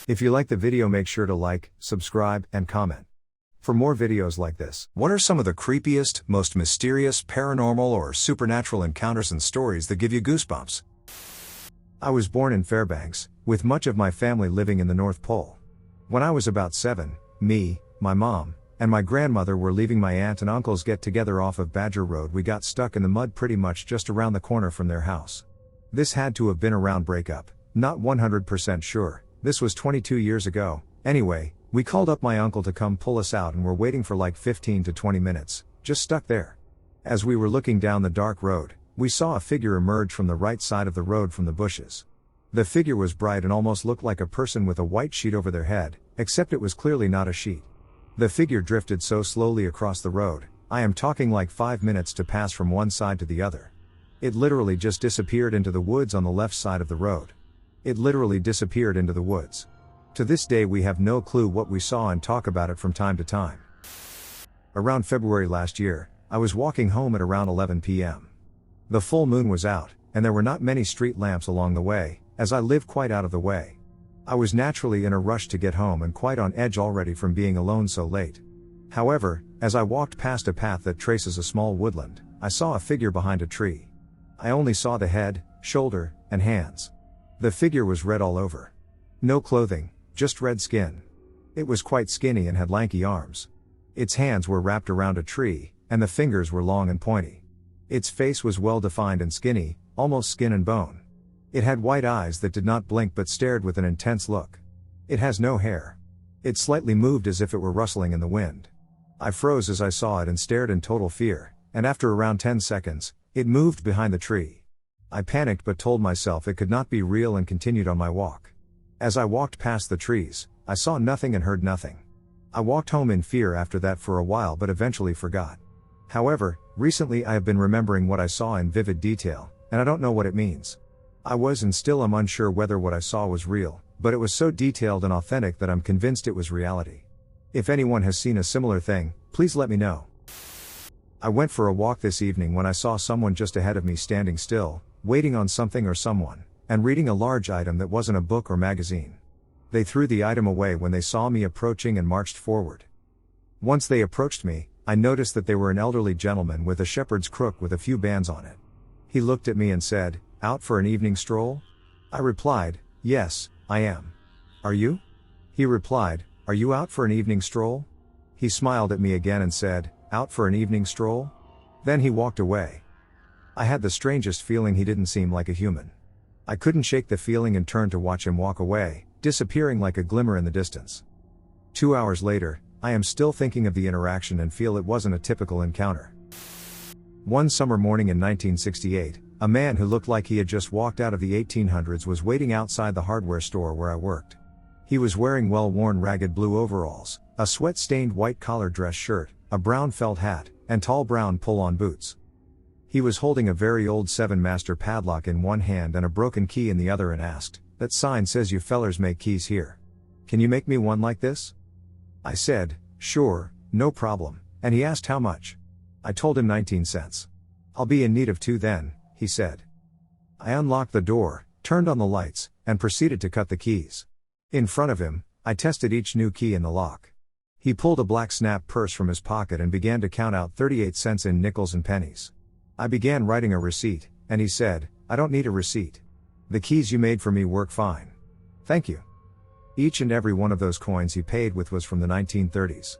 If you like the video, make sure to like, subscribe, and comment. For more videos like this. What are some of the creepiest, most mysterious, paranormal, or supernatural encounters and stories that give you goosebumps? I was born in Fairbanks, with much of my family living in the North Pole. When I was about 7, me, my mom, and my grandmother were leaving my aunt and uncle's get-together off of Badger Road. We got stuck in the mud pretty much just around the corner from their house. This had to have been around breakup, not 100% sure, this was 22 years ago. Anyway, we called up my uncle to come pull us out and were waiting for like 15 to 20 minutes, just stuck there. As we were looking down the dark road, we saw a figure emerge from the right side of the road from the bushes. The figure was bright and almost looked like a person with a white sheet over their head, except it was clearly not a sheet. The figure drifted so slowly across the road, I am talking like 5 minutes to pass from one side to the other. It literally just disappeared into the woods on the left side of the road. It literally disappeared into the woods. To this day we have no clue what we saw and talk about it from time to time. Around February last year, I was walking home at around 11 p.m. The full moon was out, and there were not many street lamps along the way, as I live quite out of the way. I was naturally in a rush to get home and quite on edge already from being alone so late. However, as I walked past a path that traces a small woodland, I saw a figure behind a tree. I only saw the head, shoulder, and hands. The figure was red all over. No clothing, just red skin. It was quite skinny and had lanky arms. Its hands were wrapped around a tree, and the fingers were long and pointy. Its face was well defined and skinny, almost skin and bone. It had white eyes that did not blink but stared with an intense look. It has no hair. It slightly moved as if it were rustling in the wind. I froze as I saw it and stared in total fear, and after around 10 seconds, it moved behind the tree. I panicked but told myself it could not be real and continued on my walk. As I walked past the trees, I saw nothing and heard nothing. I walked home in fear after that for a while but eventually forgot. However, recently I have been remembering what I saw in vivid detail, and I don't know what it means. I was and still am unsure whether what I saw was real, but it was so detailed and authentic that I'm convinced it was reality. If anyone has seen a similar thing, please let me know. I went for a walk this evening when I saw someone just ahead of me standing still, waiting on something or someone, and reading a large item that wasn't a book or magazine. They threw the item away when they saw me approaching and marched forward. Once they approached me, I noticed that they were an elderly gentleman with a shepherd's crook with a few bands on it. He looked at me and said, "Out for an evening stroll?" I replied, "Yes, I am. Are you?" He replied, "Are you out for an evening stroll?" He smiled at me again and said, "Out for an evening stroll?" Then he walked away. I had the strangest feeling he didn't seem like a human. I couldn't shake the feeling and turned to watch him walk away, disappearing like a glimmer in the distance. 2 hours later, I am still thinking of the interaction and feel it wasn't a typical encounter. One summer morning in 1968, a man who looked like he had just walked out of the 1800s was waiting outside the hardware store where I worked. He was wearing well-worn ragged blue overalls, a sweat-stained white collar dress shirt, a brown felt hat, and tall brown pull-on boots. He was holding a very old 7-master padlock in one hand and a broken key in the other and asked, "That sign says you fellers make keys here. Can you make me one like this?" I said, "Sure, no problem," and he asked how much. I told him 19 cents. "I'll be in need of 2 then," he said. I unlocked the door, turned on the lights, and proceeded to cut the keys. In front of him, I tested each new key in the lock. He pulled a black snap purse from his pocket and began to count out 38 cents in nickels and pennies. I began writing a receipt, and he said, "I don't need a receipt. The keys you made for me work fine. Thank you." Each and every one of those coins he paid with was from the 1930s.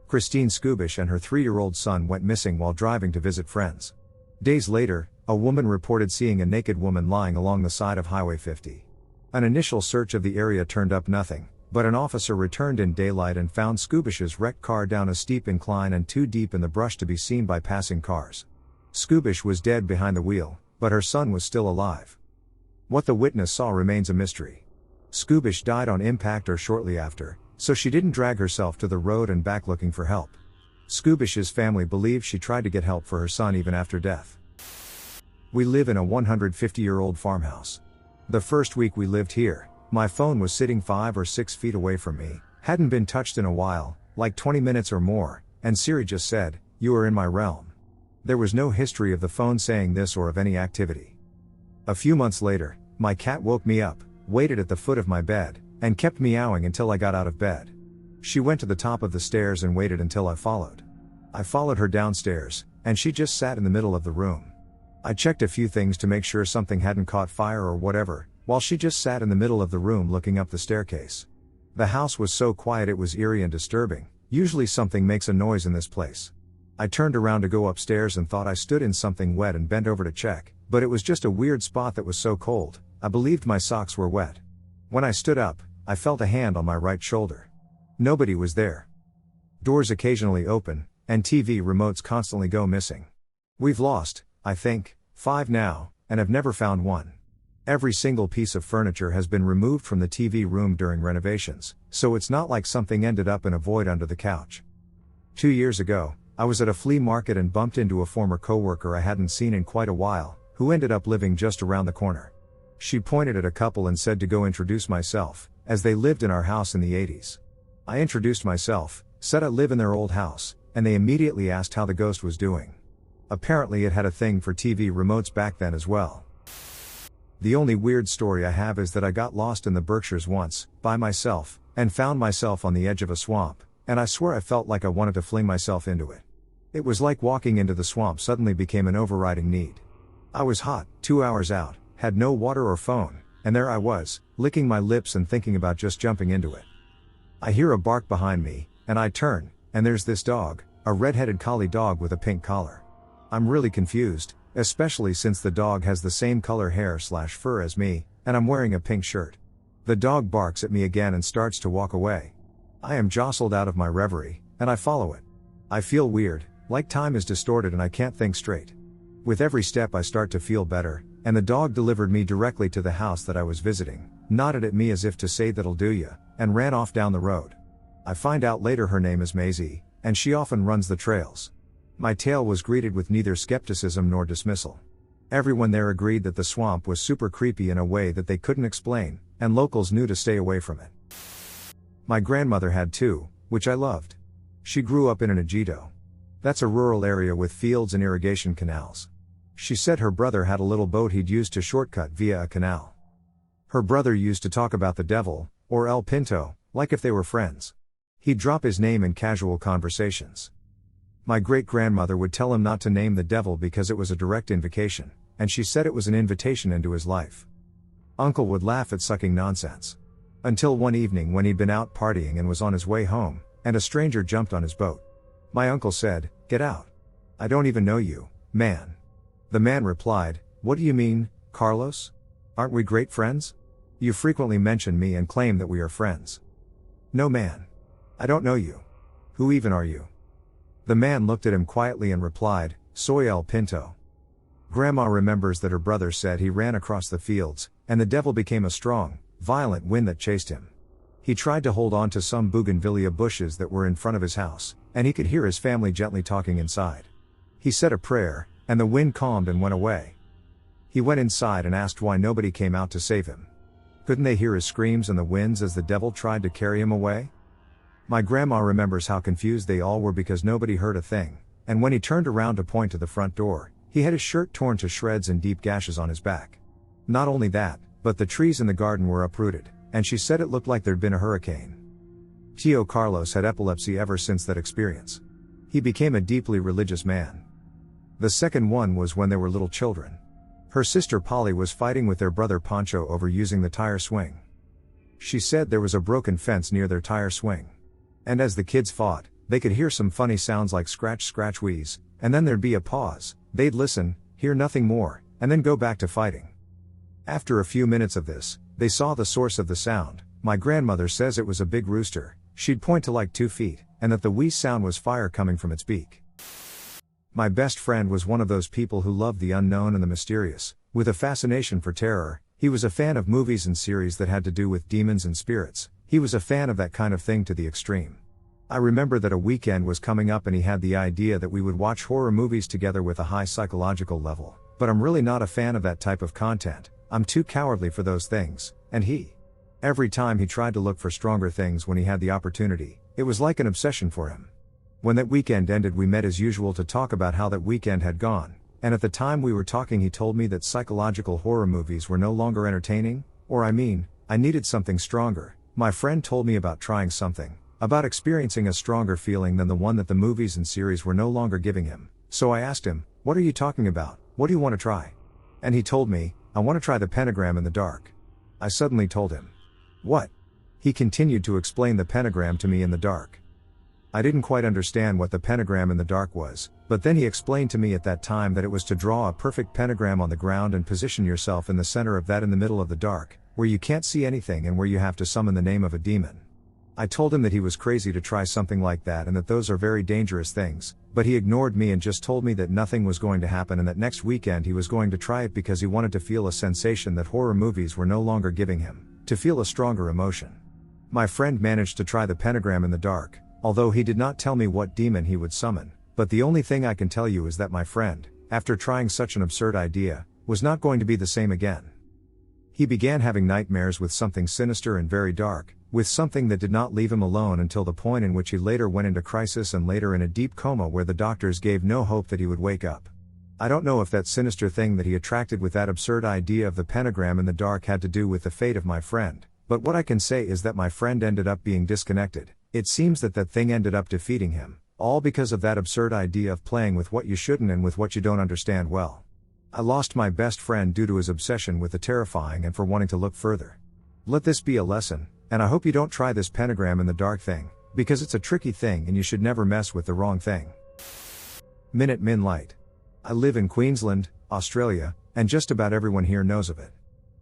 Christine Skubish and her 3-year-old son went missing while driving to visit friends. Days later, a woman reported seeing a naked woman lying along the side of Highway 50. An initial search of the area turned up nothing, but an officer returned in daylight and found Skubish's wrecked car down a steep incline and too deep in the brush to be seen by passing cars. Skubish was dead behind the wheel, but her son was still alive. What the witness saw remains a mystery. Skubish died on impact or shortly after, so she didn't drag herself to the road and back looking for help. Skubish's family believes she tried to get help for her son even after death. We live in a 150-year-old farmhouse. The first week we lived here, my phone was sitting 5 or 6 feet away from me, hadn't been touched in a while, like 20 minutes or more, and Siri just said, "You are in my realm." There was no history of the phone saying this or of any activity. A few months later, my cat woke me up, waited at the foot of my bed, and kept meowing until I got out of bed. She went to the top of the stairs and waited until I followed. I followed her downstairs, and she just sat in the middle of the room. I checked a few things to make sure something hadn't caught fire or whatever, while she just sat in the middle of the room looking up the staircase. The house was so quiet it was eerie and disturbing. Usually something makes a noise in this place. I turned around to go upstairs and thought I stood in something wet and bent over to check, but it was just a weird spot that was so cold, I believed my socks were wet. When I stood up, I felt a hand on my right shoulder. Nobody was there. Doors occasionally open, and TV remotes constantly go missing. We've lost, I think, 5 now, and have never found one. Every single piece of furniture has been removed from the TV room during renovations, so it's not like something ended up in a void under the couch. 2 years ago, I was at a flea market and bumped into a former coworker I hadn't seen in quite a while, who ended up living just around the corner. She pointed at a couple and said to go introduce myself, as they lived in our house in the 80s. I introduced myself, said I live in their old house, and they immediately asked how the ghost was doing. Apparently it had a thing for TV remotes back then as well. The only weird story I have is that I got lost in the Berkshires once, by myself, and found myself on the edge of a swamp, and I swear I felt like I wanted to fling myself into it. It was like walking into the swamp suddenly became an overriding need. I was hot, 2 hours out, had no water or phone, and there I was, licking my lips and thinking about just jumping into it. I hear a bark behind me, and I turn, and there's this dog, a red-headed collie dog with a pink collar. I'm really confused, especially since the dog has the same color hair/fur as me, and I'm wearing a pink shirt. The dog barks at me again and starts to walk away. I am jostled out of my reverie, and I follow it. I feel weird, like time is distorted and I can't think straight. With every step I start to feel better, and the dog delivered me directly to the house that I was visiting, nodded at me as if to say that'll do ya, and ran off down the road. I find out later her name is Maisie, and she often runs the trails. My tale was greeted with neither skepticism nor dismissal. Everyone there agreed that the swamp was super creepy in a way that they couldn't explain, and locals knew to stay away from it. My grandmother had 2, which I loved. She grew up in an ejido. That's a rural area with fields and irrigation canals. She said her brother had a little boat he'd use to shortcut via a canal. Her brother used to talk about the devil, or El Pinto, like if they were friends. He'd drop his name in casual conversations. My great-grandmother would tell him not to name the devil because it was a direct invocation, and she said it was an invitation into his life. Uncle would laugh at sucking nonsense. Until one evening when he'd been out partying and was on his way home, and a stranger jumped on his boat. My uncle said, "Get out. I don't even know you, man." The man replied, "What do you mean, Carlos? Aren't we great friends? You frequently mention me and claim that we are friends." "No, man. I don't know you. Who even are you?" The man looked at him quietly and replied, "Soy El Pinto." Grandma remembers that her brother said he ran across the fields, and the devil became a strong, violent wind that chased him. He tried to hold on to some bougainvillea bushes that were in front of his house, and he could hear his family gently talking inside. He said a prayer, and the wind calmed and went away. He went inside and asked why nobody came out to save him. Couldn't they hear his screams and the winds as the devil tried to carry him away? My grandma remembers how confused they all were because nobody heard a thing, and when he turned around to point to the front door, he had his shirt torn to shreds and deep gashes on his back. Not only that, but the trees in the garden were uprooted, and she said it looked like there'd been a hurricane. Tio Carlos had epilepsy ever since that experience. He became a deeply religious man. The second one was when they were little children. Her sister Polly was fighting with their brother Pancho over using the tire swing. She said there was a broken fence near their tire swing. And as the kids fought, they could hear some funny sounds like scratch scratch wheeze, and then there'd be a pause, they'd listen, hear nothing more, and then go back to fighting. After a few minutes of this, they saw the source of the sound. My grandmother says it was a big rooster. She'd point to like 2 feet, and that the wheeze sound was fire coming from its beak. My best friend was one of those people who loved the unknown and the mysterious, with a fascination for terror. He was a fan of movies and series that had to do with demons and spirits. He was a fan of that kind of thing to the extreme. I remember that a weekend was coming up and he had the idea that we would watch horror movies together with a high psychological level, but I'm really not a fan of that type of content. I'm too cowardly for those things, and every time he tried to look for stronger things when he had the opportunity, it was like an obsession for him. When that weekend ended, we met as usual to talk about how that weekend had gone, and at the time we were talking he told me that psychological horror movies were no longer entertaining, I needed something stronger, My friend told me about trying something, about experiencing a stronger feeling than the one that the movies and series were no longer giving him. So I asked him, "What are you talking about? What do you want to try?" And he told me, "I want to try the pentagram in the dark." I suddenly told him, "What?" He continued to explain the pentagram to me in the dark. I didn't quite understand what the pentagram in the dark was, but then he explained to me at that time that it was to draw a perfect pentagram on the ground and position yourself in the center of that in the middle of the dark, where you can't see anything and where you have to summon the name of a demon. I told him that he was crazy to try something like that and that those are very dangerous things, but he ignored me and just told me that nothing was going to happen and that next weekend he was going to try it because he wanted to feel a sensation that horror movies were no longer giving him, to feel a stronger emotion. My friend managed to try the pentagram in the dark, although he did not tell me what demon he would summon, but the only thing I can tell you is that my friend, after trying such an absurd idea, was not going to be the same again. He began having nightmares with something sinister and very dark, with something that did not leave him alone until the point in which he later went into crisis and later in a deep coma where the doctors gave no hope that he would wake up. I don't know if that sinister thing that he attracted with that absurd idea of the pentagram in the dark had to do with the fate of my friend, but what I can say is that my friend ended up being disconnected. It seems that that thing ended up defeating him, all because of that absurd idea of playing with what you shouldn't and with what you don't understand well. I lost my best friend due to his obsession with the terrifying and for wanting to look further. Let this be a lesson, and I hope you don't try this pentagram in the dark thing, because it's a tricky thing and you should never mess with the wrong thing. Minute Min Light. I live in Queensland, Australia, and just about everyone here knows of it.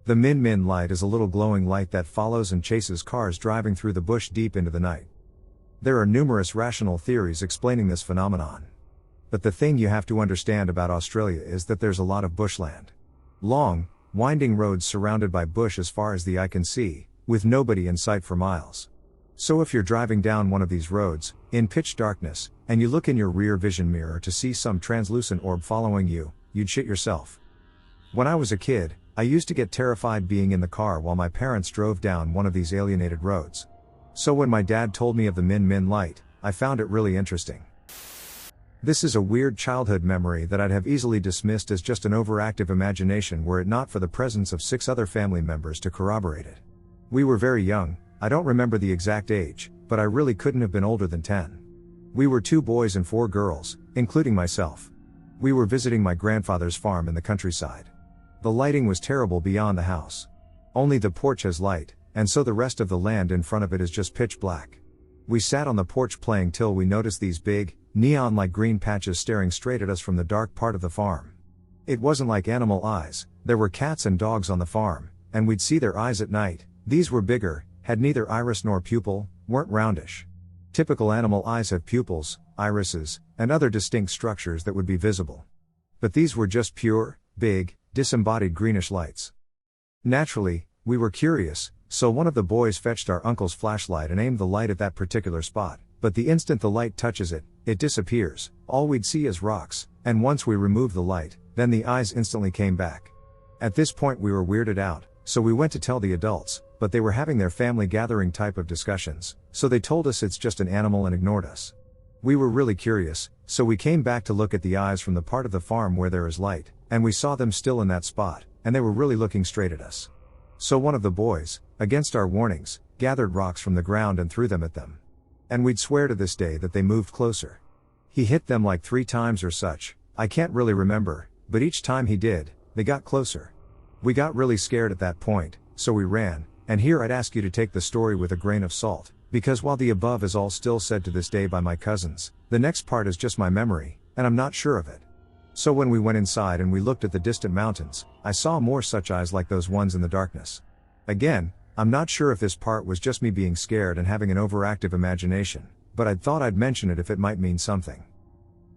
The Min Min light is a little glowing light that follows and chases cars driving through the bush deep into the night. There are numerous rational theories explaining this phenomenon. But the thing you have to understand about Australia is that there's a lot of bushland. Long, winding roads surrounded by bush as far as the eye can see, with nobody in sight for miles. So if you're driving down one of these roads, in pitch darkness, and you look in your rear vision mirror to see some translucent orb following you, you'd shit yourself. When I was a kid, I used to get terrified being in the car while my parents drove down one of these alienated roads. So when my dad told me of the Min Min light, I found it really interesting. This is a weird childhood memory that I'd have easily dismissed as just an overactive imagination were it not for the presence of 6 other family members to corroborate it. We were very young, I don't remember the exact age, but I really couldn't have been older than 10. We were 2 boys and 4 girls, including myself. We were visiting my grandfather's farm in the countryside. The lighting was terrible beyond the house. Only the porch has light, and so the rest of the land in front of it is just pitch black. We sat on the porch playing till we noticed these big, neon-like green patches staring straight at us from the dark part of the farm. It wasn't like animal eyes, there were cats and dogs on the farm, and we'd see their eyes at night. These were bigger, had neither iris nor pupil, weren't roundish. Typical animal eyes have pupils, irises, and other distinct structures that would be visible. But these were just pure, big, disembodied greenish lights. Naturally, we were curious, so one of the boys fetched our uncle's flashlight and aimed the light at that particular spot, but the instant the light touches it, it disappears, all we'd see is rocks, and once we removed the light, then the eyes instantly came back. At this point we were weirded out, so we went to tell the adults, but they were having their family gathering type of discussions, so they told us it's just an animal and ignored us. We were really curious, so we came back to look at the eyes from the part of the farm where there is light, and we saw them still in that spot, and they were really looking straight at us. So one of the boys, against our warnings, gathered rocks from the ground and threw them at them. And we'd swear to this day that they moved closer. He hit them like 3 times or such, I can't really remember, but each time he did, they got closer. We got really scared at that point, so we ran, and here I'd ask you to take the story with a grain of salt, because while the above is all still said to this day by my cousins, the next part is just my memory, and I'm not sure of it. So when we went inside and we looked at the distant mountains, I saw more such eyes like those ones in the darkness. Again, I'm not sure if this part was just me being scared and having an overactive imagination, but I thought I'd mention it if it might mean something.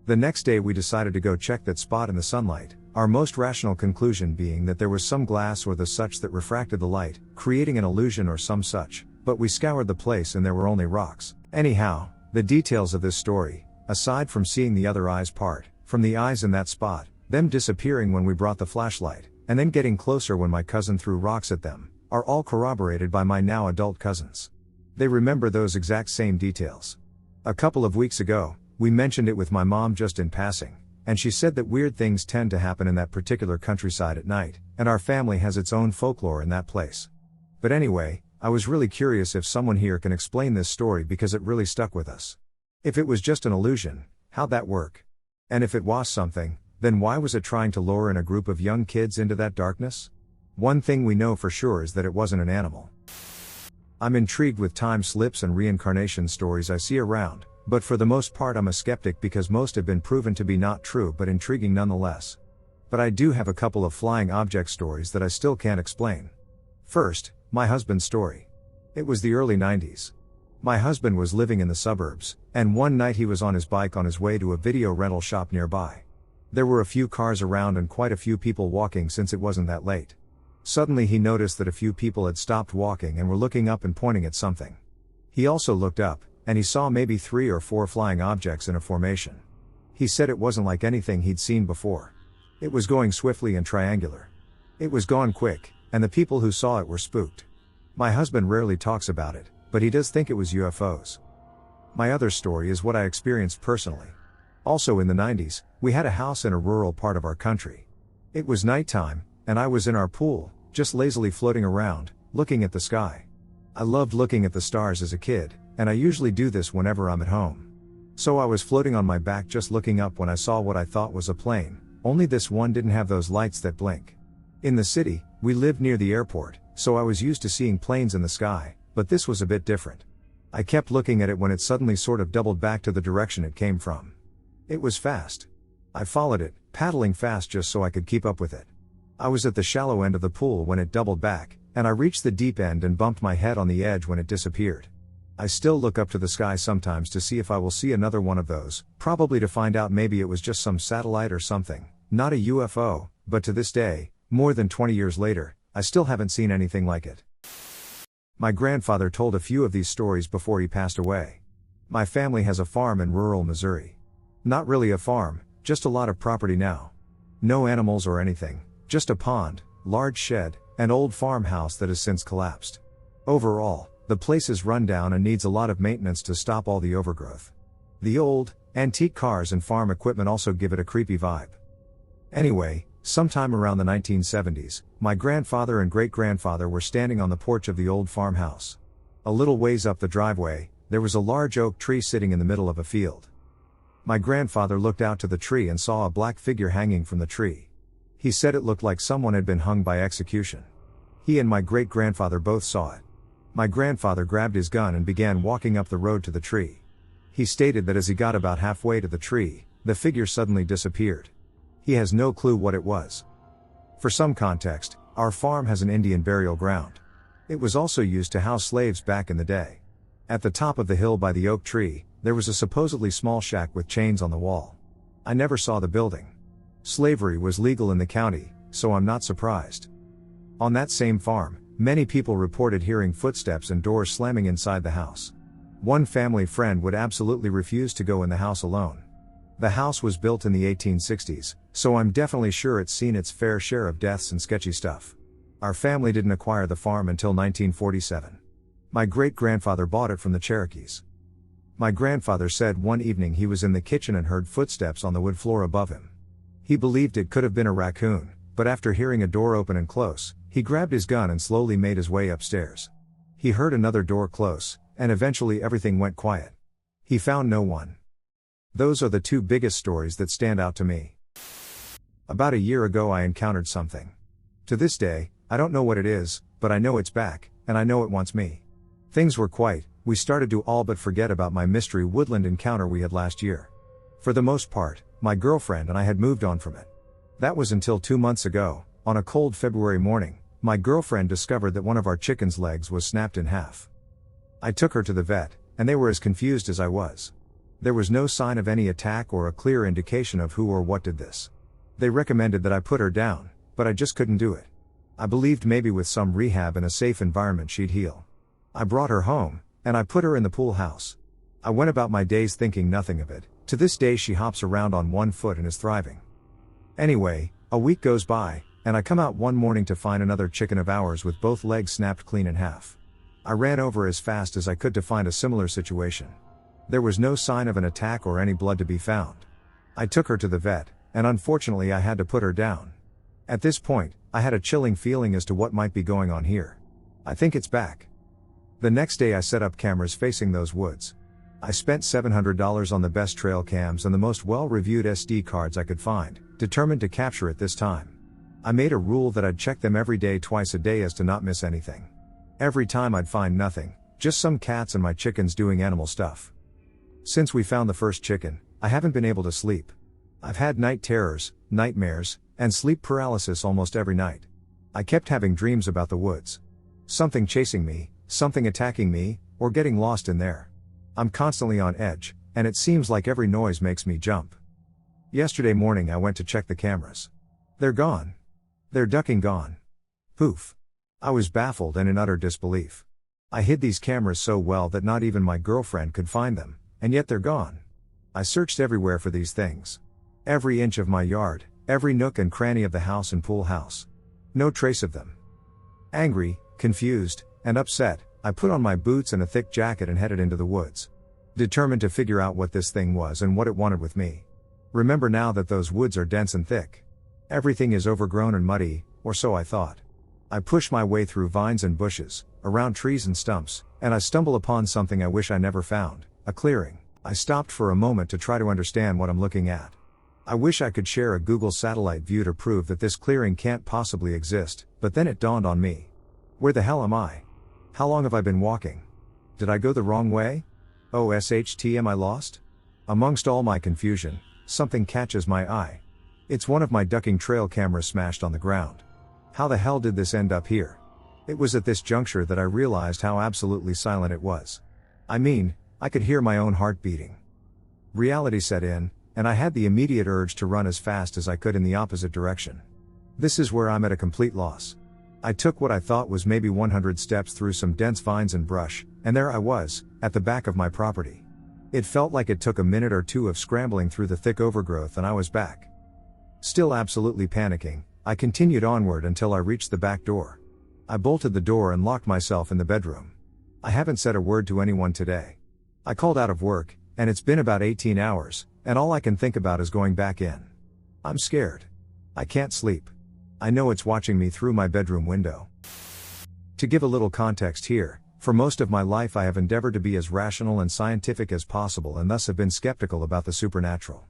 The next day we decided to go check that spot in the sunlight, our most rational conclusion being that there was some glass or the such that refracted the light, creating an illusion or some such, but we scoured the place and there were only rocks. Anyhow, the details of this story, aside from seeing the other eyes part, from the eyes in that spot, them disappearing when we brought the flashlight, and then getting closer when my cousin threw rocks at them, are all corroborated by my now adult cousins. They remember those exact same details. A couple of weeks ago, we mentioned it with my mom just in passing, and she said that weird things tend to happen in that particular countryside at night, and our family has its own folklore in that place. But anyway, I was really curious if someone here can explain this story because it really stuck with us. If it was just an illusion, how'd that work? And if it was something, then why was it trying to lure in a group of young kids into that darkness? One thing we know for sure is that it wasn't an animal. I'm intrigued with time slips and reincarnation stories I see around, but for the most part I'm a skeptic because most have been proven to be not true but intriguing nonetheless. But I do have a couple of flying object stories that I still can't explain. First, my husband's story. It was the early 90s. My husband was living in the suburbs, and one night he was on his bike on his way to a video rental shop nearby. There were a few cars around and quite a few people walking since it wasn't that late. Suddenly he noticed that a few people had stopped walking and were looking up and pointing at something. He also looked up, and he saw maybe 3 or 4 flying objects in a formation. He said it wasn't like anything he'd seen before. It was going swiftly and triangular. It was gone quick, and the people who saw it were spooked. My husband rarely talks about it, but he does think it was UFOs. My other story is what I experienced personally. Also in the 90s, we had a house in a rural part of our country. It was nighttime, and I was in our pool, just lazily floating around, looking at the sky. I loved looking at the stars as a kid, and I usually do this whenever I'm at home. So I was floating on my back just looking up when I saw what I thought was a plane, only this one didn't have those lights that blink. In the city, we lived near the airport, so I was used to seeing planes in the sky, but this was a bit different. I kept looking at it when it suddenly sort of doubled back to the direction it came from. It was fast. I followed it, paddling fast just so I could keep up with it. I was at the shallow end of the pool when it doubled back, and I reached the deep end and bumped my head on the edge when it disappeared. I still look up to the sky sometimes to see if I will see another one of those, probably to find out maybe it was just some satellite or something, not a UFO, but to this day, more than 20 years later, I still haven't seen anything like it. My grandfather told a few of these stories before he passed away. My family has a farm in rural Missouri. Not really a farm, just a lot of property now. No animals or anything, just a pond, large shed, and old farmhouse that has since collapsed. Overall, the place is run down and needs a lot of maintenance to stop all the overgrowth. The old, antique cars and farm equipment also give it a creepy vibe. Anyway, sometime around the 1970s, my grandfather and great-grandfather were standing on the porch of the old farmhouse. A little ways up the driveway, there was a large oak tree sitting in the middle of a field. My grandfather looked out to the tree and saw a black figure hanging from the tree. He said it looked like someone had been hung by execution. He and my great-grandfather both saw it. My grandfather grabbed his gun and began walking up the road to the tree. He stated that as he got about halfway to the tree, the figure suddenly disappeared. He has no clue what it was. For some context, our farm has an Indian burial ground. It was also used to house slaves back in the day. At the top of the hill by the oak tree, there was a supposedly small shack with chains on the wall. I never saw the building. Slavery was legal in the county, so I'm not surprised. On that same farm, many people reported hearing footsteps and doors slamming inside the house. One family friend would absolutely refuse to go in the house alone. The house was built in the 1860s, so I'm definitely sure it's seen its fair share of deaths and sketchy stuff. Our family didn't acquire the farm until 1947. My great-grandfather bought it from the Cherokees. My grandfather said one evening he was in the kitchen and heard footsteps on the wood floor above him. He believed it could have been a raccoon, but after hearing a door open and close, he grabbed his gun and slowly made his way upstairs. He heard another door close, and eventually everything went quiet. He found no one. Those are the two biggest stories that stand out to me. About a year ago I encountered something. To this day, I don't know what it is, but I know it's back, and I know it wants me. Things were we started to all but forget about my mystery woodland encounter we had last year. For the most part, my girlfriend and I had moved on from it. That was until 2 months ago, on a cold February morning, my girlfriend discovered that one of our chicken's legs was snapped in half. I took her to the vet, and they were as confused as I was. There was no sign of any attack or a clear indication of who or what did this. They recommended that I put her down, but I just couldn't do it. I believed maybe with some rehab and a safe environment she'd heal. I brought her home, and I put her in the pool house. I went about my days thinking nothing of it. To this day she hops around on one foot and is thriving. Anyway, a week goes by, and I come out one morning to find another chicken of ours with both legs snapped clean in half. I ran over as fast as I could to find a similar situation. There was no sign of an attack or any blood to be found. I took her to the vet, and unfortunately I had to put her down. At this point, I had a chilling feeling as to what might be going on here. I think it's back. The next day I set up cameras facing those woods. I spent $700 on the best trail cams and the most well-reviewed SD cards I could find, determined to capture it this time. I made a rule that I'd check them every day, twice a day, as to not miss anything. Every time I'd find nothing, just some cats and my chickens doing animal stuff. Since we found the first chicken, I haven't been able to sleep. I've had night terrors, nightmares, and sleep paralysis almost every night. I kept having dreams about the woods. Something chasing me, something attacking me, or getting lost in there. I'm constantly on edge, and it seems like every noise makes me jump. Yesterday morning I went to check the cameras. They're gone. They're ducking gone. Poof. I was baffled and in utter disbelief. I hid these cameras so well that not even my girlfriend could find them, and yet they're gone. I searched everywhere for these things. Every inch of my yard, every nook and cranny of the house and pool house. No trace of them. Angry, confused, and upset, I put on my boots and a thick jacket and headed into the woods. Determined to figure out what this thing was and what it wanted with me. Remember now that those woods are dense and thick. Everything is overgrown and muddy, or so I thought. I push my way through vines and bushes, around trees and stumps, and I stumble upon something I wish I never found, a clearing. I stopped for a moment to try to understand what I'm looking at. I wish I could share a Google satellite view to prove that this clearing can't possibly exist, but then it dawned on me. Where the hell am I? How long have I been walking? Did I go the wrong way? OSHT, am I lost? Amongst all my confusion, something catches my eye. It's one of my ducking trail cameras smashed on the ground. How the hell did this end up here? It was at this juncture that I realized how absolutely silent it was. I mean, I could hear my own heart beating. Reality set in, and I had the immediate urge to run as fast as I could in the opposite direction. This is where I'm at a complete loss. I took what I thought was maybe 100 steps through some dense vines and brush, and there I was, at the back of my property. It felt like it took a minute or two of scrambling through the thick overgrowth and I was back. Still absolutely panicking, I continued onward until I reached the back door. I bolted the door and locked myself in the bedroom. I haven't said a word to anyone today. I called out of work, and it's been about 18 hours, and all I can think about is going back in. I'm scared. I can't sleep. I know it's watching me through my bedroom window. To give a little context here, for most of my life I have endeavored to be as rational and scientific as possible and thus have been skeptical about the supernatural.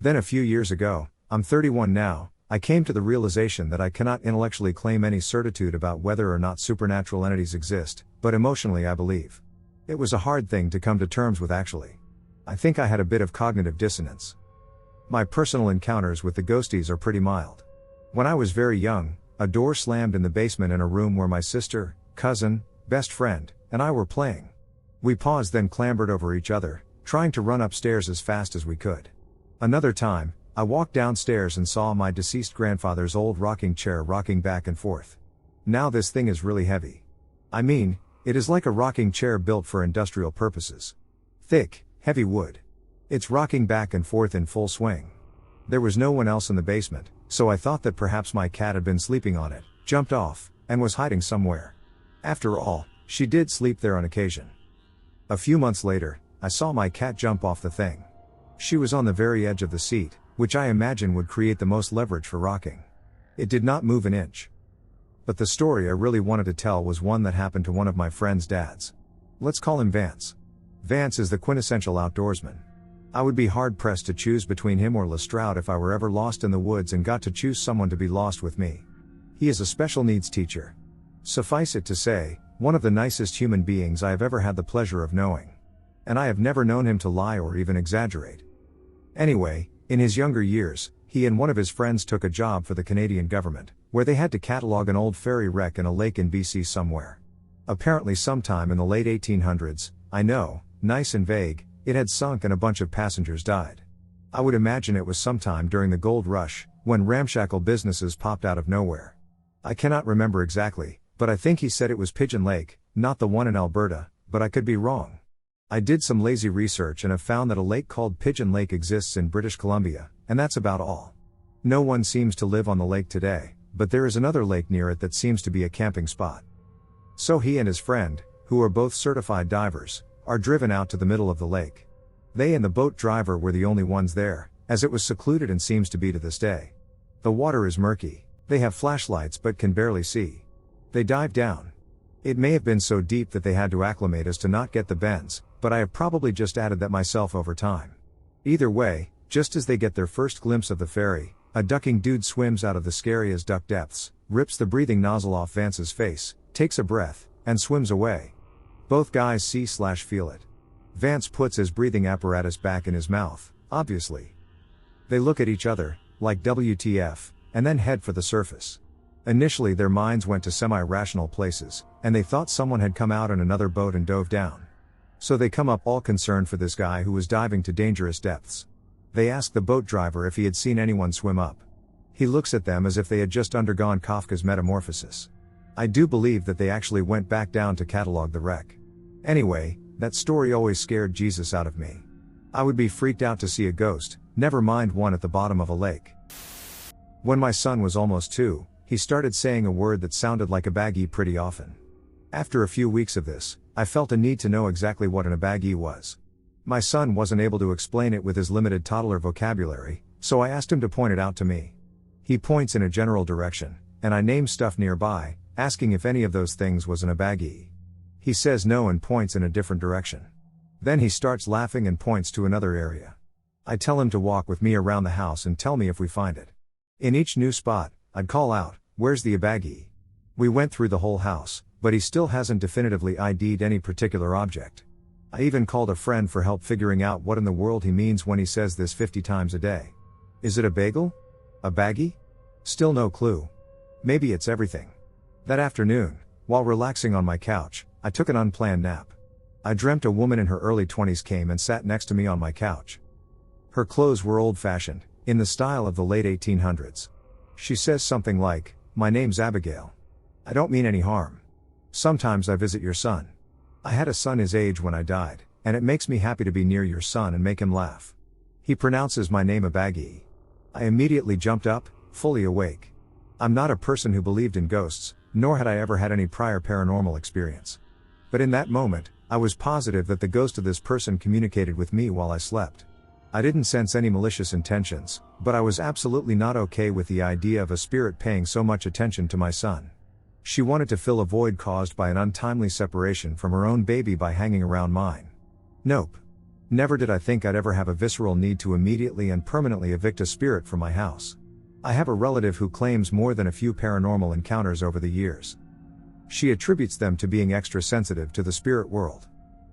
Then a few years ago, I'm 31 now, I came to the realization that I cannot intellectually claim any certitude about whether or not supernatural entities exist, but emotionally I believe. It was a hard thing to come to terms with actually. I think I had a bit of cognitive dissonance. My personal encounters with the ghosties are pretty mild. When I was very young, a door slammed in the basement in a room where my sister, cousin, best friend, and I were playing. We paused, then clambered over each other, trying to run upstairs as fast as we could. Another time, I walked downstairs and saw my deceased grandfather's old rocking chair rocking back and forth. Now this thing is really heavy. I mean, it is like a rocking chair built for industrial purposes. Thick, heavy wood. It's rocking back and forth in full swing. There was no one else in the basement, so I thought that perhaps my cat had been sleeping on it, jumped off, and was hiding somewhere. After all, she did sleep there on occasion. A few months later, I saw my cat jump off the thing. She was on the very edge of the seat, which I imagine would create the most leverage for rocking. It did not move an inch. But the story I really wanted to tell was one that happened to one of my friend's dads. Let's call him Vance. Vance is the quintessential outdoorsman. I would be hard-pressed to choose between him or Lestrade if I were ever lost in the woods and got to choose someone to be lost with me. He is a special needs teacher. Suffice it to say, one of the nicest human beings I have ever had the pleasure of knowing. And I have never known him to lie or even exaggerate. Anyway, in his younger years, he and one of his friends took a job for the Canadian government, where they had to catalog an old ferry wreck in a lake in BC somewhere. Apparently sometime in the late 1800s, I know, nice and vague, it had sunk and a bunch of passengers died. I would imagine it was sometime during the gold rush, when ramshackle businesses popped out of nowhere. I cannot remember exactly, but I think he said it was Pigeon Lake, not the one in Alberta, but I could be wrong. I did some lazy research and have found that a lake called Pigeon Lake exists in British Columbia, and that's about all. No one seems to live on the lake today, but there is another lake near it that seems to be a camping spot. So he and his friend, who are both certified divers, are driven out to the middle of the lake. They and the boat driver were the only ones there, as it was secluded and seems to be to this day. The water is murky, they have flashlights but can barely see. They dive down. It may have been so deep that they had to acclimate us to not get the bends, but I have probably just added that myself over time. Either way, just as they get their first glimpse of the ferry, a ducking dude swims out of the scary as duck depths, rips the breathing nozzle off Vance's face, takes a breath, and swims away. Both guys see/feel it. Vance puts his breathing apparatus back in his mouth, obviously. They look at each other, like WTF, and then head for the surface. Initially their minds went to semi-rational places, and they thought someone had come out in another boat and dove down. So they come up all concerned for this guy who was diving to dangerous depths. They ask the boat driver if he had seen anyone swim up. He looks at them as if they had just undergone Kafka's metamorphosis. I do believe that they actually went back down to catalog the wreck. Anyway, that story always scared Jesus out of me. I would be freaked out to see a ghost, never mind one at the bottom of a lake. When my son was almost 2, he started saying a word that sounded like a baggie pretty often. After a few weeks of this, I felt a need to know exactly what an abaggie was. My son wasn't able to explain it with his limited toddler vocabulary, so I asked him to point it out to me. He points in a general direction, and I name stuff nearby, asking if any of those things was an abaggie. He says no and points in a different direction. Then he starts laughing and points to another area. I tell him to walk with me around the house and tell me if we find it. In each new spot, I'd call out, "Where's the abaggie?" We went through the whole house, but he still hasn't definitively ID'd any particular object. I even called a friend for help figuring out what in the world he means when he says this 50 times a day. Is it a bagel? A baggie? Still no clue. Maybe it's everything. That afternoon, while relaxing on my couch, I took an unplanned nap. I dreamt a woman in her early 20s came and sat next to me on my couch. Her clothes were old-fashioned, in the style of the late 1800s. She says something like, "My name's Abigail. I don't mean any harm. Sometimes I visit your son. I had a son his age when I died, and it makes me happy to be near your son and make him laugh. He pronounces my name Abaggie." I immediately jumped up, fully awake. I'm not a person who believed in ghosts, nor had I ever had any prior paranormal experience. But in that moment, I was positive that the ghost of this person communicated with me while I slept. I didn't sense any malicious intentions, but I was absolutely not okay with the idea of a spirit paying so much attention to my son. She wanted to fill a void caused by an untimely separation from her own baby by hanging around mine. Nope. Never did I think I'd ever have a visceral need to immediately and permanently evict a spirit from my house. I have a relative who claims more than a few paranormal encounters over the years. She attributes them to being extra sensitive to the spirit world.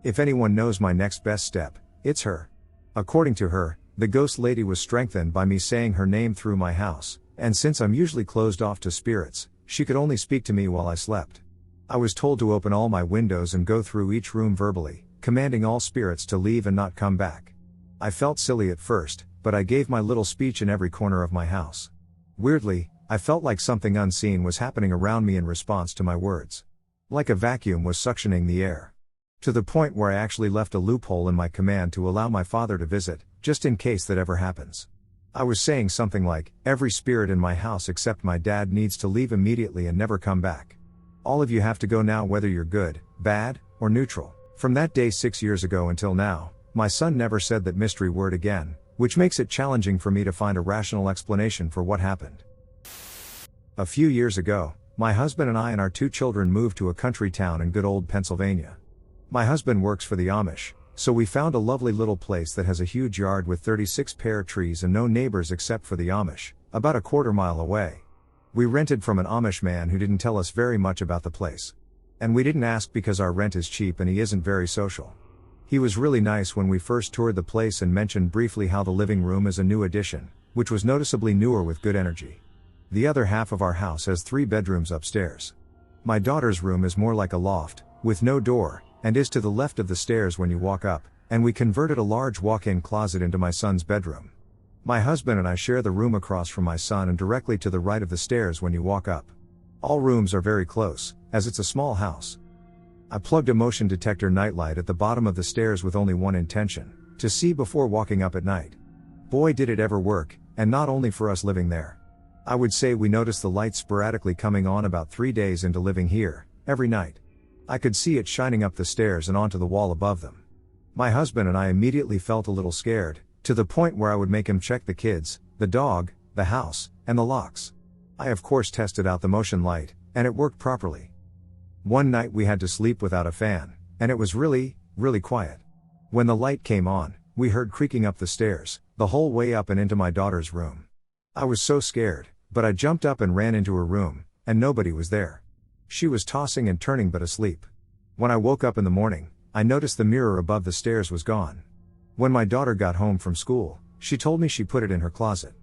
If anyone knows my next best step, it's her. According to her, the ghost lady was strengthened by me saying her name through my house, and since I'm usually closed off to spirits, she could only speak to me while I slept. I was told to open all my windows and go through each room verbally, commanding all spirits to leave and not come back. I felt silly at first, but I gave my little speech in every corner of my house. Weirdly, I felt like something unseen was happening around me in response to my words. Like a vacuum was suctioning the air. To the point where I actually left a loophole in my command to allow my father to visit, just in case that ever happens. I was saying something like, "Every spirit in my house except my dad needs to leave immediately and never come back. All of you have to go now whether you're good, bad, or neutral." From that day 6 years ago until now, my son never said that mystery word again, which makes it challenging for me to find a rational explanation for what happened. A few years ago, my husband and I and our 2 children moved to a country town in good old Pennsylvania. My husband works for the Amish, so we found a lovely little place that has a huge yard with 36 pear trees and no neighbors except for the Amish, about a quarter mile away. We rented from an Amish man who didn't tell us very much about the place. And we didn't ask because our rent is cheap and he isn't very social. He was really nice when we first toured the place and mentioned briefly how the living room is a new addition, which was noticeably newer with good energy. The other half of our house has 3 bedrooms upstairs. My daughter's room is more like a loft, with no door, and is to the left of the stairs when you walk up, and we converted a large walk-in closet into my son's bedroom. My husband and I share the room across from my son and directly to the right of the stairs when you walk up. All rooms are very close, as it's a small house. I plugged a motion detector nightlight at the bottom of the stairs with only one intention, to see before walking up at night. Boy did it ever work, and not only for us living there. I would say we noticed the lights sporadically coming on about 3 days into living here, every night. I could see it shining up the stairs and onto the wall above them. My husband and I immediately felt a little scared, to the point where I would make him check the kids, the dog, the house, and the locks. I of course tested out the motion light, and it worked properly. One night we had to sleep without a fan, and it was really, really quiet. When the light came on, we heard creaking up the stairs, the whole way up and into my daughter's room. I was so scared, but I jumped up and ran into her room, and nobody was there. She was tossing and turning but asleep. When I woke up in the morning, I noticed the mirror above the stairs was gone. When my daughter got home from school, she told me she put it in her closet.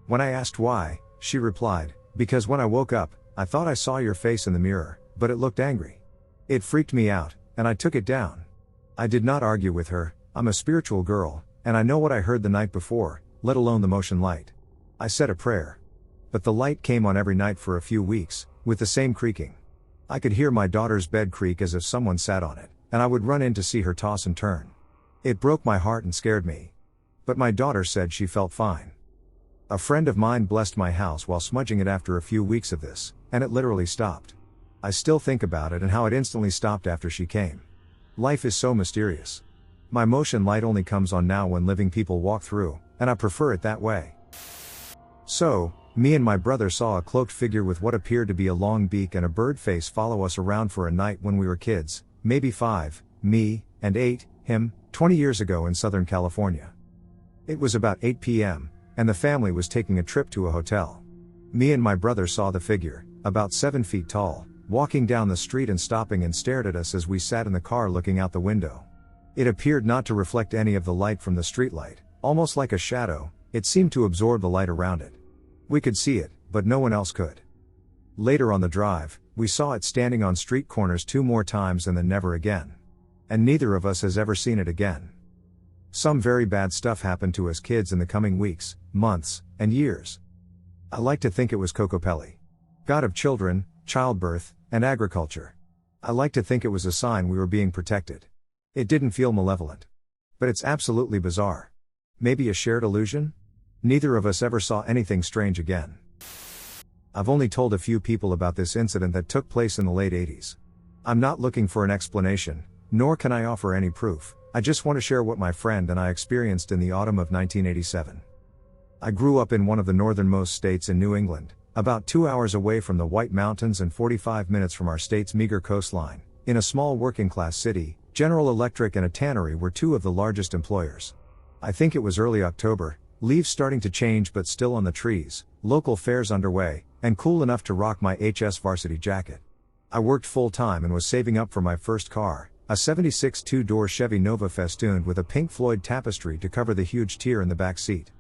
When I asked why, she replied, "Because when I woke up, I thought I saw your face in the mirror, but it looked angry. It freaked me out, and I took it down." I did not argue with her. I'm a spiritual girl, and I know what I heard the night before, let alone the motion light. I said a prayer. But the light came on every night for a few weeks, with the same creaking. I could hear my daughter's bed creak as if someone sat on it, and I would run in to see her toss and turn. It broke my heart and scared me. But my daughter said she felt fine. A friend of mine blessed my house while smudging it after a few weeks of this, and it literally stopped. I still think about it and how it instantly stopped after she came. Life is so mysterious. My motion light only comes on now when living people walk through, and I prefer it that way. So, me and my brother saw a cloaked figure with what appeared to be a long beak and a bird face follow us around for a night when we were kids, maybe 5, me, and 8, him, 20 years ago in Southern California. It was about 8 p.m., and the family was taking a trip to a hotel. Me and my brother saw the figure, about 7 feet tall, walking down the street and stopping and stared at us as we sat in the car looking out the window. It appeared not to reflect any of the light from the streetlight, almost like a shadow. It seemed to absorb the light around it. We could see it, but no one else could. Later on the drive, we saw it standing on street corners 2 more times and then never again. And neither of us has ever seen it again. Some very bad stuff happened to us kids in the coming weeks, months, and years. I like to think it was Kokopelli, god of children, childbirth, and agriculture. I like to think it was a sign we were being protected. It didn't feel malevolent. But it's absolutely bizarre. Maybe a shared illusion? Neither of us ever saw anything strange again. I've only told a few people about this incident that took place in the late 80s. I'm not looking for an explanation, nor can I offer any proof. I just want to share what my friend and I experienced in the autumn of 1987. I grew up in one of the northernmost states in New England, about 2 hours away from the White Mountains and 45 minutes from our state's meager coastline. In a small working-class city, General Electric and a tannery were 2 of the largest employers. I think it was early October, leaves starting to change but still on the trees, local fairs underway, and cool enough to rock my HS varsity jacket. I worked full-time and was saving up for my first car, a 76 2-door Chevy Nova festooned with a Pink Floyd tapestry to cover the huge tier in the back seat.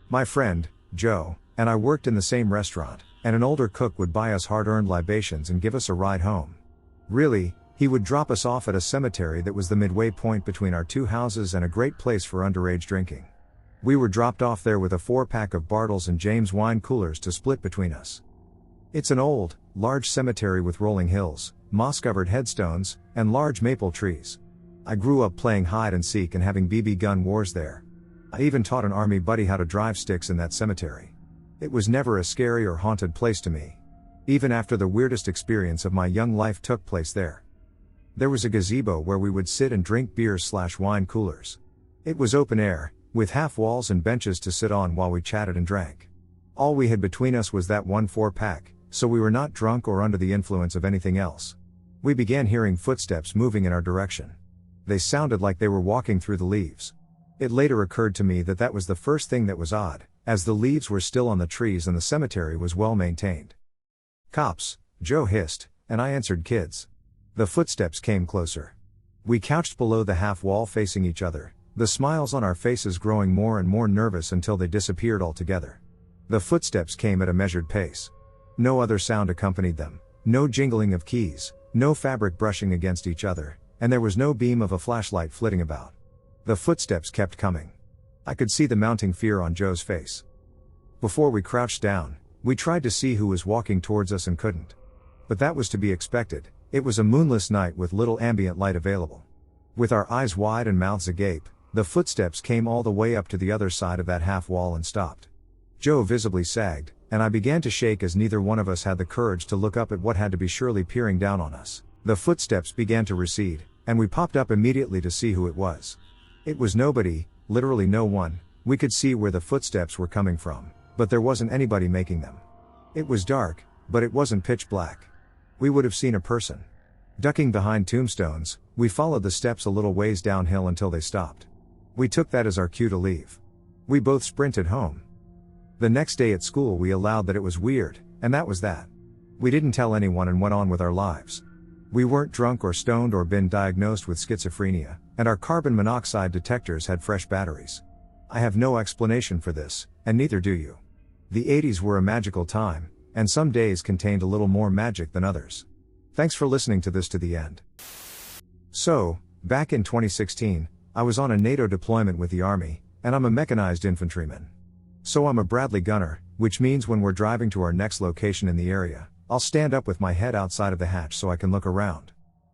My friend, Joe, and I worked in the same restaurant, and an older cook would buy us hard-earned libations and give us a ride home. Really, he would drop us off at a cemetery that was the midway point between our 2 houses and a great place for underage drinking. We were dropped off there with a 4-pack of Bartles and James wine coolers to split between us. It's an old, large cemetery with rolling hills, moss-covered headstones, and large maple trees. I grew up playing hide and seek and having BB gun wars there. I even taught an army buddy how to drive sticks in that cemetery. It was never a scary or haunted place to me. Even after the weirdest experience of my young life took place there. There was a gazebo where we would sit and drink beers/wine coolers. It was open air, with half walls and benches to sit on while we chatted and drank. All we had between us was that one 4-pack, so we were not drunk or under the influence of anything else. We began hearing footsteps moving in our direction. They sounded like they were walking through the leaves. It later occurred to me that that was the first thing that was odd, as the leaves were still on the trees and the cemetery was well maintained. "Cops," Joe hissed, and I answered, "Kids." The footsteps came closer. We couched below the half wall facing each other, the smiles on our faces growing more and more nervous until they disappeared altogether. The footsteps came at a measured pace. No other sound accompanied them, no jingling of keys, no fabric brushing against each other, and there was no beam of a flashlight flitting about. The footsteps kept coming. I could see the mounting fear on Joe's face. Before we crouched down, we tried to see who was walking towards us and couldn't. But that was to be expected. It was a moonless night with little ambient light available. With our eyes wide and mouths agape, the footsteps came all the way up to the other side of that half wall and stopped. Joe visibly sagged, and I began to shake as neither one of us had the courage to look up at what had to be surely peering down on us. The footsteps began to recede, and we popped up immediately to see who it was. It was nobody, literally no one. We could see where the footsteps were coming from, but there wasn't anybody making them. It was dark, but it wasn't pitch black. We would have seen a person. Ducking behind tombstones, we followed the steps a little ways downhill until they stopped. We took that as our cue to leave. We both sprinted home. The next day at school we allowed that it was weird, and that was that. We didn't tell anyone and went on with our lives. We weren't drunk or stoned or been diagnosed with schizophrenia, and our carbon monoxide detectors had fresh batteries. I have no explanation for this, and neither do you. The 80s were a magical time, and some days contained a little more magic than others. Thanks for listening to this to the end. So, back in 2016, I was on a NATO deployment with the Army, and I'm a mechanized infantryman. So I'm a Bradley gunner, which means when we're driving to our next location in the area, I'll stand up with my head outside of the hatch so I can look around.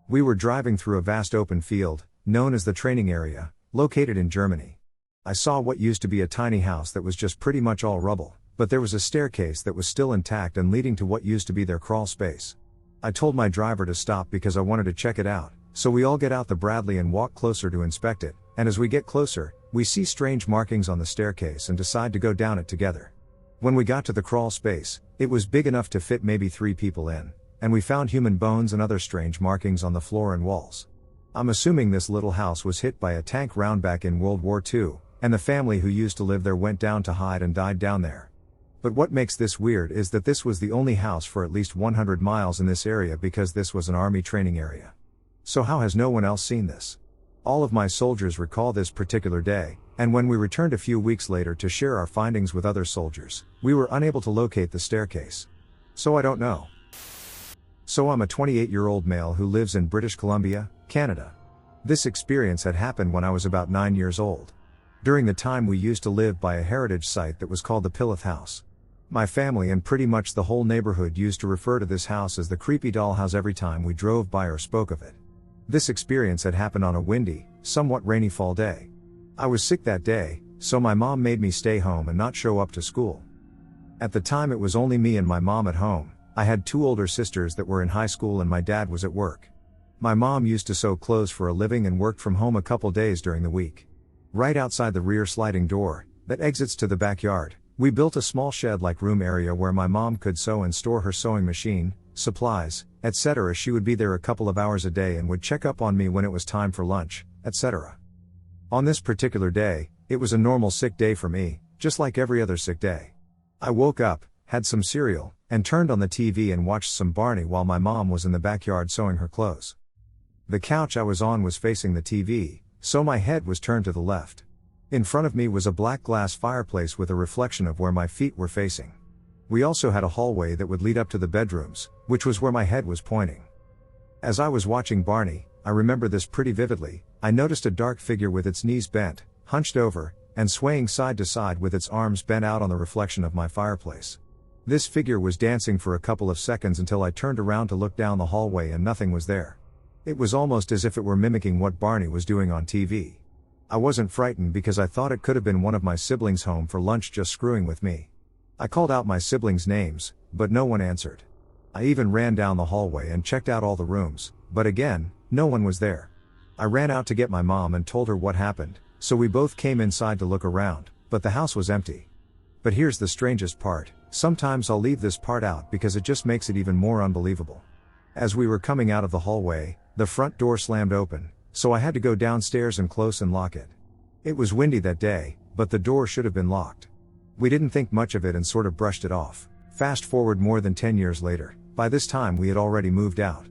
We were driving through a vast open field, known as the training area, located in Germany. I saw what used to be a tiny house that was just pretty much all rubble, but there was a staircase that was still intact and leading to what used to be their crawl space. I told my driver to stop because I wanted to check it out, so we all get out the Bradley and walk closer to inspect it, and as we get closer, we see strange markings on the staircase and decide to go down it together. When we got to the crawl space, it was big enough to fit maybe 3 people in, and we found human bones and other strange markings on the floor and walls. I'm assuming this little house was hit by a tank round back in World War II, and the family who used to live there went down to hide and died down there. But what makes this weird is that this was the only house for at least 100 miles in this area because this was an Army training area. So how has no one else seen this? All of my soldiers recall this particular day, and when we returned a few weeks later to share our findings with other soldiers, we were unable to locate the staircase. So I don't know. So I'm a 28-year-old male who lives in British Columbia, Canada. This experience had happened when I was about 9 years old. During the time we used to live by a heritage site that was called the Pillith House. My family and pretty much the whole neighborhood used to refer to this house as the creepy doll house every time we drove by or spoke of it. This experience had happened on a windy, somewhat rainy fall day. I was sick that day, so my mom made me stay home and not show up to school. At the time it was only me and my mom at home. I had 2 older sisters that were in high school and my dad was at work. My mom used to sew clothes for a living and worked from home a couple days during the week. Right outside the rear sliding door, that exits to the backyard, we built a small shed-like room area where my mom could sew and store her sewing machine, supplies, etc. She would be there a couple of hours a day and would check up on me when it was time for lunch, etc. On this particular day, it was a normal sick day for me, just like every other sick day. I woke up, had some cereal, and turned on the TV and watched some Barney while my mom was in the backyard sewing her clothes. The couch I was on was facing the TV, so my head was turned to the left. In front of me was a black glass fireplace with a reflection of where my feet were facing. We also had a hallway that would lead up to the bedrooms, which was where my head was pointing. As I was watching Barney, I remember this pretty vividly. I noticed a dark figure with its knees bent, hunched over, and swaying side to side with its arms bent out on the reflection of my fireplace. This figure was dancing for a couple of seconds until I turned around to look down the hallway and nothing was there. It was almost as if it were mimicking what Barney was doing on TV. I wasn't frightened because I thought it could have been one of my siblings home for lunch just screwing with me. I called out my siblings' names, but no one answered. I even ran down the hallway and checked out all the rooms, but again, no one was there. I ran out to get my mom and told her what happened, so we both came inside to look around, but the house was empty. But here's the strangest part, sometimes I'll leave this part out because it just makes it even more unbelievable. As we were coming out of the hallway, the front door slammed open, so I had to go downstairs and close and lock it. It was windy that day, but the door should have been locked. We didn't think much of it and sort of brushed it off. Fast forward more than 10 years later, by this time we had already moved out.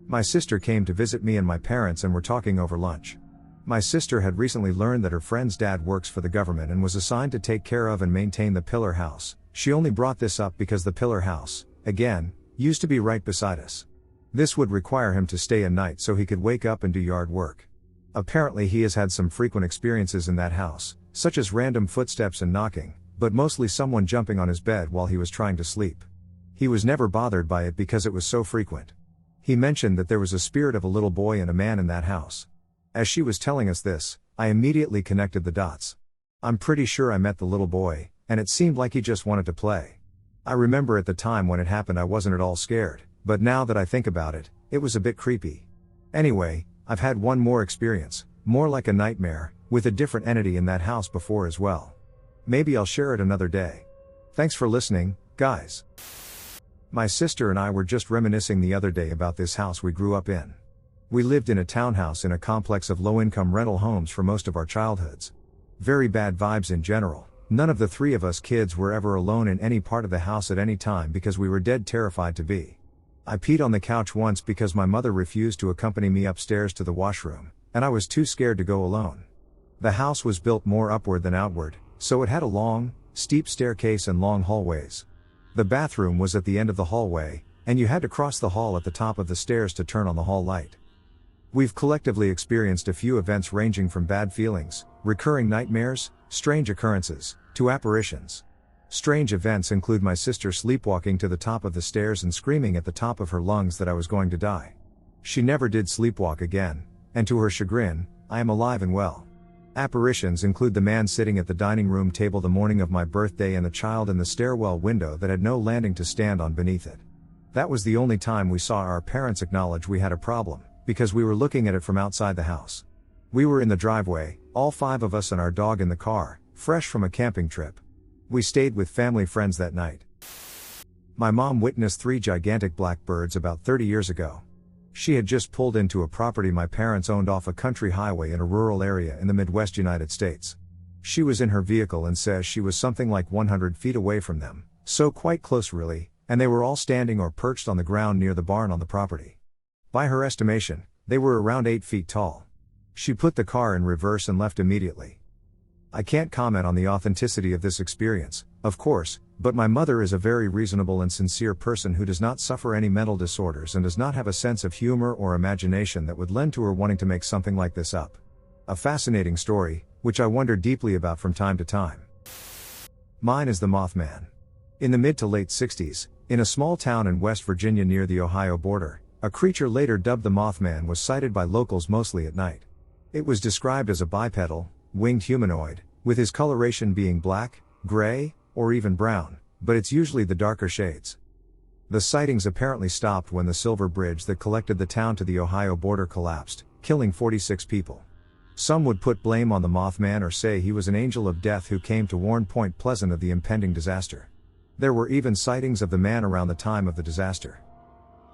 My sister came to visit me and my parents and were talking over lunch. My sister had recently learned that her friend's dad works for the government and was assigned to take care of and maintain the pillar house. She only brought this up because the pillar house, again, used to be right beside us. This would require him to stay a night so he could wake up and do yard work. Apparently he has had some frequent experiences in that house, such as random footsteps and knocking, but mostly someone jumping on his bed while he was trying to sleep. He was never bothered by it because it was so frequent. He mentioned that there was a spirit of a little boy and a man in that house. As she was telling us this, I immediately connected the dots. I'm pretty sure I met the little boy, and it seemed like he just wanted to play. I remember at the time when it happened I wasn't at all scared, but now that I think about it, it was a bit creepy. Anyway, I've had one more experience, more like a nightmare, with a different entity in that house before as well. Maybe I'll share it another day. Thanks for listening, guys. My sister and I were just reminiscing the other day about this house we grew up in. We lived in a townhouse in a complex of low-income rental homes for most of our childhoods. Very bad vibes in general. None of the three of us kids were ever alone in any part of the house at any time because we were dead terrified to be. I peed on the couch once because my mother refused to accompany me upstairs to the washroom, and I was too scared to go alone. The house was built more upward than outward, so it had a long, steep staircase and long hallways. The bathroom was at the end of the hallway, and you had to cross the hall at the top of the stairs to turn on the hall light. We've collectively experienced a few events ranging from bad feelings, recurring nightmares, strange occurrences, to apparitions. Strange events include my sister sleepwalking to the top of the stairs and screaming at the top of her lungs that I was going to die. She never did sleepwalk again, and to her chagrin, I am alive and well. Apparitions include the man sitting at the dining room table the morning of my birthday and the child in the stairwell window that had no landing to stand on beneath it. That was the only time we saw our parents acknowledge we had a problem, because we were looking at it from outside the house. We were in the driveway, all 5 of us and our dog in the car, fresh from a camping trip. We stayed with family friends that night. My mom witnessed 3 gigantic blackbirds about 30 years ago. She had just pulled into a property my parents owned off a country highway in a rural area in the Midwest United States. She was in her vehicle and says she was something like 100 feet away from them, so quite close really, and they were all standing or perched on the ground near the barn on the property. By her estimation, they were around 8 feet tall. She put the car in reverse and left immediately. I can't comment on the authenticity of this experience, of course, but my mother is a very reasonable and sincere person who does not suffer any mental disorders and does not have a sense of humor or imagination that would lend to her wanting to make something like this up. A fascinating story, which I wonder deeply about from time to time. Mine is the Mothman. In the mid to late 60s, in a small town in West Virginia near the Ohio border, a creature later dubbed the Mothman was sighted by locals mostly at night. It was described as a bipedal, winged humanoid, with his coloration being black, gray, or even brown, but it's usually the darker shades. The sightings apparently stopped when the Silver Bridge that connected the town to the Ohio border collapsed, killing 46 people. Some would put blame on the Mothman or say he was an angel of death who came to warn Point Pleasant of the impending disaster. There were even sightings of the man around the time of the disaster.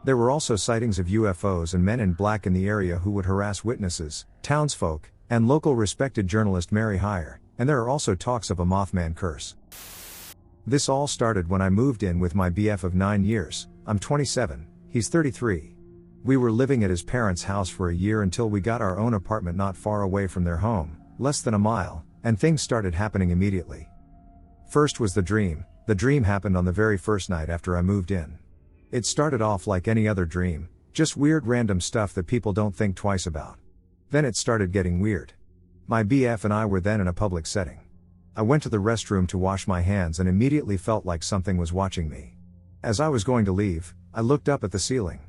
There were also sightings of UFOs and men in black in the area who would harass witnesses, townsfolk, and local respected journalist Mary Heyer, and there are also talks of a Mothman curse. This all started when I moved in with my BF of 9 years. I'm 27, he's 33. We were living at his parents' house for a year until we got our own apartment not far away from their home, less than a mile, and things started happening immediately. First was the dream. The dream happened on the very first night after I moved in. It started off like any other dream, just weird random stuff that people don't think twice about. Then it started getting weird. My BF and I were then in a public setting. I went to the restroom to wash my hands and immediately felt like something was watching me. As I was going to leave, I looked up at the ceiling.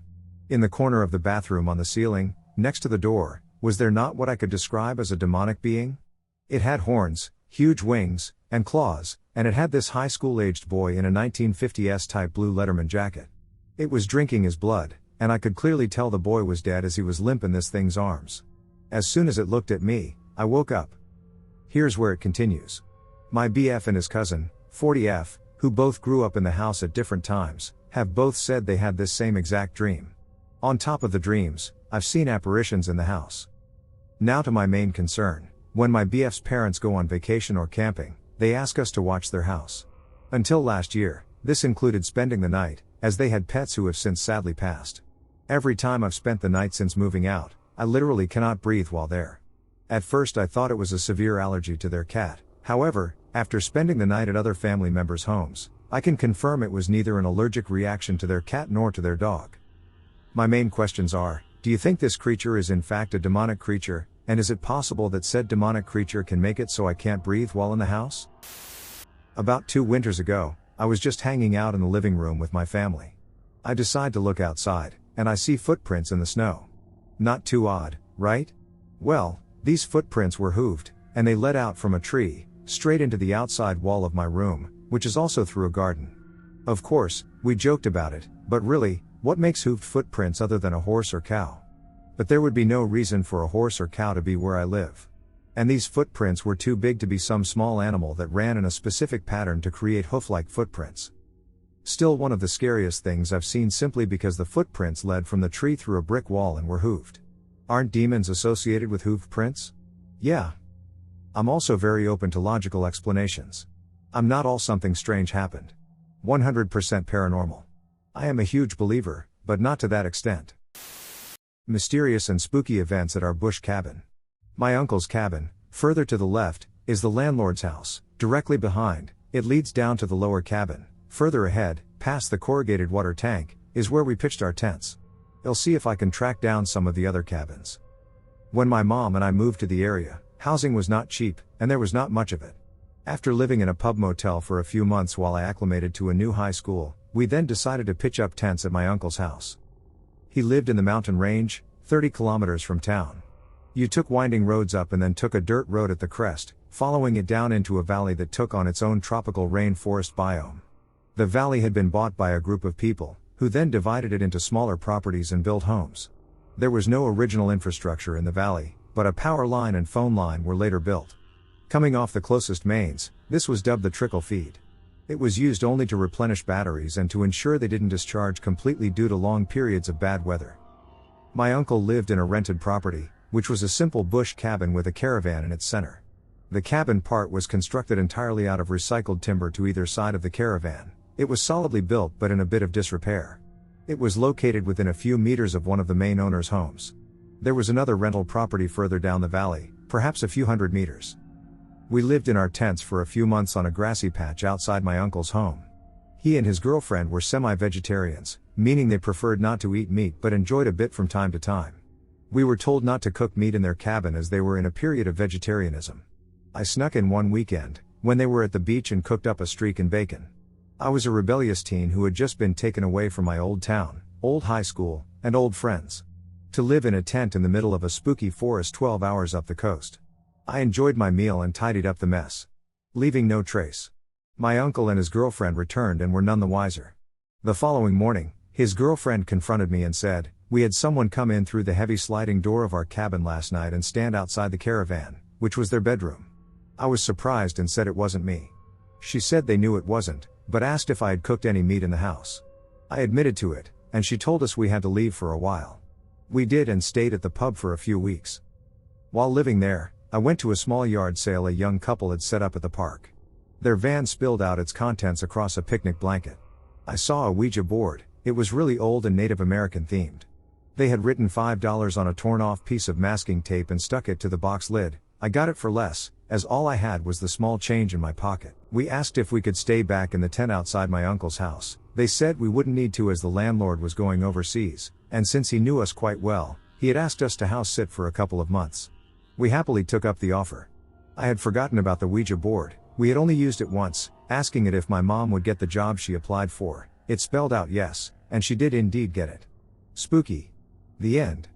In the corner of the bathroom on the ceiling, next to the door, was there not what I could describe as a demonic being? It had horns, huge wings, and claws, and it had this high school-aged boy in a 1950s type blue Letterman jacket. It was drinking his blood, and I could clearly tell the boy was dead as he was limp in this thing's arms. As soon as it looked at me, I woke up. Here's where it continues. My BF and his cousin, 40F, who both grew up in the house at different times, have both said they had this same exact dream. On top of the dreams, I've seen apparitions in the house. Now to my main concern. When my BF's parents go on vacation or camping, they ask us to watch their house. Until last year, this included spending the night, as they had pets who have since sadly passed. Every time I've spent the night since moving out, I literally cannot breathe while there. At first I thought it was a severe allergy to their cat. However, after spending the night at other family members' homes, I can confirm it was neither an allergic reaction to their cat nor to their dog. My main questions are, do you think this creature is in fact a demonic creature, and is it possible that said demonic creature can make it so I can't breathe while in the house? About 2 winters ago, I was just hanging out in the living room with my family. I decide to look outside, and I see footprints in the snow. Not too odd, right? Well, these footprints were hooved, and they led out from a tree, straight into the outside wall of my room, which is also through a garden. Of course, we joked about it, but really, what makes hooved footprints other than a horse or cow? But there would be no reason for a horse or cow to be where I live. And these footprints were too big to be some small animal that ran in a specific pattern to create hoof-like footprints. Still one of the scariest things I've seen simply because the footprints led from the tree through a brick wall and were hooved. Aren't demons associated with hoof prints? Yeah. I'm also very open to logical explanations. I'm not all something strange happened. 100% paranormal. I am a huge believer, but not to that extent. Mysterious and spooky events at our bush cabin. My uncle's cabin, further to the left, is the landlord's house. Directly behind, it leads down to the lower cabin. Further ahead, past the corrugated water tank, is where we pitched our tents. I'll see if I can track down some of the other cabins. When my mom and I moved to the area, housing was not cheap, and there was not much of it. After living in a pub motel for a few months while I acclimated to a new high school, we then decided to pitch up tents at my uncle's house. He lived in the mountain range, 30 kilometers from town. You took winding roads up and then took a dirt road at the crest, following it down into a valley that took on its own tropical rainforest biome. The valley had been bought by a group of people, who then divided it into smaller properties and built homes. There was no original infrastructure in the valley, but a power line and phone line were later built. Coming off the closest mains, this was dubbed the trickle feed. It was used only to replenish batteries and to ensure they didn't discharge completely due to long periods of bad weather. My uncle lived in a rented property, which was a simple bush cabin with a caravan in its center. The cabin part was constructed entirely out of recycled timber to either side of the caravan. It was solidly built but in a bit of disrepair. It was located within a few meters of one of the main owner's homes. There was another rental property further down the valley, perhaps a few hundred meters. We lived in our tents for a few months on a grassy patch outside my uncle's home. He and his girlfriend were semi-vegetarians, meaning they preferred not to eat meat but enjoyed a bit from time to time. We were told not to cook meat in their cabin as they were in a period of vegetarianism. I snuck in one weekend, when they were at the beach, and cooked up a streak in bacon. I was a rebellious teen who had just been taken away from my old town, old high school, and old friends. To live in a tent in the middle of a spooky forest 12 hours up the coast. I enjoyed my meal and tidied up the mess, leaving no trace. My uncle and his girlfriend returned and were none the wiser. The following morning, his girlfriend confronted me and said, "We had someone come in through the heavy sliding door of our cabin last night and stand outside the caravan, which was their bedroom." I was surprised and said it wasn't me. She said they knew it wasn't, but asked if I had cooked any meat in the house. I admitted to it, and she told us we had to leave for a while. We did and stayed at the pub for a few weeks. While living there, I went to a small yard sale a young couple had set up at the park. Their van spilled out its contents across a picnic blanket. I saw a Ouija board. It was really old and Native American themed. They had written $5 on a torn off piece of masking tape and stuck it to the box lid. I got it for less, as all I had was the small change in my pocket. We asked if we could stay back in the tent outside my uncle's house. They said we wouldn't need to as the landlord was going overseas, and since he knew us quite well, he had asked us to house sit for a couple of months. We happily took up the offer. I had forgotten about the Ouija board. We had only used it once, asking it if my mom would get the job she applied for. It spelled out yes, and she did indeed get it. Spooky. The end.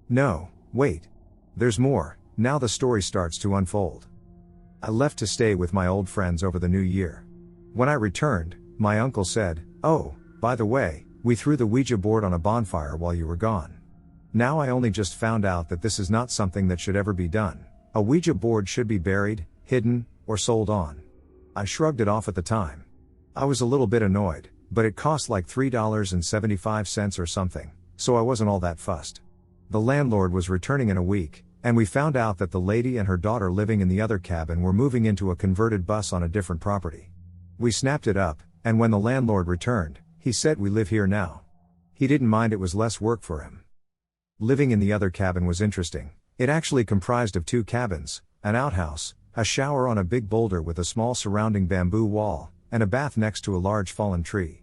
No, wait. There's more. Now the story starts to unfold. I left to stay with my old friends over the new year. When I returned, my uncle said, "Oh, by the way, we threw the Ouija board on a bonfire while you were gone. Now I only just found out that this is not something that should ever be done. A Ouija board should be buried, hidden, or sold on." I shrugged it off at the time. I was a little bit annoyed, but it cost like $3.75 or something, so I wasn't all that fussed. The landlord was returning in a week, and we found out that the lady and her daughter living in the other cabin were moving into a converted bus on a different property. We snapped it up, and when the landlord returned, he said we live here now. He didn't mind, it was less work for him. Living in the other cabin was interesting. It actually comprised of 2 cabins, an outhouse, a shower on a big boulder with a small surrounding bamboo wall, and a bath next to a large fallen tree.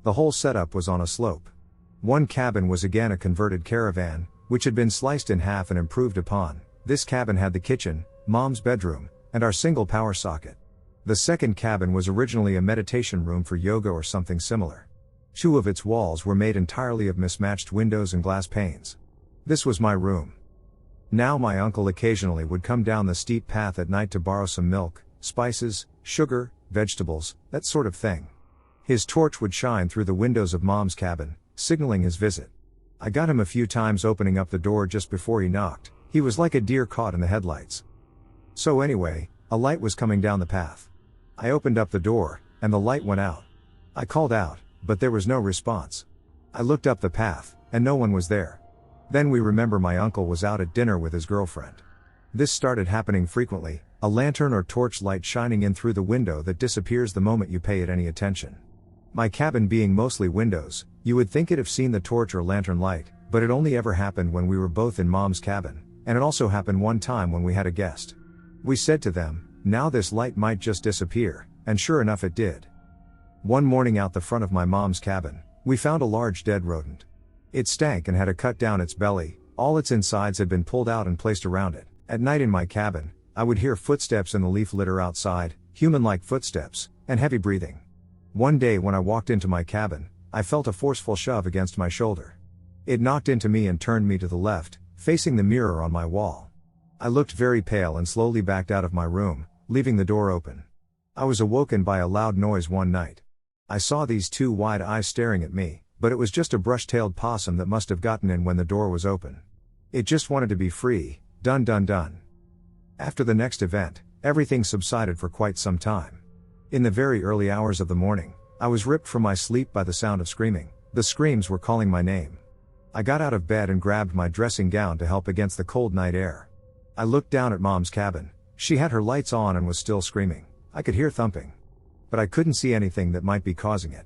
The whole setup was on a slope. One cabin was again a converted caravan, which had been sliced in half and improved upon. This cabin had the kitchen, mom's bedroom, and our single power socket. The second cabin was originally a meditation room for yoga or something similar. 2 of its walls were made entirely of mismatched windows and glass panes. This was my room. Now my uncle occasionally would come down the steep path at night to borrow some milk, spices, sugar, vegetables, that sort of thing. His torch would shine through the windows of mom's cabin, signaling his visit. I got him a few times opening up the door just before he knocked. He was like a deer caught in the headlights. So anyway, a light was coming down the path. I opened up the door, and the light went out. I called out, but there was no response. I looked up the path, and no one was there. Then we remember my uncle was out at dinner with his girlfriend. This started happening frequently, a lantern or torch light shining in through the window that disappears the moment you pay it any attention. My cabin being mostly windows, you would think it'd have seen the torch or lantern light, but it only ever happened when we were both in Mom's cabin, and it also happened one time when we had a guest. We said to them, "Now this light might just disappear," and sure enough it did. One morning out the front of my mom's cabin, we found a large dead rodent. It stank and had a cut down its belly, all its insides had been pulled out and placed around it. At night in my cabin, I would hear footsteps in the leaf litter outside, human-like footsteps, and heavy breathing. One day when I walked into my cabin, I felt a forceful shove against my shoulder. It knocked into me and turned me to the left, facing the mirror on my wall. I looked very pale and slowly backed out of my room, leaving the door open. I was awoken by a loud noise one night. I saw these two wide eyes staring at me, but it was just a brush-tailed possum that must have gotten in when the door was open. It just wanted to be free, dun dun dun. After the next event, everything subsided for quite some time. In the very early hours of the morning, I was ripped from my sleep by the sound of screaming. The screams were calling my name. I got out of bed and grabbed my dressing gown to help against the cold night air. I looked down at Mom's cabin. She had her lights on and was still screaming. I could hear thumping, but I couldn't see anything that might be causing it.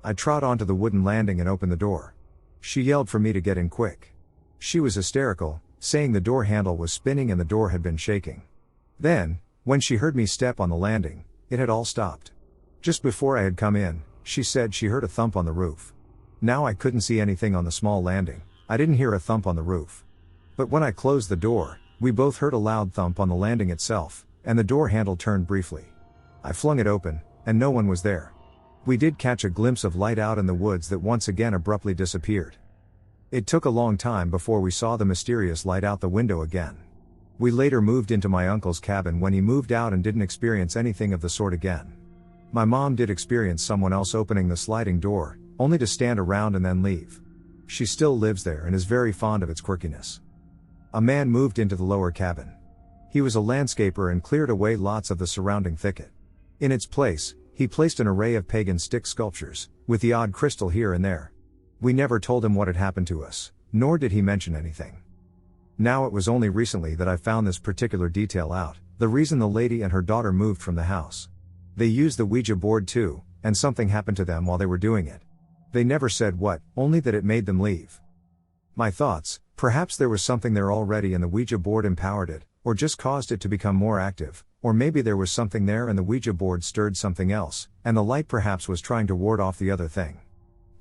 I trod onto the wooden landing and opened the door. She yelled for me to get in quick. She was hysterical, saying the door handle was spinning and the door had been shaking. Then, when she heard me step on the landing, it had all stopped. Just before I had come in, she said she heard a thump on the roof. Now I couldn't see anything on the small landing. I didn't hear a thump on the roof. But when I closed the door, we both heard a loud thump on the landing itself, and the door handle turned briefly. I flung it open, and no one was there. We did catch a glimpse of light out in the woods that once again abruptly disappeared. It took a long time before we saw the mysterious light out the window again. We later moved into my uncle's cabin when he moved out and didn't experience anything of the sort again. My mom did experience someone else opening the sliding door, only to stand around and then leave. She still lives there and is very fond of its quirkiness. A man moved into the lower cabin. He was a landscaper and cleared away lots of the surrounding thicket. In its place, he placed an array of pagan stick sculptures, with the odd crystal here and there. We never told him what had happened to us, nor did he mention anything. Now it was only recently that I found this particular detail out, the reason the lady and her daughter moved from the house. They used the Ouija board too, and something happened to them while they were doing it. They never said what, only that it made them leave. My thoughts, perhaps there was something there already and the Ouija board empowered it, or just caused it to become more active, or maybe there was something there and the Ouija board stirred something else, and the light perhaps was trying to ward off the other thing.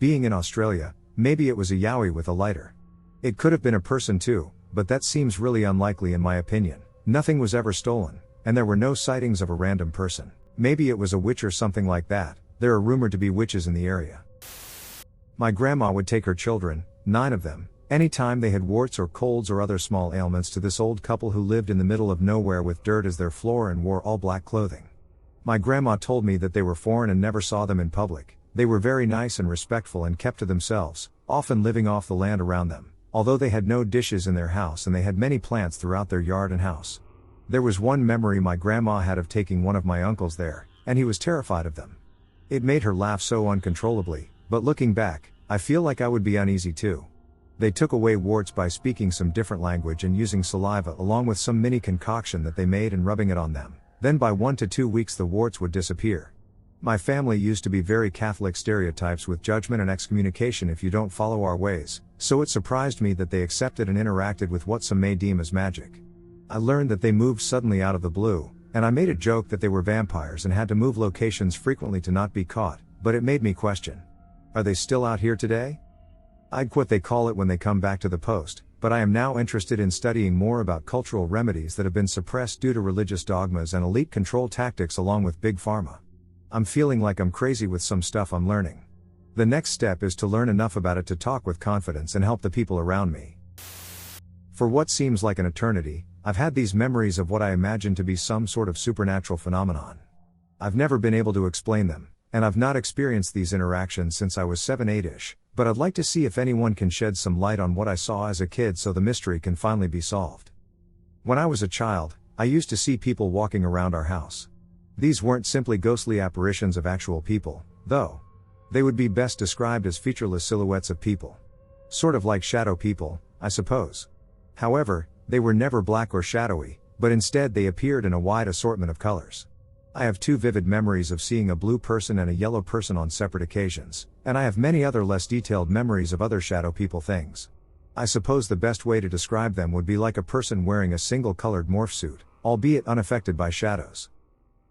Being in Australia, maybe it was a yowie with a lighter. It could have been a person too, but that seems really unlikely in my opinion. Nothing was ever stolen, and there were no sightings of a random person. Maybe it was a witch or something like that. There are rumored to be witches in the area. My grandma would take her children, 9 of them, anytime they had warts or colds or other small ailments to this old couple who lived in the middle of nowhere with dirt as their floor and wore all black clothing. My grandma told me that they were foreign and never saw them in public. They were very nice and respectful and kept to themselves, often living off the land around them, although they had no dishes in their house and they had many plants throughout their yard and house. There was one memory my grandma had of taking one of my uncles there, and he was terrified of them. It made her laugh so uncontrollably, but looking back, I feel like I would be uneasy too. They took away warts by speaking some different language and using saliva along with some mini concoction that they made and rubbing it on them. Then by 1 to 2 weeks the warts would disappear. My family used to be very Catholic, stereotypes with judgment and excommunication if you don't follow our ways, so it surprised me that they accepted and interacted with what some may deem as magic. I learned that they moved suddenly out of the blue, and I made a joke that they were vampires and had to move locations frequently to not be caught, but it made me question. Are they still out here today? I'd what they call it when they come back to the post, but I am now interested in studying more about cultural remedies that have been suppressed due to religious dogmas and elite control tactics along with Big Pharma. I'm feeling like I'm crazy with some stuff I'm learning. The next step is to learn enough about it to talk with confidence and help the people around me. For what seems like an eternity, I've had these memories of what I imagine to be some sort of supernatural phenomenon. I've never been able to explain them, and I've not experienced these interactions since I was 7-8-ish, but I'd like to see if anyone can shed some light on what I saw as a kid so the mystery can finally be solved. When I was a child, I used to see people walking around our house. These weren't simply ghostly apparitions of actual people, though. They would be best described as featureless silhouettes of people. Sort of like shadow people, I suppose. However, they were never black or shadowy, but instead they appeared in a wide assortment of colors. I have 2 vivid memories of seeing a blue person and a yellow person on separate occasions, and I have many other less detailed memories of other shadow people things. I suppose the best way to describe them would be like a person wearing a single colored morph suit, albeit unaffected by shadows.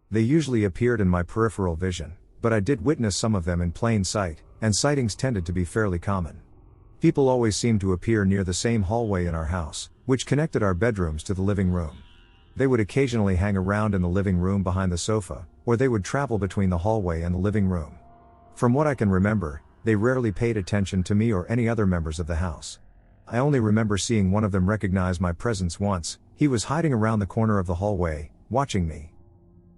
They usually appeared in my peripheral vision, but I did witness some of them in plain sight, and sightings tended to be fairly common. People always seemed to appear near the same hallway in our house, which connected our bedrooms to the living room. They would occasionally hang around in the living room behind the sofa, or they would travel between the hallway and the living room. From what I can remember, they rarely paid attention to me or any other members of the house. I only remember seeing one of them recognize my presence once. He was hiding around the corner of the hallway, watching me.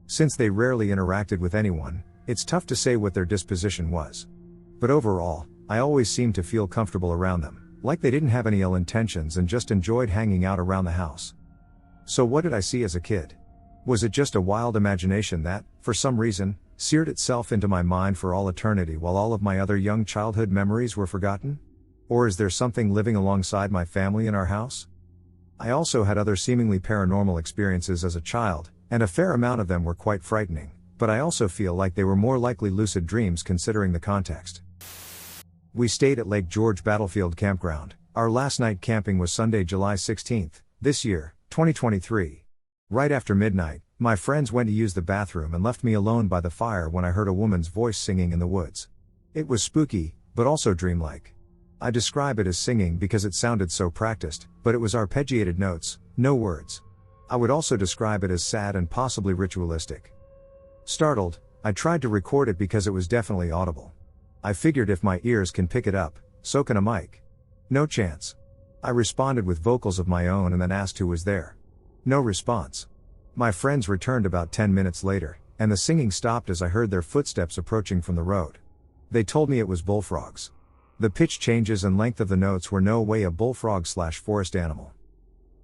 Since they rarely interacted with anyone, it's tough to say what their disposition was. But overall, I always seemed to feel comfortable around them, like they didn't have any ill intentions and just enjoyed hanging out around the house. So what did I see as a kid? Was it just a wild imagination that, for some reason, seared itself into my mind for all eternity while all of my other young childhood memories were forgotten? Or is there something living alongside my family in our house? I also had other seemingly paranormal experiences as a child, and a fair amount of them were quite frightening, but I also feel like they were more likely lucid dreams considering the context. We stayed at Lake George Battlefield Campground. Our last night camping was Sunday, July 16th, this year, 2023. Right after midnight, my friends went to use the bathroom and left me alone by the fire when I heard a woman's voice singing in the woods. It was spooky, but also dreamlike. I describe it as singing because it sounded so practiced, but it was arpeggiated notes, no words. I would also describe it as sad and possibly ritualistic. Startled, I tried to record it because it was definitely audible. I figured if my ears can pick it up, so can a mic. No chance. I responded with vocals of my own and then asked who was there. No response. My friends returned about 10 minutes later, and the singing stopped as I heard their footsteps approaching from the road. They told me it was bullfrogs. The pitch changes and length of the notes were no way a bullfrog/forest animal.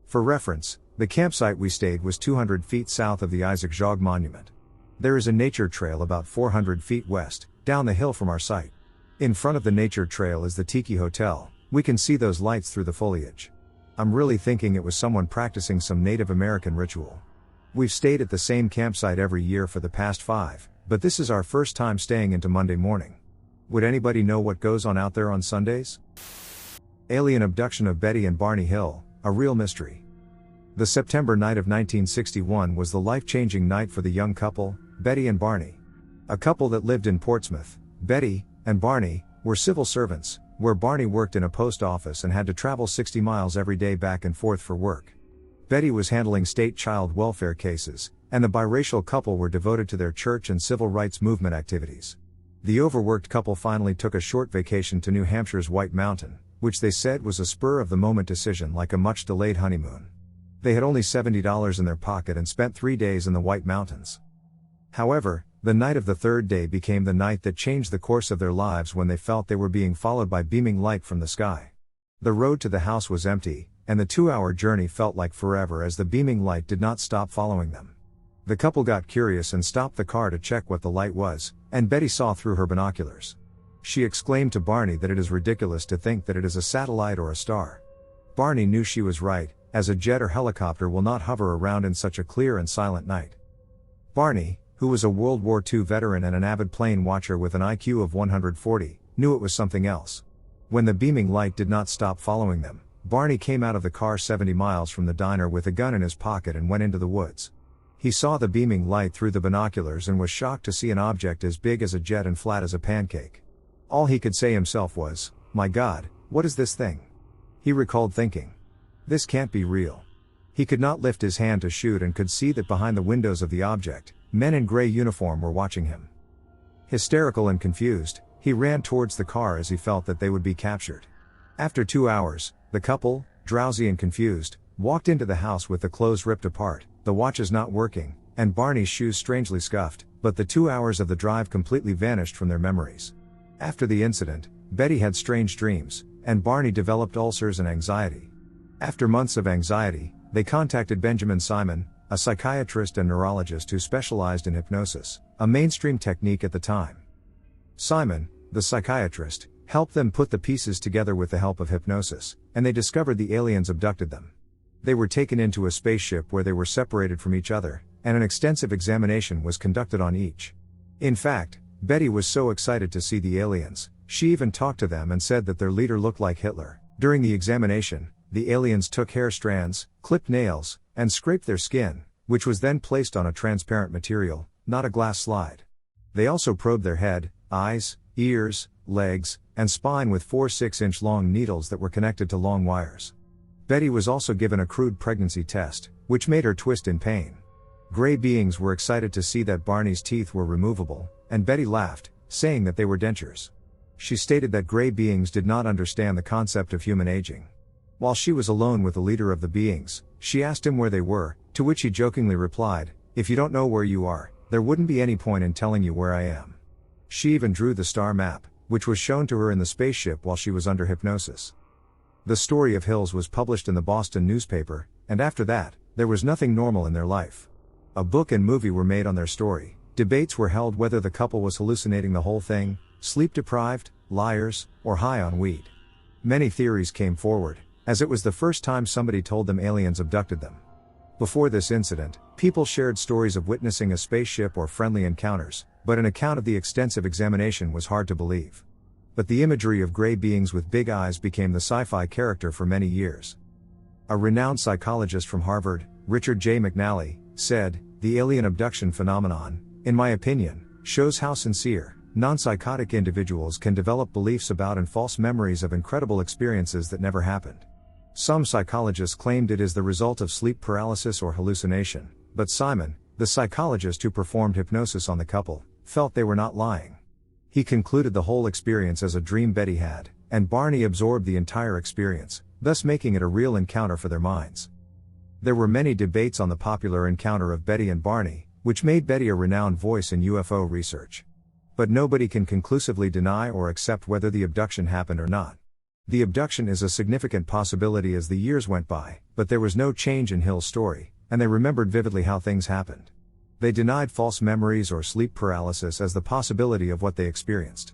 For reference, the campsite we stayed was 200 feet south of the Isaac Jogues Monument. There is a nature trail about 400 feet west, down the hill from our site. In front of the nature trail is the Tiki Hotel. We can see those lights through the foliage. I'm really thinking it was someone practicing some Native American ritual. We've stayed at the same campsite every year for the past 5, but this is our first time staying into Monday morning. Would anybody know what goes on out there on Sundays? Alien abduction of Betty and Barney Hill, a real mystery. The September night of 1961 was the life-changing night for the young couple, Betty and Barney. A couple that lived in Portsmouth. Betty and Barney were civil servants, where Barney worked in a post office and had to travel 60 miles every day back and forth for work. Betty was handling state child welfare cases, and the biracial couple were devoted to their church and civil rights movement activities. The overworked couple finally took a short vacation to New Hampshire's White Mountain, which they said was a spur-of-the-moment decision like a much-delayed honeymoon. They had only $70 in their pocket and spent 3 days in the White Mountains. However, the night of the third day became the night that changed the course of their lives when they felt they were being followed by beaming light from the sky. The road to the house was empty, and the 2-hour journey felt like forever as the beaming light did not stop following them. The couple got curious and stopped the car to check what the light was, and Betty saw through her binoculars. She exclaimed to Barney that it is ridiculous to think that it is a satellite or a star. Barney knew she was right, as a jet or helicopter will not hover around in such a clear and silent night. Barney, who was a World War II veteran and an avid plane watcher with an IQ of 140, knew it was something else. When the beaming light did not stop following them, Barney came out of the car 70 miles from the diner with a gun in his pocket and went into the woods. He saw the beaming light through the binoculars and was shocked to see an object as big as a jet and flat as a pancake. All he could say himself was, "My God, what is this thing?" He recalled thinking, "This can't be real." He could not lift his hand to shoot and could see that behind the windows of the object, men in gray uniform were watching him. Hysterical and confused, he ran towards the car as he felt that they would be captured. After 2 hours, the couple, drowsy and confused, walked into the house with the clothes ripped apart, the watches not working, and Barney's shoes strangely scuffed, but the 2 hours of the drive completely vanished from their memories. After the incident, Betty had strange dreams, and Barney developed ulcers and anxiety. After months of anxiety, they contacted Benjamin Simon, a psychiatrist and neurologist who specialized in hypnosis, a mainstream technique at the time. Simon, the psychiatrist, helped them put the pieces together with the help of hypnosis, and they discovered the aliens abducted them. They were taken into a spaceship where they were separated from each other, and an extensive examination was conducted on each. In fact, Betty was so excited to see the aliens, she even talked to them and said that their leader looked like Hitler. During the examination, the aliens took hair strands, clipped nails, and scraped their skin, which was then placed on a transparent material, not a glass slide. They also probed their head, eyes, ears, legs, and spine with 4 6-inch long needles that were connected to long wires. Betty was also given a crude pregnancy test, which made her twist in pain. Gray beings were excited to see that Barney's teeth were removable, and Betty laughed, saying that they were dentures. She stated that gray beings did not understand the concept of human aging. While she was alone with the leader of the beings, she asked him where they were, to which he jokingly replied, "If you don't know where you are, there wouldn't be any point in telling you where I am." She even drew the star map, which was shown to her in the spaceship while she was under hypnosis. The story of Hills was published in the Boston newspaper, and after that, there was nothing normal in their life. A book and movie were made on their story. Debates were held whether the couple was hallucinating the whole thing, sleep-deprived, liars, or high on weed. Many theories came forward, as it was the first time somebody told them aliens abducted them. Before this incident, people shared stories of witnessing a spaceship or friendly encounters, but an account of the extensive examination was hard to believe. But the imagery of gray beings with big eyes became the sci-fi character for many years. A renowned psychologist from Harvard, Richard J. McNally, said, "The alien abduction phenomenon, in my opinion, shows how sincere, non-psychotic individuals can develop beliefs about and false memories of incredible experiences that never happened." Some psychologists claimed it is the result of sleep paralysis or hallucination, but Simon, the psychologist who performed hypnosis on the couple, felt they were not lying. He concluded the whole experience as a dream Betty had, and Barney absorbed the entire experience, thus making it a real encounter for their minds. There were many debates on the popular encounter of Betty and Barney, which made Betty a renowned voice in UFO research. But nobody can conclusively deny or accept whether the abduction happened or not. The abduction is a significant possibility as the years went by, but there was no change in Hill's story, and they remembered vividly how things happened. They denied false memories or sleep paralysis as the possibility of what they experienced.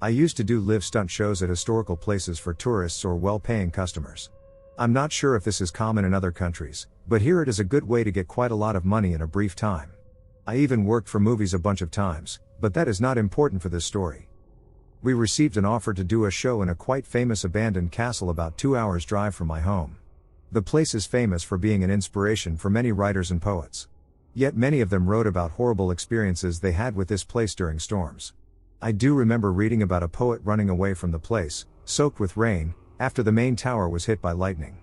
I used to do live stunt shows at historical places for tourists or well-paying customers. I'm not sure if this is common in other countries, but here it is a good way to get quite a lot of money in a brief time. I even worked for movies a bunch of times, but that is not important for this story. We received an offer to do a show in a quite famous abandoned castle about 2 hours drive from my home. The place is famous for being an inspiration for many writers and poets. Yet many of them wrote about horrible experiences they had with this place during storms. I do remember reading about a poet running away from the place, soaked with rain, after the main tower was hit by lightning.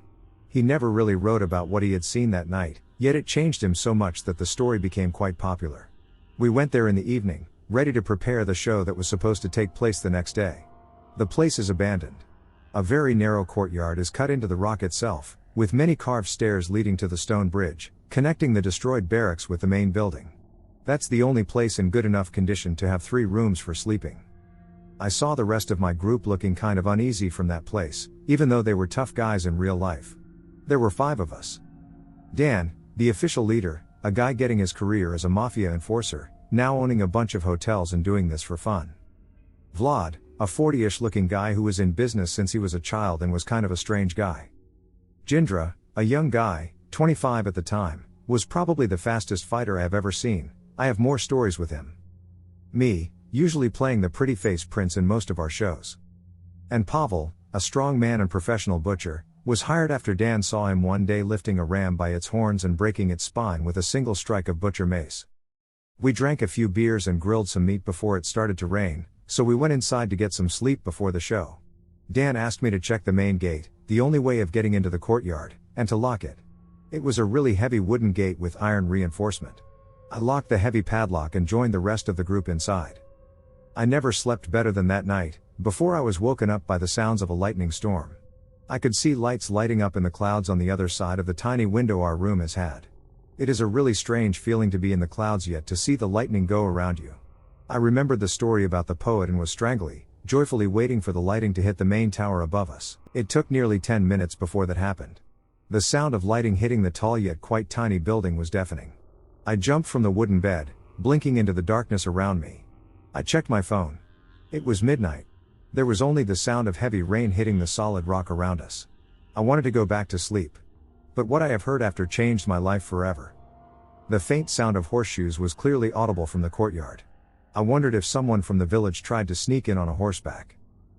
He never really wrote about what he had seen that night, yet it changed him so much that the story became quite popular. We went there in the evening, ready to prepare the show that was supposed to take place the next day. The place is abandoned. A very narrow courtyard is cut into the rock itself, with many carved stairs leading to the stone bridge, connecting the destroyed barracks with the main building. That's the only place in good enough condition to have 3 rooms for sleeping. I saw the rest of my group looking kind of uneasy from that place, even though they were tough guys in real life. There were 5 of us. Dan, the official leader, a guy getting his career as a mafia enforcer, now owning a bunch of hotels and doing this for fun. Vlad, a 40-ish looking guy who was in business since he was a child and was kind of a strange guy. Jindra, a young guy, 25 at the time, was probably the fastest fighter I have ever seen. I have more stories with him. Me, usually playing the pretty face prince in most of our shows. And Pavel, a strong man and professional butcher, was hired after Dan saw him one day lifting a ram by its horns and breaking its spine with a single strike of butcher mace. We drank a few beers and grilled some meat before it started to rain, so we went inside to get some sleep before the show. Dan asked me to check the main gate, the only way of getting into the courtyard, and to lock it. It was a really heavy wooden gate with iron reinforcement. I locked the heavy padlock and joined the rest of the group inside. I never slept better than that night, before I was woken up by the sounds of a lightning storm. I could see lights lighting up in the clouds on the other side of the tiny window our room has had. It is a really strange feeling to be in the clouds yet to see the lightning go around you. I remembered the story about the poet and was joyfully waiting for the lighting to hit the main tower above us. It took nearly 10 minutes before that happened. The sound of lighting hitting the tall yet quite tiny building was deafening. I jumped from the wooden bed, blinking into the darkness around me. I checked my phone. It was midnight. There was only the sound of heavy rain hitting the solid rock around us. I wanted to go back to sleep. But what I have heard after changed my life forever. The faint sound of horseshoes was clearly audible from the courtyard. I wondered if someone from the village tried to sneak in on a horseback.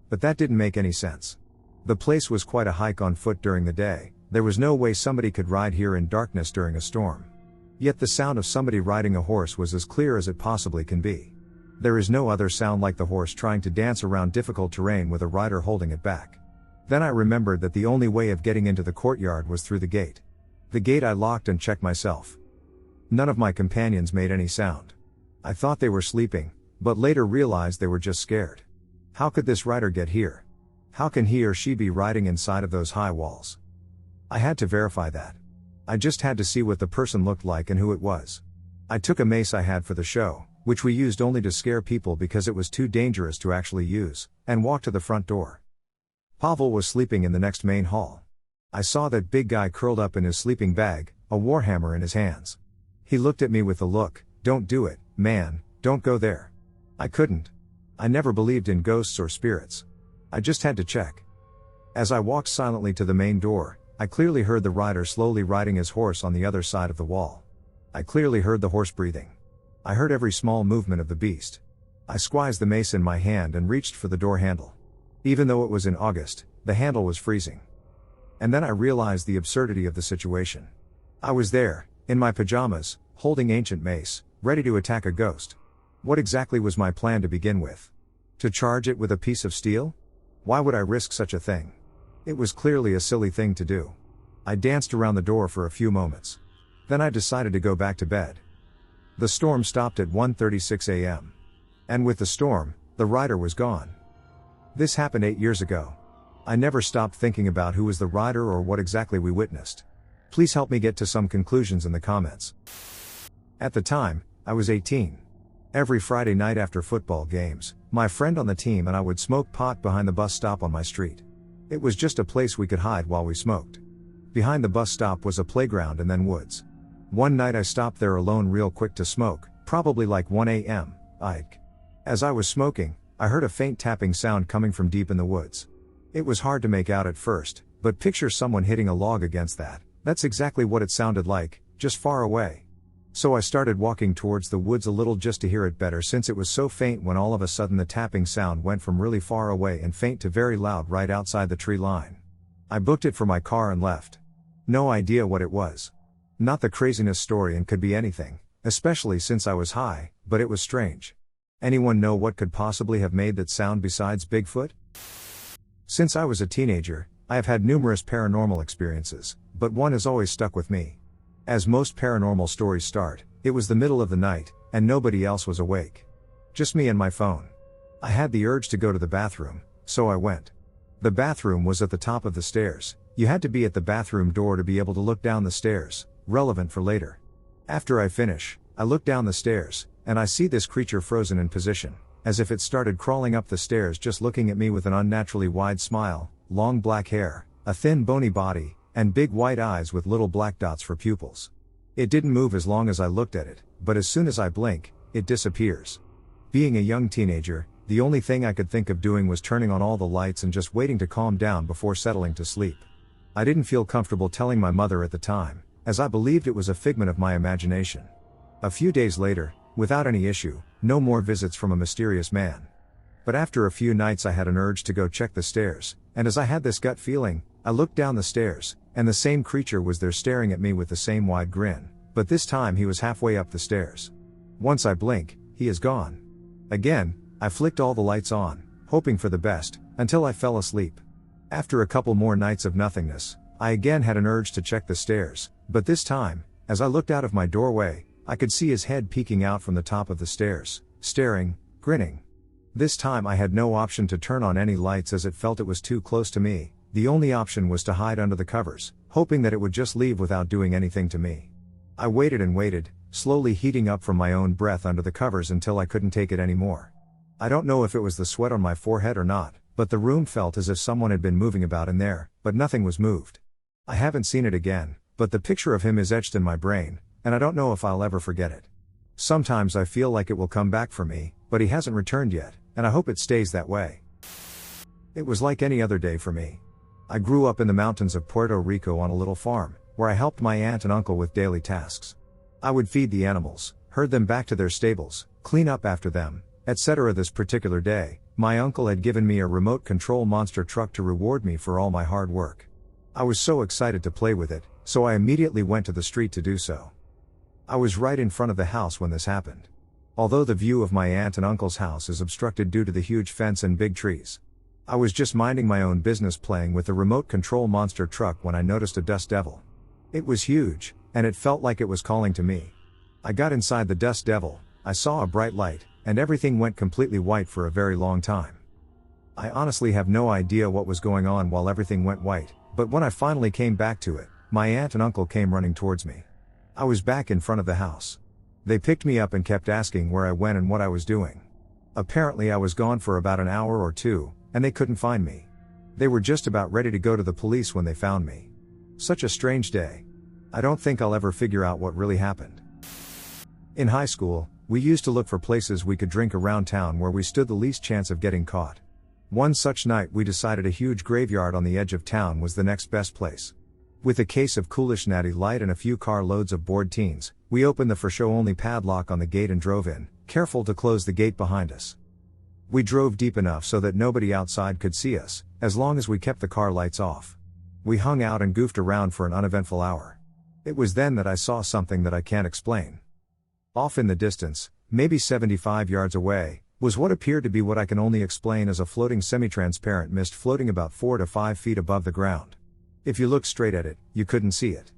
But that didn't make any sense. The place was quite a hike on foot during the day. There was no way somebody could ride here in darkness during a storm. Yet the sound of somebody riding a horse was as clear as it possibly can be. There is no other sound like the horse trying to dance around difficult terrain with a rider holding it back. Then I remembered that the only way of getting into the courtyard was through the gate. The gate I locked and checked myself. None of my companions made any sound. I thought they were sleeping, but later realized they were just scared. How could this rider get here? How can he or she be riding inside of those high walls? I had to verify that. I just had to see what the person looked like and who it was. I took a mace I had for the show, which we used only to scare people because it was too dangerous to actually use, and walked to the front door. Pavel was sleeping in the next main hall. I saw that big guy curled up in his sleeping bag, a warhammer in his hands. He looked at me with the look, "Don't do it, man, don't go there." I couldn't. I never believed in ghosts or spirits. I just had to check. As I walked silently to the main door, I clearly heard the rider slowly riding his horse on the other side of the wall. I clearly heard the horse breathing. I heard every small movement of the beast. I squeezed the mace in my hand and reached for the door handle. Even though it was in August, the handle was freezing. And then I realized the absurdity of the situation. I was there, in my pajamas, holding ancient mace, ready to attack a ghost. What exactly was my plan to begin with? To charge it with a piece of steel? Why would I risk such a thing? It was clearly a silly thing to do. I danced around the door for a few moments. Then I decided to go back to bed. The storm stopped at 1:36 a.m. And with the storm, the rider was gone. This happened 8 years ago. I never stopped thinking about who was the rider or what exactly we witnessed. Please help me get to some conclusions in the comments. At the time, I was 18. Every Friday night after football games, my friend on the team and I would smoke pot behind the bus stop on my street. It was just a place we could hide while we smoked. Behind the bus stop was a playground and then woods. One night I stopped there alone real quick to smoke, probably like 1 a.m. As I was smoking, I heard a faint tapping sound coming from deep in the woods. It was hard to make out at first, but picture someone hitting a log against that. That's exactly what it sounded like, just far away. So I started walking towards the woods a little just to hear it better since it was so faint when all of a sudden the tapping sound went from really far away and faint to very loud right outside the tree line. I booked it for my car and left. No idea what it was. Not the craziness story and could be anything, especially since I was high, but it was strange. Anyone know what could possibly have made that sound besides Bigfoot? Since I was a teenager, I have had numerous paranormal experiences, but one has always stuck with me. As most paranormal stories start, it was the middle of the night, and nobody else was awake. Just me and my phone. I had the urge to go to the bathroom, so I went. The bathroom was at the top of the stairs. You had to be at the bathroom door to be able to look down the stairs, relevant for later. After I finish, I look down the stairs, and I see this creature frozen in position, as if it started crawling up the stairs just looking at me with an unnaturally wide smile, long black hair, a thin bony body, and big white eyes with little black dots for pupils. It didn't move as long as I looked at it, but as soon as I blink, it disappears. Being a young teenager, the only thing I could think of doing was turning on all the lights and just waiting to calm down before settling to sleep. I didn't feel comfortable telling my mother at the time, as I believed it was a figment of my imagination. A few days later, without any issue, no more visits from a mysterious man. But after a few nights I had an urge to go check the stairs, and as I had this gut feeling, I looked down the stairs, and the same creature was there staring at me with the same wide grin, but this time he was halfway up the stairs. Once I blink, he is gone. Again, I flicked all the lights on, hoping for the best, until I fell asleep. After a couple more nights of nothingness, I again had an urge to check the stairs, but this time, as I looked out of my doorway, I could see his head peeking out from the top of the stairs, staring, grinning. This time I had no option to turn on any lights as it felt it was too close to me. The only option was to hide under the covers, hoping that it would just leave without doing anything to me. I waited and waited, slowly heating up from my own breath under the covers until I couldn't take it anymore. I don't know if it was the sweat on my forehead or not, but the room felt as if someone had been moving about in there, but nothing was moved. I haven't seen it again, but the picture of him is etched in my brain, and I don't know if I'll ever forget it. Sometimes I feel like it will come back for me, but he hasn't returned yet, and I hope it stays that way. It was like any other day for me. I grew up in the mountains of Puerto Rico on a little farm, where I helped my aunt and uncle with daily tasks. I would feed the animals, herd them back to their stables, clean up after them, etc. This particular day, my uncle had given me a remote control monster truck to reward me for all my hard work. I was so excited to play with it, so I immediately went to the street to do so. I was right in front of the house when this happened. Although the view of my aunt and uncle's house is obstructed due to the huge fence and big trees. I was just minding my own business playing with the remote control monster truck when I noticed a dust devil. It was huge, and it felt like it was calling to me. I got inside the dust devil, I saw a bright light, and everything went completely white for a very long time. I honestly have no idea what was going on while everything went white, but when I finally came back to it, my aunt and uncle came running towards me. I was back in front of the house. They picked me up and kept asking where I went and what I was doing. Apparently I was gone for about an hour or two, and they couldn't find me. They were just about ready to go to the police when they found me. Such a strange day. I don't think I'll ever figure out what really happened. In high school, we used to look for places we could drink around town where we stood the least chance of getting caught. One such night we decided a huge graveyard on the edge of town was the next best place. With a case of Coolish Natty Light and a few carloads of bored teens, we opened the for-show-only padlock on the gate and drove in, careful to close the gate behind us. We drove deep enough so that nobody outside could see us, as long as we kept the car lights off. We hung out and goofed around for an uneventful hour. It was then that I saw something that I can't explain. Off in the distance, maybe 75 yards away, was what appeared to be what I can only explain as a floating semi-transparent mist floating about 4 to 5 feet above the ground. If you looked straight at it, you couldn't see it.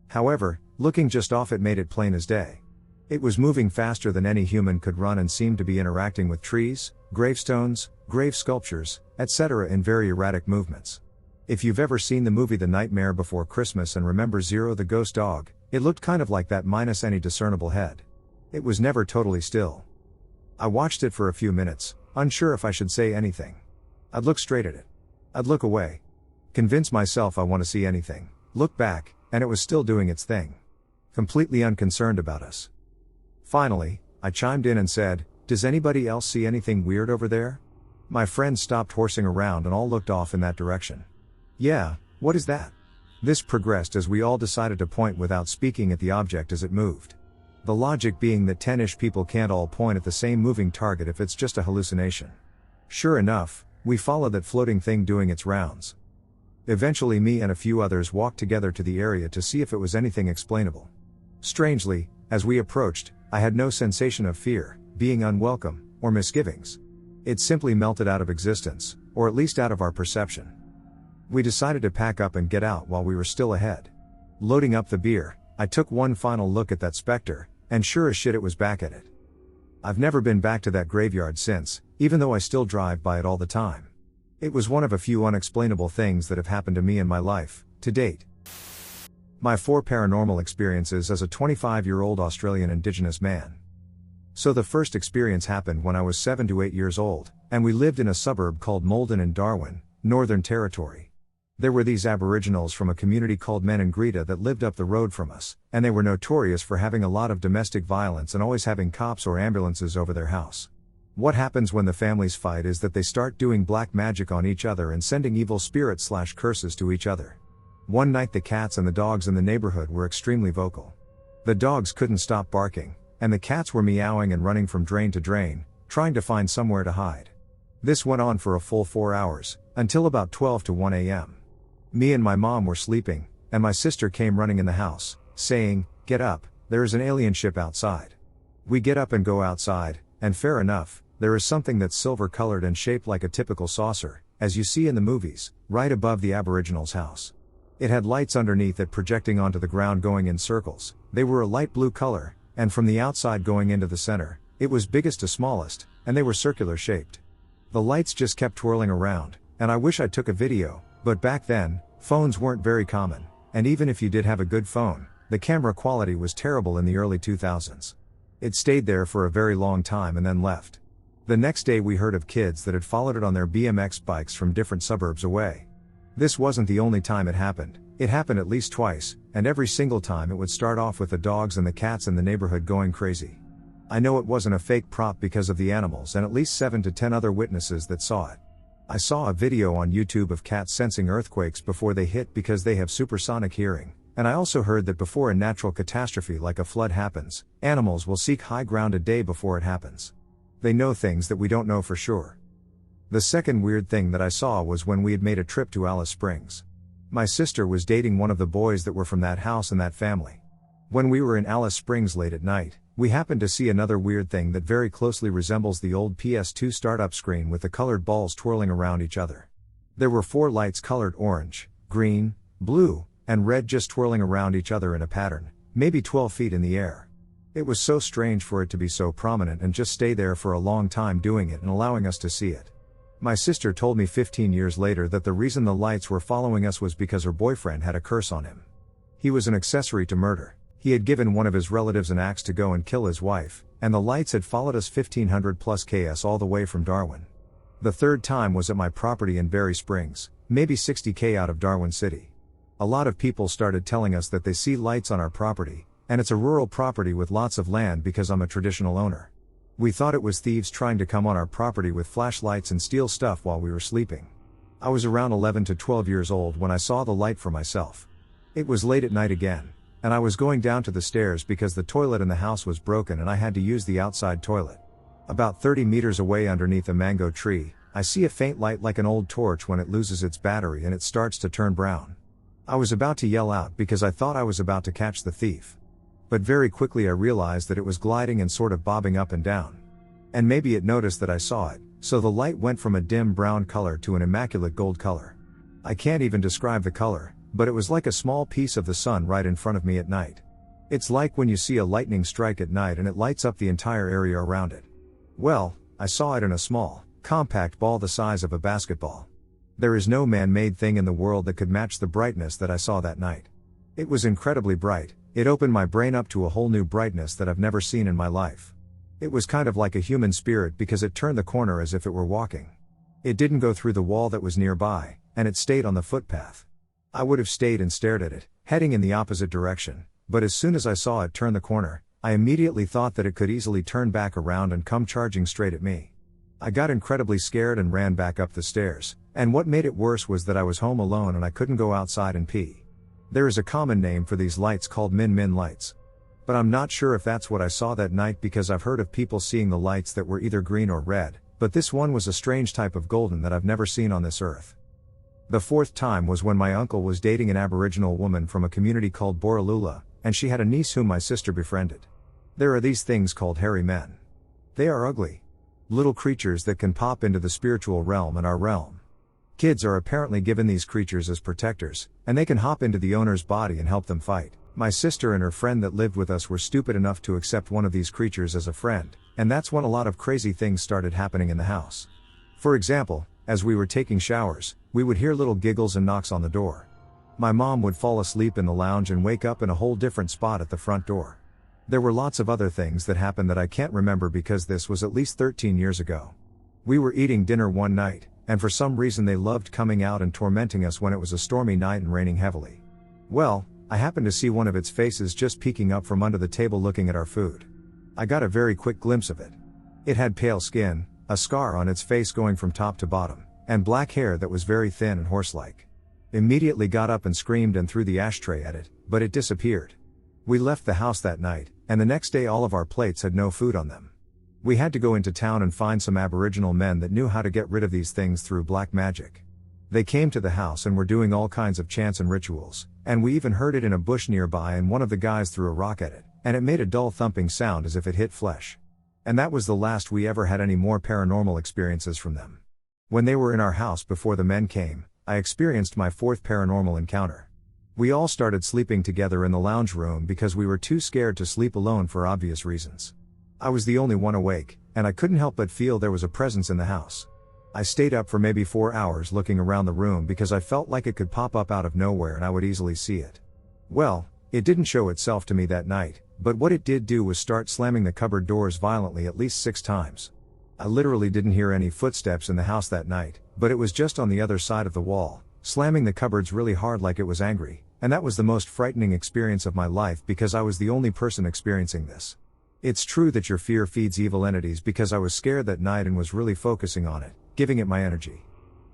However, looking just off it made it plain as day. It was moving faster than any human could run and seemed to be interacting with trees, gravestones, grave sculptures, etc. in very erratic movements. If you've ever seen the movie The Nightmare Before Christmas and remember Zero the ghost dog, it looked kind of like that minus any discernible head. It was never totally still. I watched it for a few minutes, unsure if I should say anything. I'd look straight at it. I'd look away. Convince myself I want to see anything, look back, and it was still doing its thing. Completely unconcerned about us. Finally, I chimed in and said, "Does anybody else see anything weird over there?" My friends stopped horsing around and all looked off in that direction. "Yeah, what is that?" This progressed as we all decided to point without speaking at the object as it moved. The logic being that 10-ish people can't all point at the same moving target if it's just a hallucination. Sure enough, we followed that floating thing doing its rounds. Eventually me and a few others walked together to the area to see if it was anything explainable. Strangely, as we approached, I had no sensation of fear, being unwelcome, or misgivings. It simply melted out of existence, or at least out of our perception. We decided to pack up and get out while we were still ahead. Loading up the beer, I took one final look at that specter, and sure as shit it was back at it. I've never been back to that graveyard since, even though I still drive by it all the time. It was one of a few unexplainable things that have happened to me in my life, to date. My 4 paranormal experiences as a 25-year-old Australian Indigenous man. So the first experience happened when I was 7 to 8 years old, and we lived in a suburb called Molden in Darwin, Northern Territory. There were these Aboriginals from a community called Menangreta that lived up the road from us, and they were notorious for having a lot of domestic violence and always having cops or ambulances over their house. What happens when the families fight is that they start doing black magic on each other and sending evil spirits/curses to each other. One night the cats and the dogs in the neighborhood were extremely vocal. The dogs couldn't stop barking, and the cats were meowing and running from drain to drain, trying to find somewhere to hide. This went on for a full 4 hours, until about 12 to 1 a.m. Me and my mom were sleeping, and my sister came running in the house, saying, "Get up, there is an alien ship outside." We get up and go outside, and fair enough, there is something that's silver-colored and shaped like a typical saucer, as you see in the movies, right above the Aboriginals' house. It had lights underneath it projecting onto the ground going in circles. They were a light blue color, and from the outside going into the center, it was biggest to smallest, and they were circular shaped. The lights just kept twirling around, and I wish I took a video, but back then, phones weren't very common, and even if you did have a good phone, the camera quality was terrible in the early 2000s. It stayed there for a very long time and then left. The next day we heard of kids that had followed it on their BMX bikes from different suburbs away. This wasn't the only time it happened at least twice, and every single time it would start off with the dogs and the cats in the neighborhood going crazy. I know it wasn't a fake prop because of the animals and at least 7 to 10 other witnesses that saw it. I saw a video on YouTube of cats sensing earthquakes before they hit because they have supersonic hearing, and I also heard that before a natural catastrophe like a flood happens, animals will seek high ground a day before it happens. They know things that we don't know for sure. The second weird thing that I saw was when we had made a trip to Alice Springs. My sister was dating one of the boys that were from that house and that family. When we were in Alice Springs late at night, we happened to see another weird thing that very closely resembles the old PS2 startup screen with the colored balls twirling around each other. There were 4 lights colored orange, green, blue, and red just twirling around each other in a pattern, maybe 12 feet in the air. It was so strange for it to be so prominent and just stay there for a long time doing it and allowing us to see it. My sister told me 15 years later that the reason the lights were following us was because her boyfriend had a curse on him. He was an accessory to murder. He had given one of his relatives an axe to go and kill his wife, and the lights had followed us 1500 plus km all the way from Darwin. The third time was at my property in Berry Springs, maybe 60 km out of Darwin City. A lot of people started telling us that they see lights on our property, and it's a rural property with lots of land because I'm a traditional owner. We thought it was thieves trying to come on our property with flashlights and steal stuff while we were sleeping. I was around 11 to 12 years old when I saw the light for myself. It was late at night again, and I was going down to the stairs because the toilet in the house was broken and I had to use the outside toilet. About 30 meters away underneath a mango tree, I see a faint light like an old torch when it loses its battery and it starts to turn brown. I was about to yell out because I thought I was about to catch the thief. But very quickly I realized that it was gliding and sort of bobbing up and down. And maybe it noticed that I saw it, so the light went from a dim brown color to an immaculate gold color. I can't even describe the color, but it was like a small piece of the sun right in front of me at night. It's like when you see a lightning strike at night and it lights up the entire area around it. Well, I saw it in a small, compact ball the size of a basketball. There is no man-made thing in the world that could match the brightness that I saw that night. It was incredibly bright. It opened my brain up to a whole new brightness that I've never seen in my life. It was kind of like a human spirit because it turned the corner as if it were walking. It didn't go through the wall that was nearby, and it stayed on the footpath. I would have stayed and stared at it, heading in the opposite direction, but as soon as I saw it turn the corner, I immediately thought that it could easily turn back around and come charging straight at me. I got incredibly scared and ran back up the stairs, and what made it worse was that I was home alone and I couldn't go outside and pee. There is a common name for these lights called min lights. But I'm not sure if that's what I saw that night because I've heard of people seeing the lights that were either green or red, but this one was a strange type of golden that I've never seen on this earth. The fourth time was when my uncle was dating an Aboriginal woman from a community called Borroloola, and she had a niece whom my sister befriended. There are these things called hairy men. They are ugly. Little creatures that can pop into the spiritual realm and our realm. Kids are apparently given these creatures as protectors, and they can hop into the owner's body and help them fight. My sister and her friend that lived with us were stupid enough to accept one of these creatures as a friend, and that's when a lot of crazy things started happening in the house. For example, as we were taking showers, we would hear little giggles and knocks on the door. My mom would fall asleep in the lounge and wake up in a whole different spot at the front door. There were lots of other things that happened that I can't remember because this was at least 13 years ago. We were eating dinner one night, and for some reason they loved coming out and tormenting us when it was a stormy night and raining heavily. Well, I happened to see one of its faces just peeking up from under the table looking at our food. I got a very quick glimpse of it. It had pale skin, a scar on its face going from top to bottom, and black hair that was very thin and horse-like. Immediately got up and screamed and threw the ashtray at it, but it disappeared. We left the house that night, and the next day all of our plates had no food on them. We had to go into town and find some Aboriginal men that knew how to get rid of these things through black magic. They came to the house and were doing all kinds of chants and rituals, and we even heard it in a bush nearby and one of the guys threw a rock at it, and it made a dull thumping sound as if it hit flesh. And that was the last we ever had any more paranormal experiences from them. When they were in our house before the men came, I experienced my fourth paranormal encounter. We all started sleeping together in the lounge room because we were too scared to sleep alone for obvious reasons. I was the only one awake, and I couldn't help but feel there was a presence in the house. I stayed up for maybe 4 hours looking around the room because I felt like it could pop up out of nowhere and I would easily see it. Well, it didn't show itself to me that night, but what it did do was start slamming the cupboard doors violently at least 6 times. I literally didn't hear any footsteps in the house that night, but it was just on the other side of the wall, slamming the cupboards really hard like it was angry, and that was the most frightening experience of my life because I was the only person experiencing this. It's true that your fear feeds evil entities because I was scared that night and was really focusing on it, giving it my energy.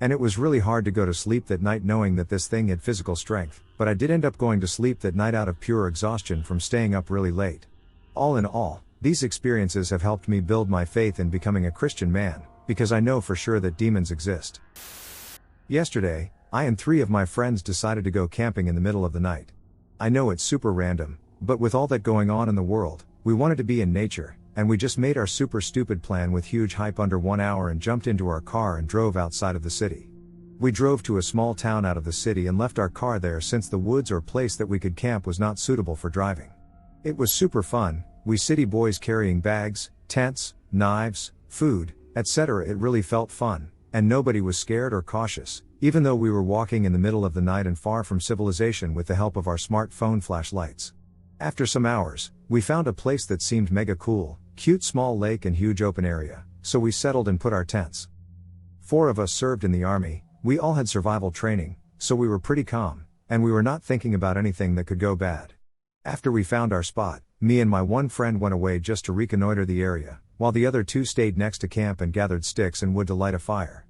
And it was really hard to go to sleep that night knowing that this thing had physical strength, but I did end up going to sleep that night out of pure exhaustion from staying up really late. All in all, these experiences have helped me build my faith in becoming a Christian man, because I know for sure that demons exist. Yesterday, I and 3 of my friends decided to go camping in the middle of the night. I know it's super random, but with all that going on in the world, we wanted to be in nature, and we just made our super stupid plan with huge hype under 1 hour and jumped into our car and drove outside of the city. We drove to a small town out of the city and left our car there since the woods or place that we could camp was not suitable for driving. It was super fun, we city boys carrying bags, tents, knives, food, etc. It really felt fun, and nobody was scared or cautious, even though we were walking in the middle of the night and far from civilization with the help of our smartphone flashlights. After some hours, we found a place that seemed mega cool, cute small lake and huge open area, so we settled and put our tents. 4 of us served in the army, we all had survival training, so we were pretty calm, and we were not thinking about anything that could go bad. After we found our spot, me and my one friend went away just to reconnoiter the area, while the other 2 stayed next to camp and gathered sticks and wood to light a fire.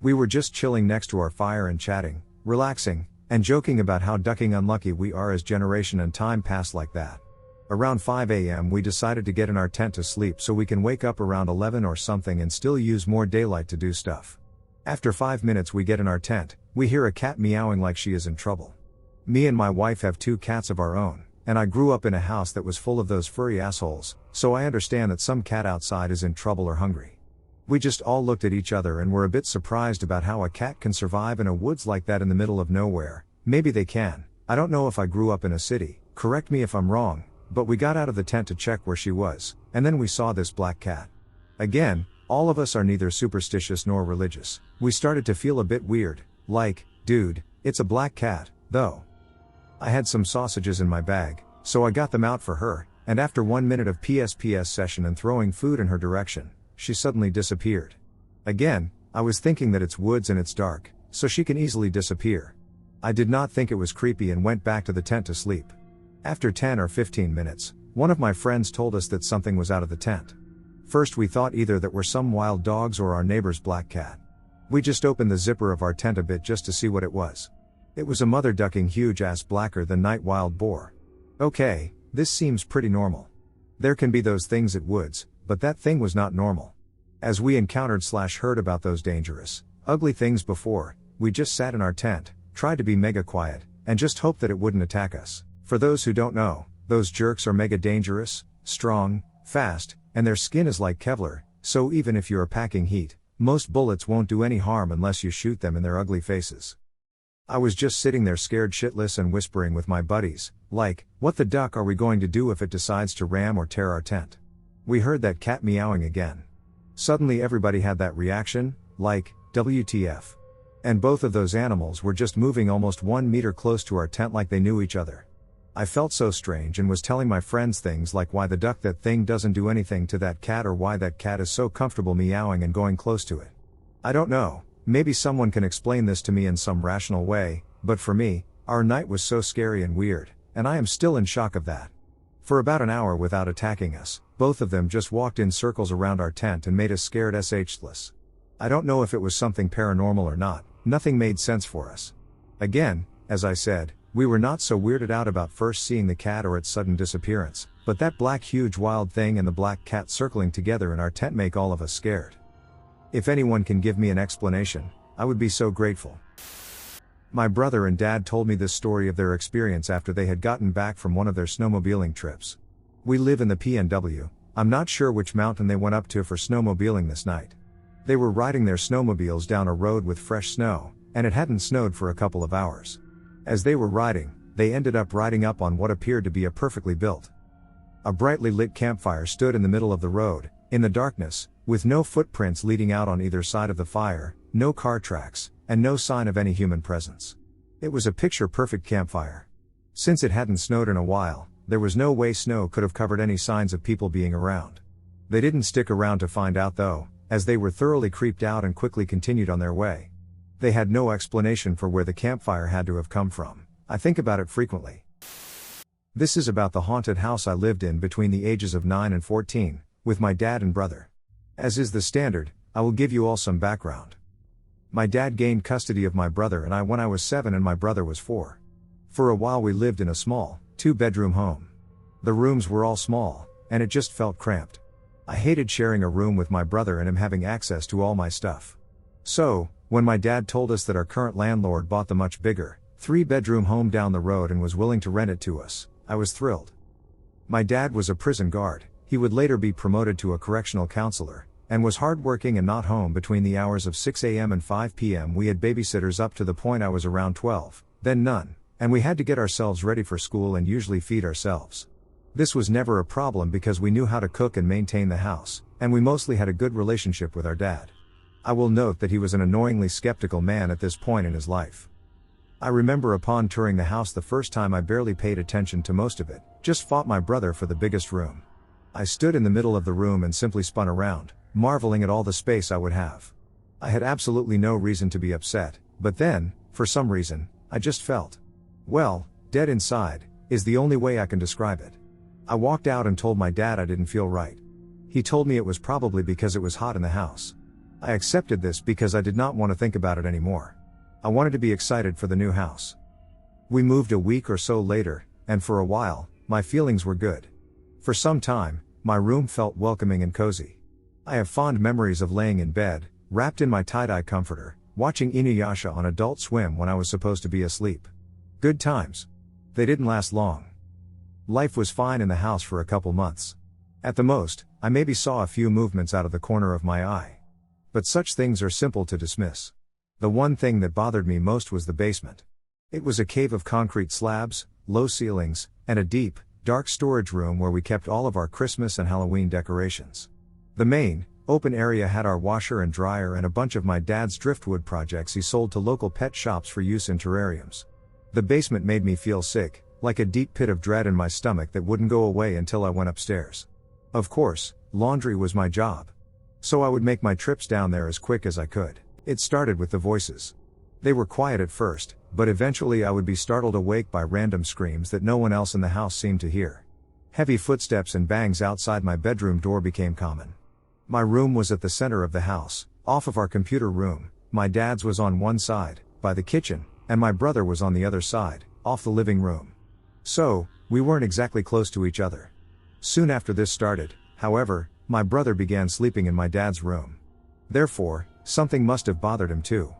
We were just chilling next to our fire and chatting, relaxing, and joking about how ducking unlucky we are as generation and time pass like that. Around 5 a.m. we decided to get in our tent to sleep so we can wake up around 11 or something and still use more daylight to do stuff. After 5 minutes we get in our tent, we hear a cat meowing like she is in trouble. Me and my wife have 2 cats of our own, and I grew up in a house that was full of those furry assholes, so I understand that some cat outside is in trouble or hungry. We just all looked at each other and were a bit surprised about how a cat can survive in a woods like that in the middle of nowhere. Maybe they can, I don't know if I grew up in a city, correct me if I'm wrong, but we got out of the tent to check where she was, and then we saw this black cat. Again, all of us are neither superstitious nor religious. We started to feel a bit weird, like, dude, it's a black cat, though. I had some sausages in my bag, so I got them out for her, and after 1 minute of PSPS session and throwing food in her direction, she suddenly disappeared. Again, I was thinking that it's woods and it's dark, so she can easily disappear. I did not think it was creepy and went back to the tent to sleep. After 10 or 15 minutes, one of my friends told us that something was out of the tent. First we thought either that were some wild dogs or our neighbor's black cat. We just opened the zipper of our tent a bit just to see what it was. It was a mother ducking huge ass blacker than night wild boar. Okay, this seems pretty normal. There can be those things at woods, but that thing was not normal. As we encountered/heard about those dangerous, ugly things before, we just sat in our tent, tried to be mega quiet, and just hoped that it wouldn't attack us. For those who don't know, those jerks are mega dangerous, strong, fast, and their skin is like Kevlar, so even if you are packing heat, most bullets won't do any harm unless you shoot them in their ugly faces. I was just sitting there scared shitless and whispering with my buddies, like, what the duck are we going to do if it decides to ram or tear our tent? We heard that cat meowing again. Suddenly everybody had that reaction, like, WTF. And both of those animals were just moving almost 1 meter close to our tent like they knew each other. I felt so strange and was telling my friends things like why the duck that thing doesn't do anything to that cat or why that cat is so comfortable meowing and going close to it. I don't know, maybe someone can explain this to me in some rational way, but for me, our night was so scary and weird, and I am still in shock of that. For about an hour without attacking us, both of them just walked in circles around our tent and made us scared shitless. I don't know if it was something paranormal or not, nothing made sense for us. Again, as I said, we were not so weirded out about first seeing the cat or its sudden disappearance, but that black huge wild thing and the black cat circling together in our tent make all of us scared. If anyone can give me an explanation, I would be so grateful. My brother and dad told me this story of their experience after they had gotten back from one of their snowmobiling trips. We live in the PNW, I'm not sure which mountain they went up to for snowmobiling this night. They were riding their snowmobiles down a road with fresh snow, and it hadn't snowed for a couple of hours. As they were riding, they ended up riding up on what appeared to be a perfectly built. A brightly lit campfire stood in the middle of the road, in the darkness, with no footprints leading out on either side of the fire, no car tracks, and no sign of any human presence. It was a picture-perfect campfire. Since it hadn't snowed in a while, there was no way snow could have covered any signs of people being around. They didn't stick around to find out though, as they were thoroughly creeped out and quickly continued on their way. They had no explanation for where the campfire had to have come from. I think about it frequently. This is about the haunted house I lived in between the ages of 9 and 14, with my dad and brother. As is the standard, I will give you all some background. My dad gained custody of my brother and I when I was 7 and my brother was 4. For a while we lived in a small, 2-bedroom home. The rooms were all small, and it just felt cramped. I hated sharing a room with my brother and him having access to all my stuff. So, when my dad told us that our current landlord bought the much bigger, 3-bedroom home down the road and was willing to rent it to us, I was thrilled. My dad was a prison guard. He would later be promoted to a correctional counselor, and was hardworking and not home between the hours of 6 a.m. and 5 p.m. We had babysitters up to the point I was around 12, then none, and we had to get ourselves ready for school and usually feed ourselves. This was never a problem because we knew how to cook and maintain the house, and we mostly had a good relationship with our dad. I will note that he was an annoyingly skeptical man at this point in his life. I remember upon touring the house the first time I barely paid attention to most of it, just fought my brother for the biggest room. I stood in the middle of the room and simply spun around, marveling at all the space I would have. I had absolutely no reason to be upset, but then, for some reason, I just felt, well, dead inside, is the only way I can describe it. I walked out and told my dad I didn't feel right. He told me it was probably because it was hot in the house. I accepted this because I did not want to think about it anymore. I wanted to be excited for the new house. We moved a week or so later, and for a while, my feelings were good. For some time, my room felt welcoming and cozy. I have fond memories of laying in bed, wrapped in my tie-dye comforter, watching Inuyasha on Adult Swim when I was supposed to be asleep. Good times. They didn't last long. Life was fine in the house for a couple months. At the most, I maybe saw a few movements out of the corner of my eye. But such things are simple to dismiss. The one thing that bothered me most was the basement. It was a cave of concrete slabs, low ceilings, and a deep, dark storage room where we kept all of our Christmas and Halloween decorations. The main, open area had our washer and dryer and a bunch of my dad's driftwood projects he sold to local pet shops for use in terrariums. The basement made me feel sick, like a deep pit of dread in my stomach that wouldn't go away until I went upstairs. Of course, laundry was my job. So I would make my trips down there as quick as I could. It started with the voices. They were quiet at first, but eventually I would be startled awake by random screams that no one else in the house seemed to hear. Heavy footsteps and bangs outside my bedroom door became common. My room was at the center of the house, off of our computer room. My dad's was on one side, by the kitchen, and my brother was on the other side, off the living room. So, we weren't exactly close to each other. Soon after this started, however, my brother began sleeping in my dad's room. Therefore, something must have bothered him too.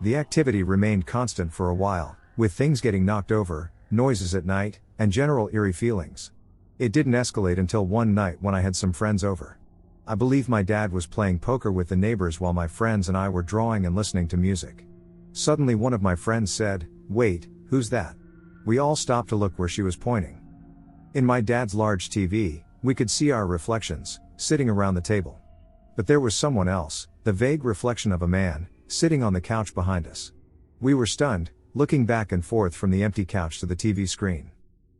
The activity remained constant for a while, with things getting knocked over, noises at night, and general eerie feelings. It didn't escalate until one night when I had some friends over. I believe my dad was playing poker with the neighbors while my friends and I were drawing and listening to music. Suddenly one of my friends said, "Wait, who's that?" We all stopped to look where she was pointing. In my dad's large TV, we could see our reflections, sitting around the table. But there was someone else, the vague reflection of a man, sitting on the couch behind us. We were stunned, looking back and forth from the empty couch to the TV screen.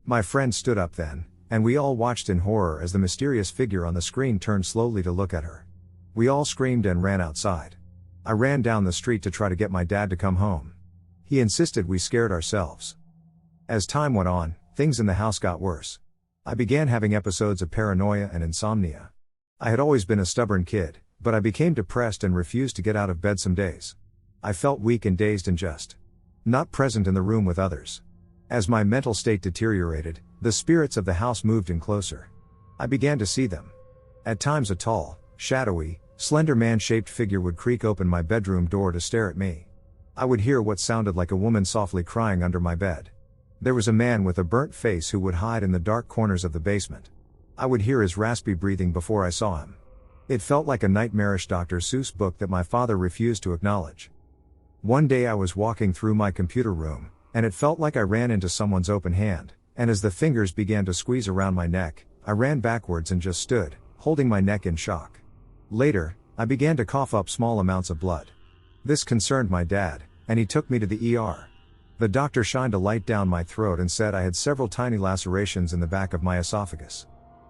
My friend stood up then, and we all watched in horror as the mysterious figure on the screen turned slowly to look at her. We all screamed and ran outside. I ran down the street to try to get my dad to come home. He insisted we scared ourselves. As time went on, things in the house got worse. I began having episodes of paranoia and insomnia. I had always been a stubborn kid, but I became depressed and refused to get out of bed some days. I felt weak and dazed and just not present in the room with others. As my mental state deteriorated, the spirits of the house moved in closer. I began to see them. At times a tall, shadowy, slender man-shaped figure would creak open my bedroom door to stare at me. I would hear what sounded like a woman softly crying under my bed. There was a man with a burnt face who would hide in the dark corners of the basement. I would hear his raspy breathing before I saw him. It felt like a nightmarish Dr. Seuss book that my father refused to acknowledge. One day I was walking through my computer room, and it felt like I ran into someone's open hand, and as the fingers began to squeeze around my neck, I ran backwards and just stood, holding my neck in shock. Later, I began to cough up small amounts of blood. This concerned my dad, and he took me to the ER. The doctor shined a light down my throat and said I had several tiny lacerations in the back of my esophagus.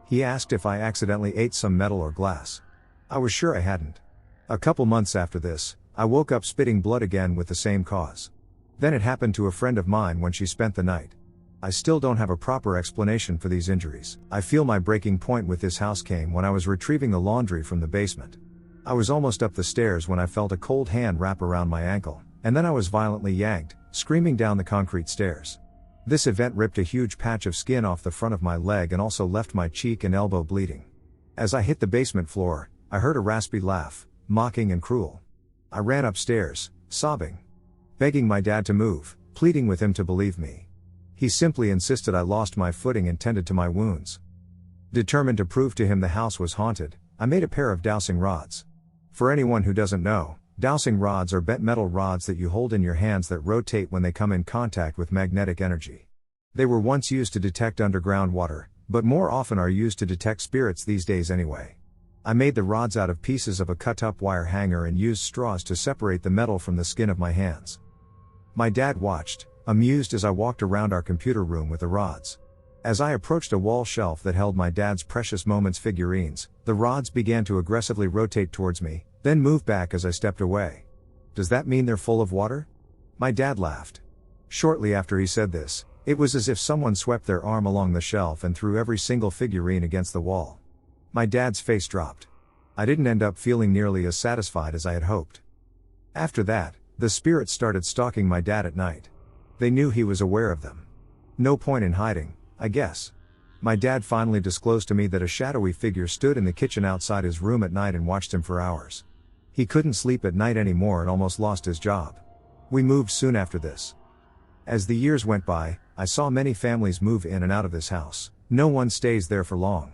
He asked if I accidentally ate some metal or glass. I was sure I hadn't. A couple months after this, I woke up spitting blood again with the same cause. Then it happened to a friend of mine when she spent the night. I still don't have a proper explanation for these injuries. I feel my breaking point with this house came when I was retrieving the laundry from the basement. I was almost up the stairs when I felt a cold hand wrap around my ankle, and then I was violently yanked, screaming down the concrete stairs. This event ripped a huge patch of skin off the front of my leg and also left my cheek and elbow bleeding. As I hit the basement floor, I heard a raspy laugh, mocking and cruel. I ran upstairs, sobbing, begging my dad to move, pleading with him to believe me. He simply insisted I lost my footing and tended to my wounds. Determined to prove to him the house was haunted, I made a pair of dowsing rods. For anyone who doesn't know, dowsing rods are bent metal rods that you hold in your hands that rotate when they come in contact with magnetic energy. They were once used to detect underground water, but more often are used to detect spirits these days anyway. I made the rods out of pieces of a cut-up wire hanger and used straws to separate the metal from the skin of my hands. My dad watched, amused as I walked around our computer room with the rods. As I approached a wall shelf that held my dad's precious moments figurines, the rods began to aggressively rotate towards me, then move back as I stepped away. Does that mean they're full of water? My dad laughed. Shortly after he said this, it was as if someone swept their arm along the shelf and threw every single figurine against the wall. My dad's face dropped. I didn't end up feeling nearly as satisfied as I had hoped. After that, the spirits started stalking my dad at night. They knew he was aware of them. No point in hiding, I guess. My dad finally disclosed to me that a shadowy figure stood in the kitchen outside his room at night and watched him for hours. He couldn't sleep at night anymore and almost lost his job. We moved soon after this. As the years went by, I saw many families move in and out of this house. No one stays there for long.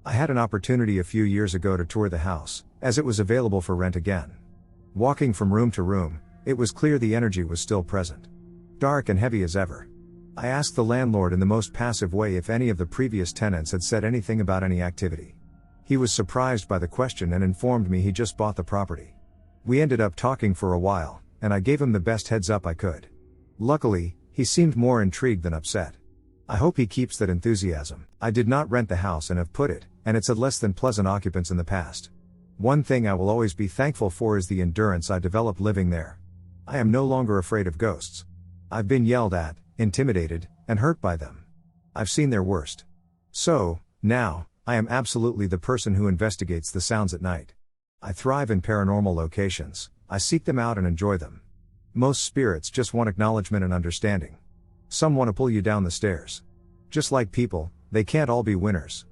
I had an opportunity a few years ago to tour the house, as it was available for rent again. Walking from room to room, it was clear the energy was still present. Dark and heavy as ever. I asked the landlord in the most passive way if any of the previous tenants had said anything about any activity. He was surprised by the question and informed me he just bought the property. We ended up talking for a while, and I gave him the best heads up I could. Luckily, he seemed more intrigued than upset. I hope he keeps that enthusiasm. I did not rent the house and have put it, and it's had less than pleasant occupants in the past. One thing I will always be thankful for is the endurance I developed living there. I am no longer afraid of ghosts. I've been yelled at, intimidated, and hurt by them. I've seen their worst. So, now, I am absolutely the person who investigates the sounds at night. I thrive in paranormal locations, I seek them out and enjoy them. Most spirits just want acknowledgement and understanding. Some want to pull you down the stairs. Just like people, they can't all be winners.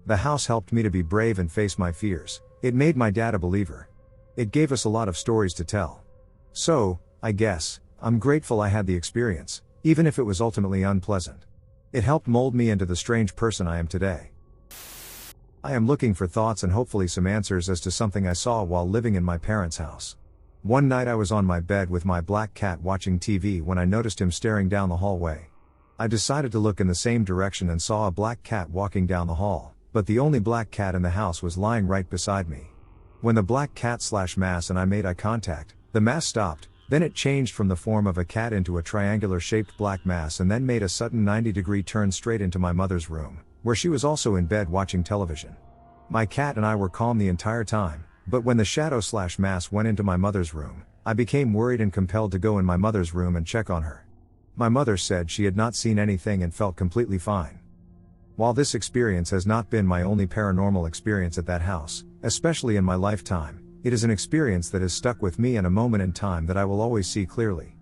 The house helped me to be brave and face my fears. It made my dad a believer. It gave us a lot of stories to tell. So, I guess, I'm grateful I had the experience, even if it was ultimately unpleasant. It helped mold me into the strange person I am today. I am looking for thoughts and hopefully some answers as to something I saw while living in my parents' house. One night I was on my bed with my black cat watching TV when I noticed him staring down the hallway. I decided to look in the same direction and saw a black cat walking down the hall, but the only black cat in the house was lying right beside me. When the black cat/mass and I made eye contact, the mass stopped, then it changed from the form of a cat into a triangular-shaped black mass and then made a sudden 90-degree turn straight into my mother's room, where she was also in bed watching television. My cat and I were calm the entire time, but when the shadow/mass went into my mother's room, I became worried and compelled to go in my mother's room and check on her. My mother said she had not seen anything and felt completely fine. While this experience has not been my only paranormal experience at that house, especially in my lifetime, it is an experience that has stuck with me and a moment in time that I will always see clearly.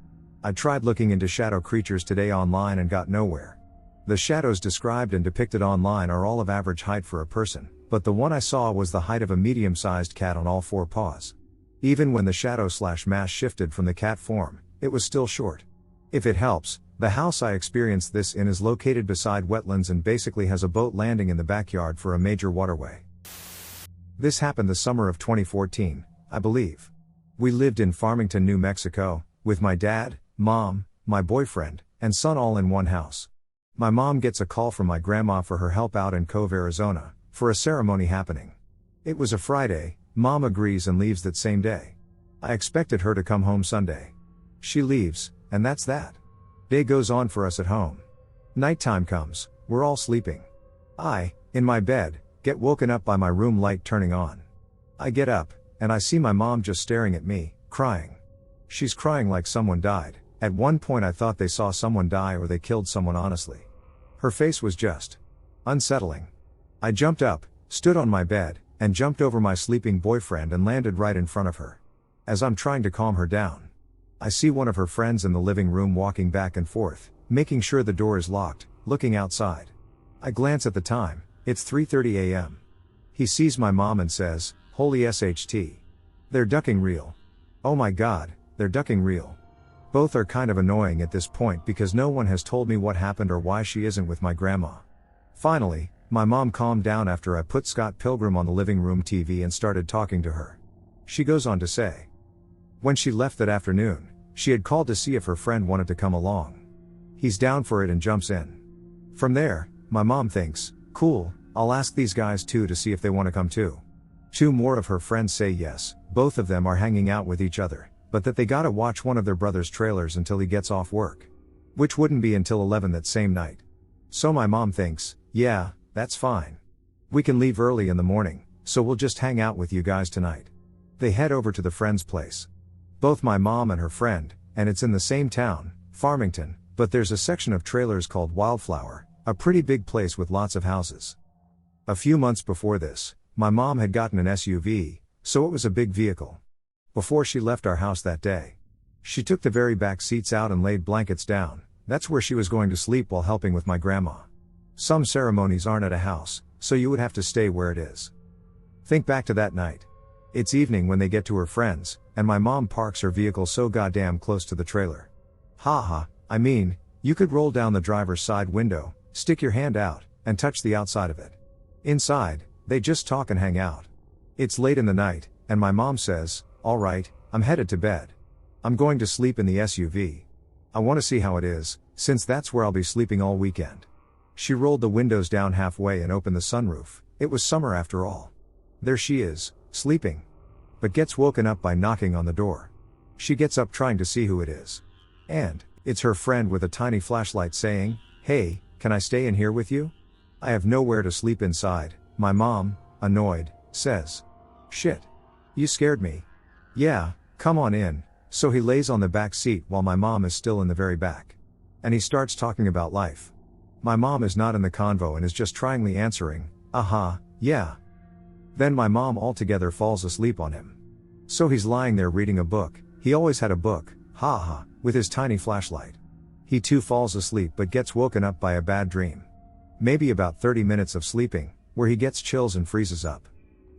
I tried looking into shadow creatures today online and got nowhere. The shadows described and depicted online are all of average height for a person, but the one I saw was the height of a medium-sized cat on all four paws. Even when the shadow/mass shifted from the cat form, it was still short. If it helps, the house I experienced this in is located beside wetlands and basically has a boat landing in the backyard for a major waterway. This happened the summer of 2014, I believe. We lived in Farmington, New Mexico, with my dad, mom, my boyfriend, and son all in one house. My mom gets a call from my grandma for her help out in Cove, Arizona, for a ceremony happening. It was a Friday, mom agrees and leaves that same day. I expected her to come home Sunday. She leaves, and that's that. Day goes on for us at home. Nighttime comes, we're all sleeping. I, in my bed, get woken up by my room light turning on. I get up, and I see my mom just staring at me, crying. She's crying like someone died. At one point I thought they saw someone die or they killed someone honestly. Her face was just unsettling. I jumped up, stood on my bed, and jumped over my sleeping boyfriend and landed right in front of her. As I'm trying to calm her down, I see one of her friends in the living room walking back and forth, making sure the door is locked, looking outside. I glance at the time, it's 3:30 a.m. He sees my mom and says, "Holy SHT. They're ducking real. Oh my god, they're ducking real." Both are kind of annoying at this point because no one has told me what happened or why she isn't with my grandma. Finally, my mom calmed down after I put Scott Pilgrim on the living room TV and started talking to her. She goes on to say, when she left that afternoon, she had called to see if her friend wanted to come along. He's down for it and jumps in. From there, my mom thinks, cool, I'll ask these guys too to see if they want to come too. Two more of her friends say yes, both of them are hanging out with each other, but that they gotta watch one of their brother's trailers until he gets off work. Which wouldn't be until 11 that same night. So my mom thinks, yeah, that's fine. We can leave early in the morning, so we'll just hang out with you guys tonight. They head over to the friend's place. Both my mom and her friend, and it's in the same town, Farmington, but there's a section of trailers called Wildflower, a pretty big place with lots of houses. A few months before this, my mom had gotten an SUV, so it was a big vehicle. Before she left our house that day, she took the very back seats out and laid blankets down. That's where she was going to sleep while helping with my grandma. Some ceremonies aren't at a house, so you would have to stay where it is. Think back to that night. It's evening when they get to her friends, and my mom parks her vehicle so goddamn close to the trailer. Haha, I mean, you could roll down the driver's side window, stick your hand out, and touch the outside of it. Inside, they just talk and hang out. It's late in the night, and my mom says, "Alright, I'm headed to bed. I'm going to sleep in the SUV. I want to see how it is, since that's where I'll be sleeping all weekend." She rolled the windows down halfway and opened the sunroof. It was summer after all. There she is, sleeping. But gets woken up by knocking on the door. She gets up trying to see who it is. And it's her friend with a tiny flashlight saying, "Hey, can I stay in here with you? I have nowhere to sleep inside." My mom, annoyed, says, "Shit. You scared me." "Yeah, come on in." So he lays on the back seat while my mom is still in the very back. And he starts talking about life. My mom is not in the convo and is just tryingly answering, yeah. Then my mom altogether falls asleep on him. So he's lying there reading a book. He always had a book, with his tiny flashlight. He too falls asleep but gets woken up by a bad dream. Maybe about 30 minutes of sleeping, where he gets chills and freezes up.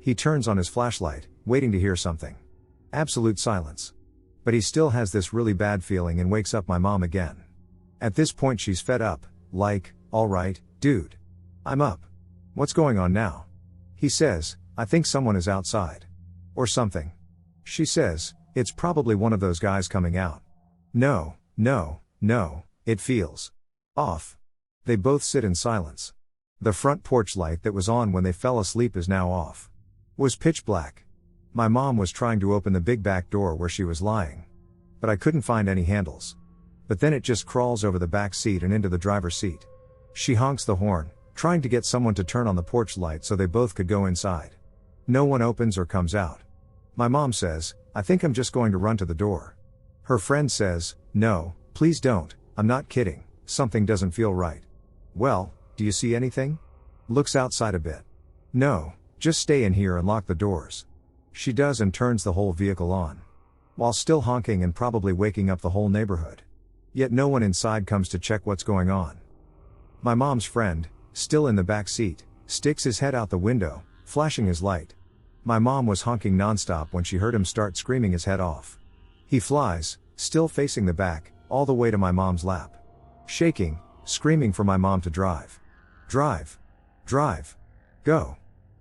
He turns on his flashlight, waiting to hear something. Absolute silence. But he still has this really bad feeling and wakes up my mom again. At this point she's fed up, like, "Alright, dude. I'm up. What's going on now?" He says, "I think someone is outside. Or something." She says, "It's probably one of those guys coming out." No, it feels off. They both sit in silence. The front porch light that was on when they fell asleep is now off. Was pitch black. My mom was trying to open the big back door where she was lying. But I couldn't find any handles. But then it just crawls over the back seat and into the driver's seat. She honks the horn, trying to get someone to turn on the porch light so they both could go inside. No one opens or comes out. My mom says, "I think I'm just going to run to the door." Her friend says, "No, please don't, I'm not kidding, something doesn't feel right." "Well, do you see anything?" Looks outside a bit. "No, just stay in here and lock the doors." She does and turns the whole vehicle on. While still honking and probably waking up the whole neighborhood. Yet no one inside comes to check what's going on. My mom's friend, still in the back seat, sticks his head out the window, flashing his light. My mom was honking nonstop when she heard him start screaming his head off. He flies, still facing the back, all the way to my mom's lap. Shaking, screaming for my mom to drive. Drive. Go.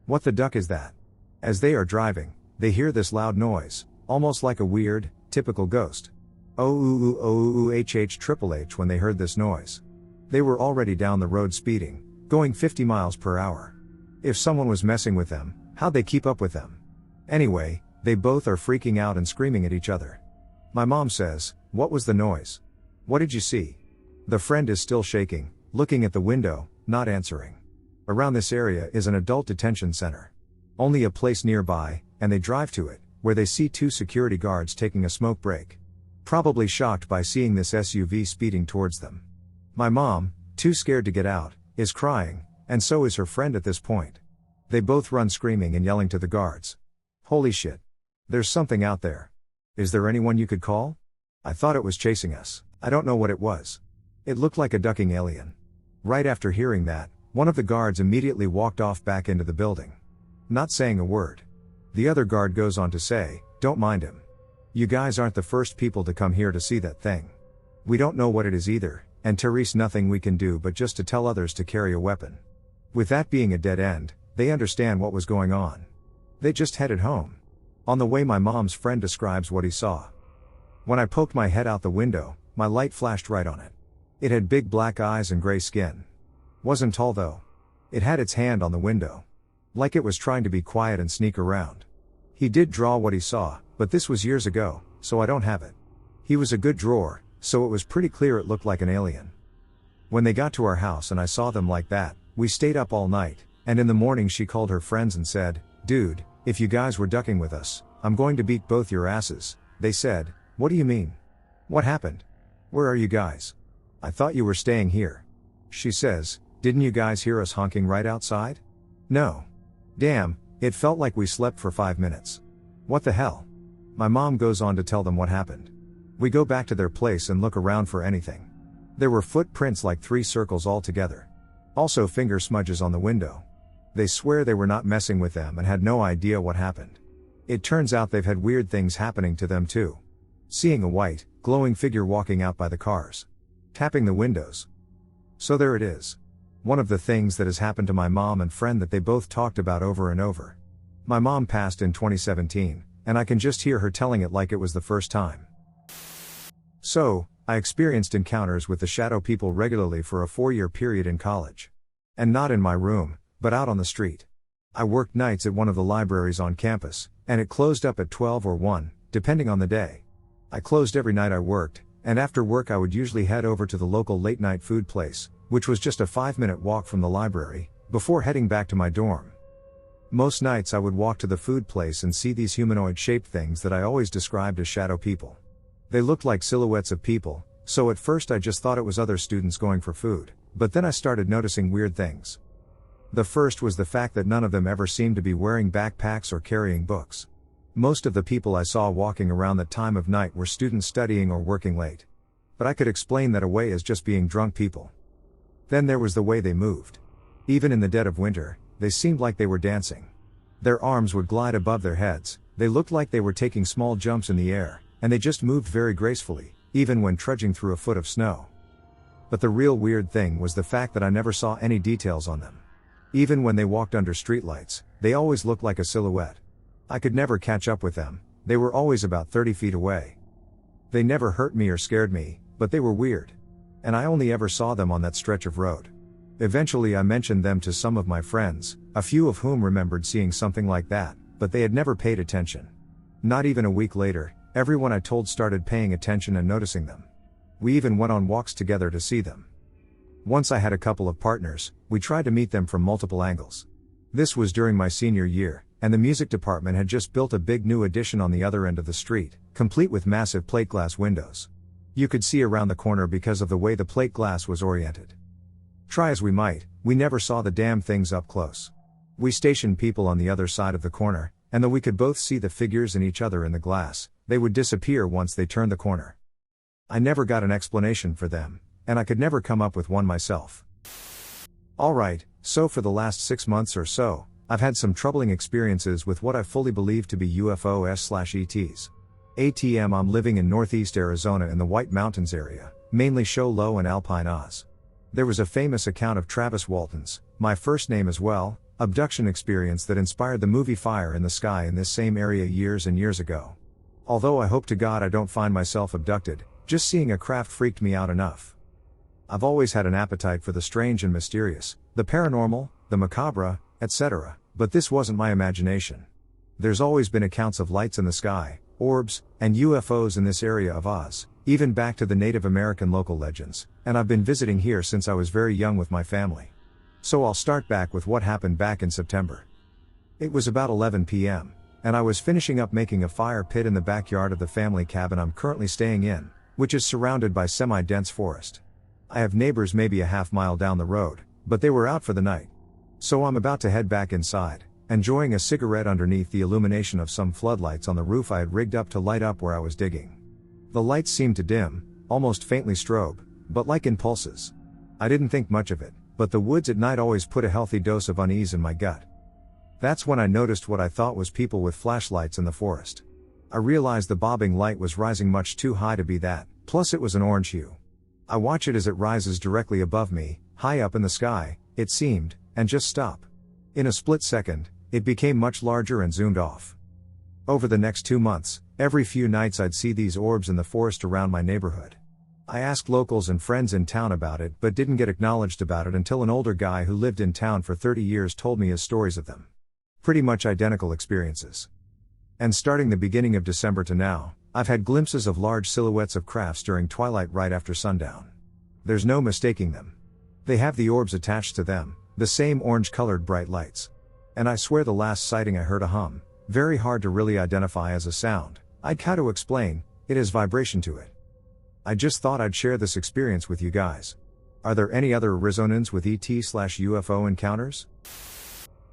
What the duck is that? As they are driving, they hear this loud noise, almost like a weird, typical ghost. HHHHH when they heard this noise. They were already down the road speeding, going 50 miles per hour. If someone was messing with them, how'd they keep up with them? Anyway, they both are freaking out and screaming at each other. My mom says, "What was the noise? What did you see?" The friend is still shaking, looking at the window, not answering. Around this area is an adult detention center. Only a place nearby, and they drive to it, where they see two security guards taking a smoke break. Probably shocked by seeing this SUV speeding towards them. My mom, too scared to get out, is crying, and so is her friend at this point. They both run screaming and yelling to the guards. Holy shit. There's something out there. Is there anyone you could call? I thought it was chasing us. I don't know what it was. It looked like a ducking alien. Right after hearing that, one of the guards immediately walked off back into the building. Not saying a word. The other guard goes on to say, "Don't mind him. You guys aren't the first people to come here to see that thing. We don't know what it is either, and Therese, nothing we can do but just to tell others to carry a weapon." With that being a dead end, they understand what was going on. They just headed home. On the way, my mom's friend describes what he saw. "When I poked my head out the window, my light flashed right on it. It had big black eyes and gray skin. Wasn't tall though. It had its hand on the window. Like it was trying to be quiet and sneak around." He did draw what he saw, but this was years ago, so I don't have it. He was a good drawer, so it was pretty clear it looked like an alien. When they got to our house and I saw them like that, we stayed up all night, and in the morning she called her friends and said, "Dude, if you guys were ducking with us, I'm going to beat both your asses." They said, "What do you mean? What happened? Where are you guys? I thought you were staying here." She says, "Didn't you guys hear us honking right outside?" "No. Damn, it felt like we slept for 5 minutes. What the hell?" My mom goes on to tell them what happened. "We go back to their place and look around for anything. There were footprints like 3 circles all together. Also finger smudges on the window. They swear they were not messing with them and had no idea what happened. It turns out they've had weird things happening to them too. Seeing a white, glowing figure walking out by the cars. Tapping the windows." So there it is. One of the things that has happened to my mom and friend that they both talked about over and over. My mom passed in 2017, and I can just hear her telling it like it was the first time. So, I experienced encounters with the shadow people regularly for a 4-year period in college. And not in my room, but out on the street. I worked nights at one of the libraries on campus, and it closed up at 12 or 1, depending on the day. I closed every night I worked, and after work I would usually head over to the local late-night food place, which was just a 5-minute walk from the library, before heading back to my dorm. Most nights I would walk to the food place and see these humanoid-shaped things that I always described as shadow people. They looked like silhouettes of people, so at first I just thought it was other students going for food, but then I started noticing weird things. The first was the fact that none of them ever seemed to be wearing backpacks or carrying books. Most of the people I saw walking around that time of night were students studying or working late. But I could explain that away as just being drunk people. Then there was the way they moved. Even in the dead of winter, they seemed like they were dancing. Their arms would glide above their heads, they looked like they were taking small jumps in the air, and they just moved very gracefully, even when trudging through a foot of snow. But the real weird thing was the fact that I never saw any details on them. Even when they walked under streetlights, they always looked like a silhouette. I could never catch up with them, they were always about 30 feet away. They never hurt me or scared me, but they were weird. And I only ever saw them on that stretch of road. Eventually I mentioned them to some of my friends, a few of whom remembered seeing something like that, but they had never paid attention. Not even a week later, everyone I told started paying attention and noticing them. We even went on walks together to see them. Once I had a couple of partners, we tried to meet them from multiple angles. This was during my senior year, and the music department had just built a big new addition on the other end of the street, complete with massive plate glass windows. You could see around the corner because of the way the plate glass was oriented. Try as we might, we never saw the damn things up close. We stationed people on the other side of the corner, and though we could both see the figures and each other in the glass, they would disappear once they turned the corner. I never got an explanation for them, and I could never come up with one myself. Alright, so for the last 6 months or so, I've had some troubling experiences with what I fully believe to be UFOs/ETs. ATM. I'm living in northeast Arizona in the White Mountains area, mainly Show Low and Alpine Oz. There was a famous account of Travis Walton's, my first name as well, abduction experience that inspired the movie Fire in the Sky in this same area years and years ago. Although I hope to God I don't find myself abducted, just seeing a craft freaked me out enough. I've always had an appetite for the strange and mysterious, the paranormal, the macabre, etc., but this wasn't my imagination. There's always been accounts of lights in the sky, orbs, and UFOs in this area of Oz, even back to the Native American local legends, and I've been visiting here since I was very young with my family. So I'll start back with what happened back in September. It was about 11 p.m., and I was finishing up making a fire pit in the backyard of the family cabin I'm currently staying in, which is surrounded by semi-dense forest. I have neighbors maybe a half mile down the road, but they were out for the night. So I'm about to head back inside, enjoying a cigarette underneath the illumination of some floodlights on the roof I had rigged up to light up where I was digging. The lights seemed to dim, almost faintly strobe, but like in pulses. I didn't think much of it, but the woods at night always put a healthy dose of unease in my gut. That's when I noticed what I thought was people with flashlights in the forest. I realized the bobbing light was rising much too high to be that, plus it was an orange hue. I watch it as it rises directly above me, high up in the sky, it seemed, and just stop. In a split second, it became much larger and zoomed off. Over the next 2 months, every few nights I'd see these orbs in the forest around my neighborhood. I asked locals and friends in town about it but didn't get acknowledged about it until an older guy who lived in town for 30 years told me his stories of them. Pretty much identical experiences. And starting the beginning of December to now, I've had glimpses of large silhouettes of crafts during twilight right after sundown. There's no mistaking them. They have the orbs attached to them, the same orange-colored bright lights. And I swear the last sighting I heard a hum, very hard to really identify as a sound, I'd how to explain, it has vibration to it. I just thought I'd share this experience with you guys. Are there any other resonance with ET/UFO encounters?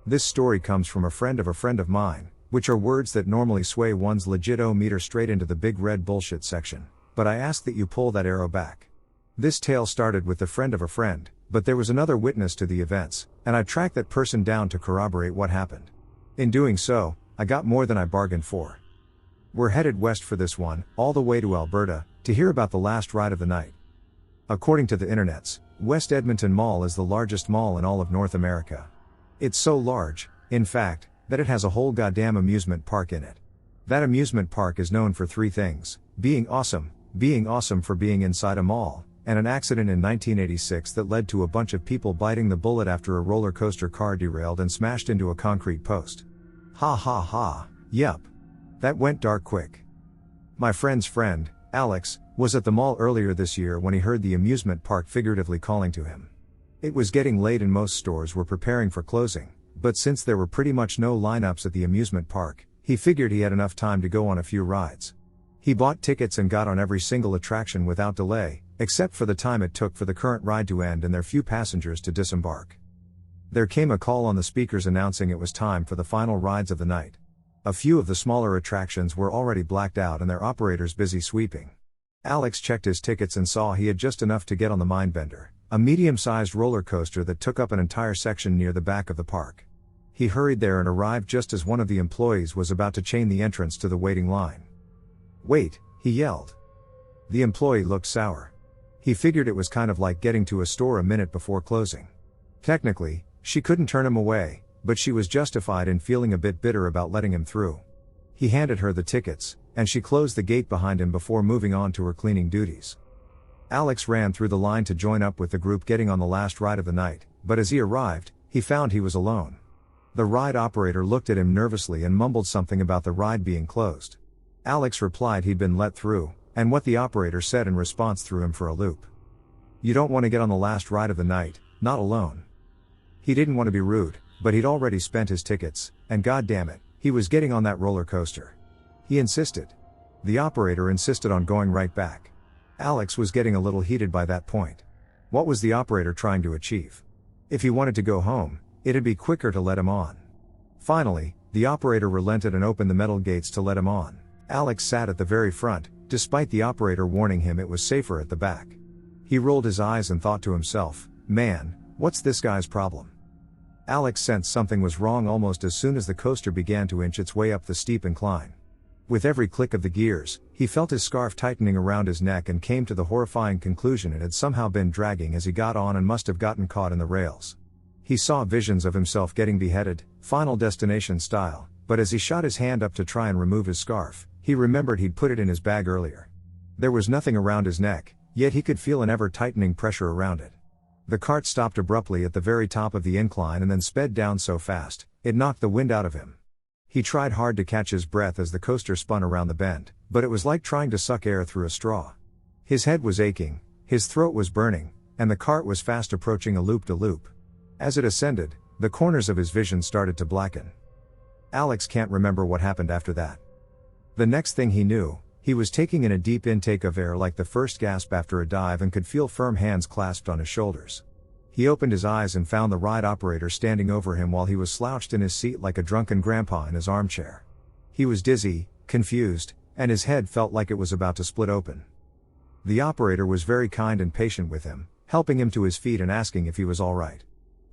This story comes from a friend of mine, which are words that normally sway one's legit-o-meter straight into the big red bullshit section, but I ask that you pull that arrow back. This tale started with the friend of a friend, but there was another witness to the events, and I tracked that person down to corroborate what happened. In doing so, I got more than I bargained for. We're headed west for this one, all the way to Alberta, to hear about the last ride of the night. According to the internets, West Edmonton Mall is the largest mall in all of North America. It's so large, in fact, that it has a whole goddamn amusement park in it. That amusement park is known for 3 things: being awesome for being inside a mall, and an accident in 1986 that led to a bunch of people biting the bullet after a roller coaster car derailed and smashed into a concrete post. Ha ha ha, yup. That went dark quick. My friend's friend, Alex, was at the mall earlier this year when he heard the amusement park figuratively calling to him. It was getting late and most stores were preparing for closing, but since there were pretty much no lineups at the amusement park, he figured he had enough time to go on a few rides. He bought tickets and got on every single attraction without delay, except for the time it took for the current ride to end and their few passengers to disembark. There came a call on the speakers announcing it was time for the final rides of the night. A few of the smaller attractions were already blacked out and their operators busy sweeping. Alex checked his tickets and saw he had just enough to get on the Mindbender, a medium-sized roller coaster that took up an entire section near the back of the park. He hurried there and arrived just as one of the employees was about to chain the entrance to the waiting line. "Wait," he yelled. The employee looked sour. He figured it was kind of like getting to a store a minute before closing. Technically, she couldn't turn him away, but she was justified in feeling a bit bitter about letting him through. He handed her the tickets, and she closed the gate behind him before moving on to her cleaning duties. Alex ran through the line to join up with the group getting on the last ride of the night, but as he arrived, he found he was alone. The ride operator looked at him nervously and mumbled something about the ride being closed. Alex replied he'd been let through, and what the operator said in response threw him for a loop. You don't want to get on the last ride of the night, not alone. He didn't want to be rude, but he'd already spent his tickets, and goddammit, he was getting on that roller coaster. He insisted. The operator insisted on going right back. Alex was getting a little heated by that point. What was the operator trying to achieve? If he wanted to go home, it'd be quicker to let him on. Finally, the operator relented and opened the metal gates to let him on. Alex sat at the very front, despite the operator warning him it was safer at the back. He rolled his eyes and thought to himself, man, what's this guy's problem? Alex sensed something was wrong almost as soon as the coaster began to inch its way up the steep incline. With every click of the gears, he felt his scarf tightening around his neck and came to the horrifying conclusion it had somehow been dragging as he got on and must have gotten caught in the rails. He saw visions of himself getting beheaded, Final Destination style, but as he shot his hand up to try and remove his scarf, he remembered he'd put it in his bag earlier. There was nothing around his neck, yet he could feel an ever-tightening pressure around it. The cart stopped abruptly at the very top of the incline and then sped down so fast, it knocked the wind out of him. He tried hard to catch his breath as the coaster spun around the bend, but it was like trying to suck air through a straw. His head was aching, his throat was burning, and the cart was fast approaching a loop-de-loop. As it ascended, the corners of his vision started to blacken. Alex can't remember what happened after that. The next thing he knew, he was taking in a deep intake of air like the first gasp after a dive and could feel firm hands clasped on his shoulders. He opened his eyes and found the ride operator standing over him while he was slouched in his seat like a drunken grandpa in his armchair. He was dizzy, confused, and his head felt like it was about to split open. The operator was very kind and patient with him, helping him to his feet and asking if he was all right.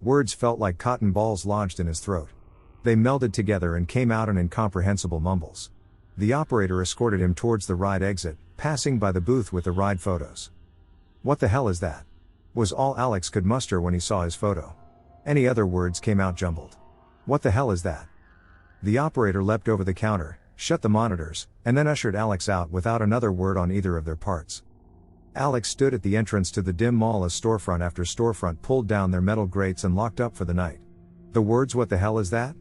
Words felt like cotton balls lodged in his throat. They melded together and came out in incomprehensible mumbles. The operator escorted him towards the ride exit, passing by the booth with the ride photos. "What the hell is that?" was all Alex could muster when he saw his photo. Any other words came out jumbled. "What the hell is that?" The operator leapt over the counter, shut the monitors, and then ushered Alex out without another word on either of their parts. Alex stood at the entrance to the dim mall as storefront after storefront pulled down their metal grates and locked up for the night. The words "what the hell is that?"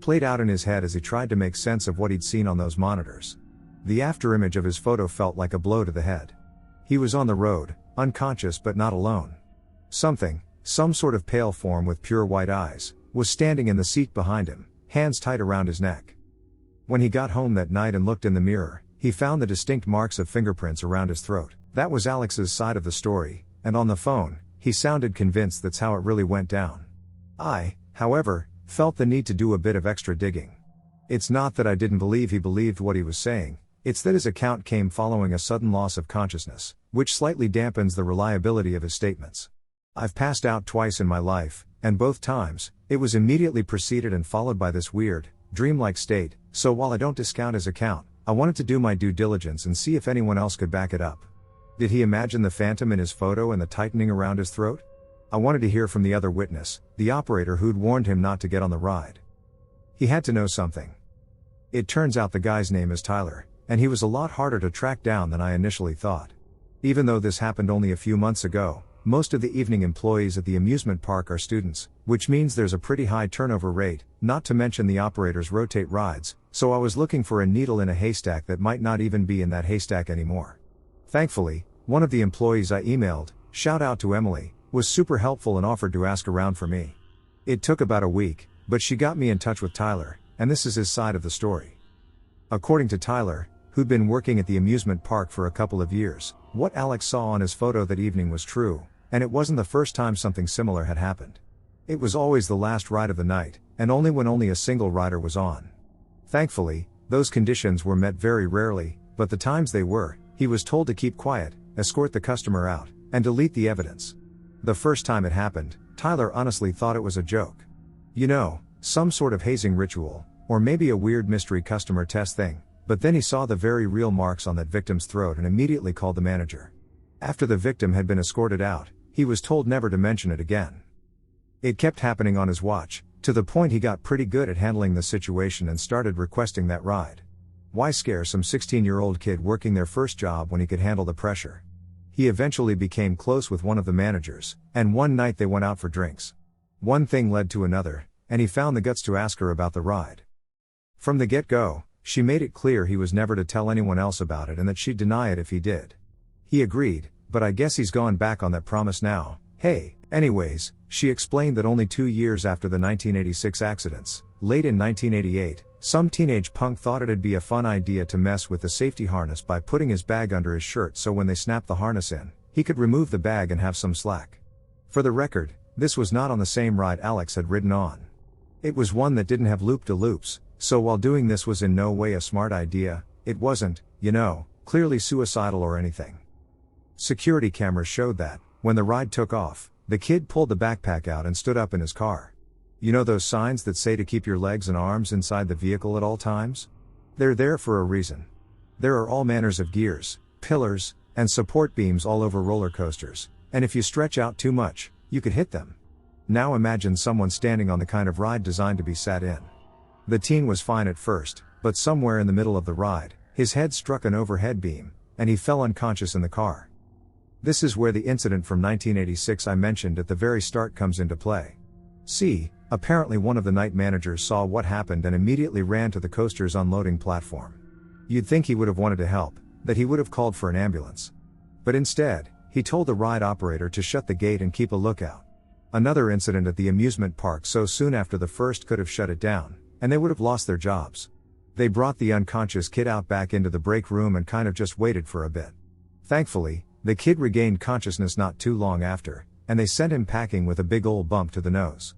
played out in his head as he tried to make sense of what he'd seen on those monitors. The afterimage of his photo felt like a blow to the head. He was on the road, unconscious but not alone. Some sort of pale form with pure white eyes, was standing in the seat behind him, hands tight around his neck. When he got home that night and looked in the mirror, he found the distinct marks of fingerprints around his throat. That was Alex's side of the story, and on the phone, he sounded convinced that's how it really went down. I, however, felt the need to do a bit of extra digging. It's not that I didn't believe he believed what he was saying, it's that his account came following a sudden loss of consciousness, which slightly dampens the reliability of his statements. I've passed out twice in my life, and both times, it was immediately preceded and followed by this weird, dreamlike state, so while I don't discount his account, I wanted to do my due diligence and see if anyone else could back it up. Did he imagine the phantom in his photo and the tightening around his throat? I wanted to hear from the other witness, the operator who'd warned him not to get on the ride. He had to know something. It turns out the guy's name is Tyler, and he was a lot harder to track down than I initially thought. Even though this happened only a few months ago, most of the evening employees at the amusement park are students, which means there's a pretty high turnover rate, not to mention the operators rotate rides, so I was looking for a needle in a haystack that might not even be in that haystack anymore. Thankfully, one of the employees I emailed, shout out to Emily, was super helpful and offered to ask around for me. It took about a week, but she got me in touch with Tyler, and this is his side of the story. According to Tyler, who'd been working at the amusement park for a couple of years, what Alex saw on his photo that evening was true, and it wasn't the first time something similar had happened. It was always the last ride of the night, and only when only a single rider was on. Thankfully, those conditions were met very rarely, but the times they were, he was told to keep quiet, escort the customer out, and delete the evidence. The first time it happened, Tyler honestly thought it was a joke. You know, some sort of hazing ritual, or maybe a weird mystery customer test thing, but then he saw the very real marks on that victim's throat and immediately called the manager. After the victim had been escorted out, he was told never to mention it again. It kept happening on his watch, to the point he got pretty good at handling the situation and started requesting that ride. Why scare some 16-year-old kid working their first job when he could handle the pressure? He eventually became close with one of the managers, and one night they went out for drinks. One thing led to another, and he found the guts to ask her about the ride. From the get-go, she made it clear he was never to tell anyone else about it and that she'd deny it if he did. He agreed, but I guess he's gone back on that promise now. Hey, anyways, she explained that only 2 years after the 1986 accidents, late in 1988, some teenage punk thought it'd be a fun idea to mess with the safety harness by putting his bag under his shirt so when they snapped the harness in, he could remove the bag and have some slack. For the record, this was not on the same ride Alex had ridden on. It was one that didn't have loop-de-loops, so while doing this was in no way a smart idea, it wasn't, clearly suicidal or anything. Security cameras showed that, when the ride took off, the kid pulled the backpack out and stood up in his car. You know those signs that say to keep your legs and arms inside the vehicle at all times? They're there for a reason. There are all manners of gears, pillars, and support beams all over roller coasters, and if you stretch out too much, you could hit them. Now imagine someone standing on the kind of ride designed to be sat in. The teen was fine at first, but somewhere in the middle of the ride, his head struck an overhead beam, and he fell unconscious in the car. This is where the incident from 1986 I mentioned at the very start comes into play. See, apparently one of the night managers saw what happened and immediately ran to the coaster's unloading platform. You'd think he would have wanted to help, that he would have called for an ambulance. But instead, he told the ride operator to shut the gate and keep a lookout. Another incident at the amusement park so soon after the first could have shut it down, and they would have lost their jobs. They brought the unconscious kid out back into the break room and kind of just waited for a bit. Thankfully, the kid regained consciousness not too long after, and they sent him packing with a big old bump to the nose.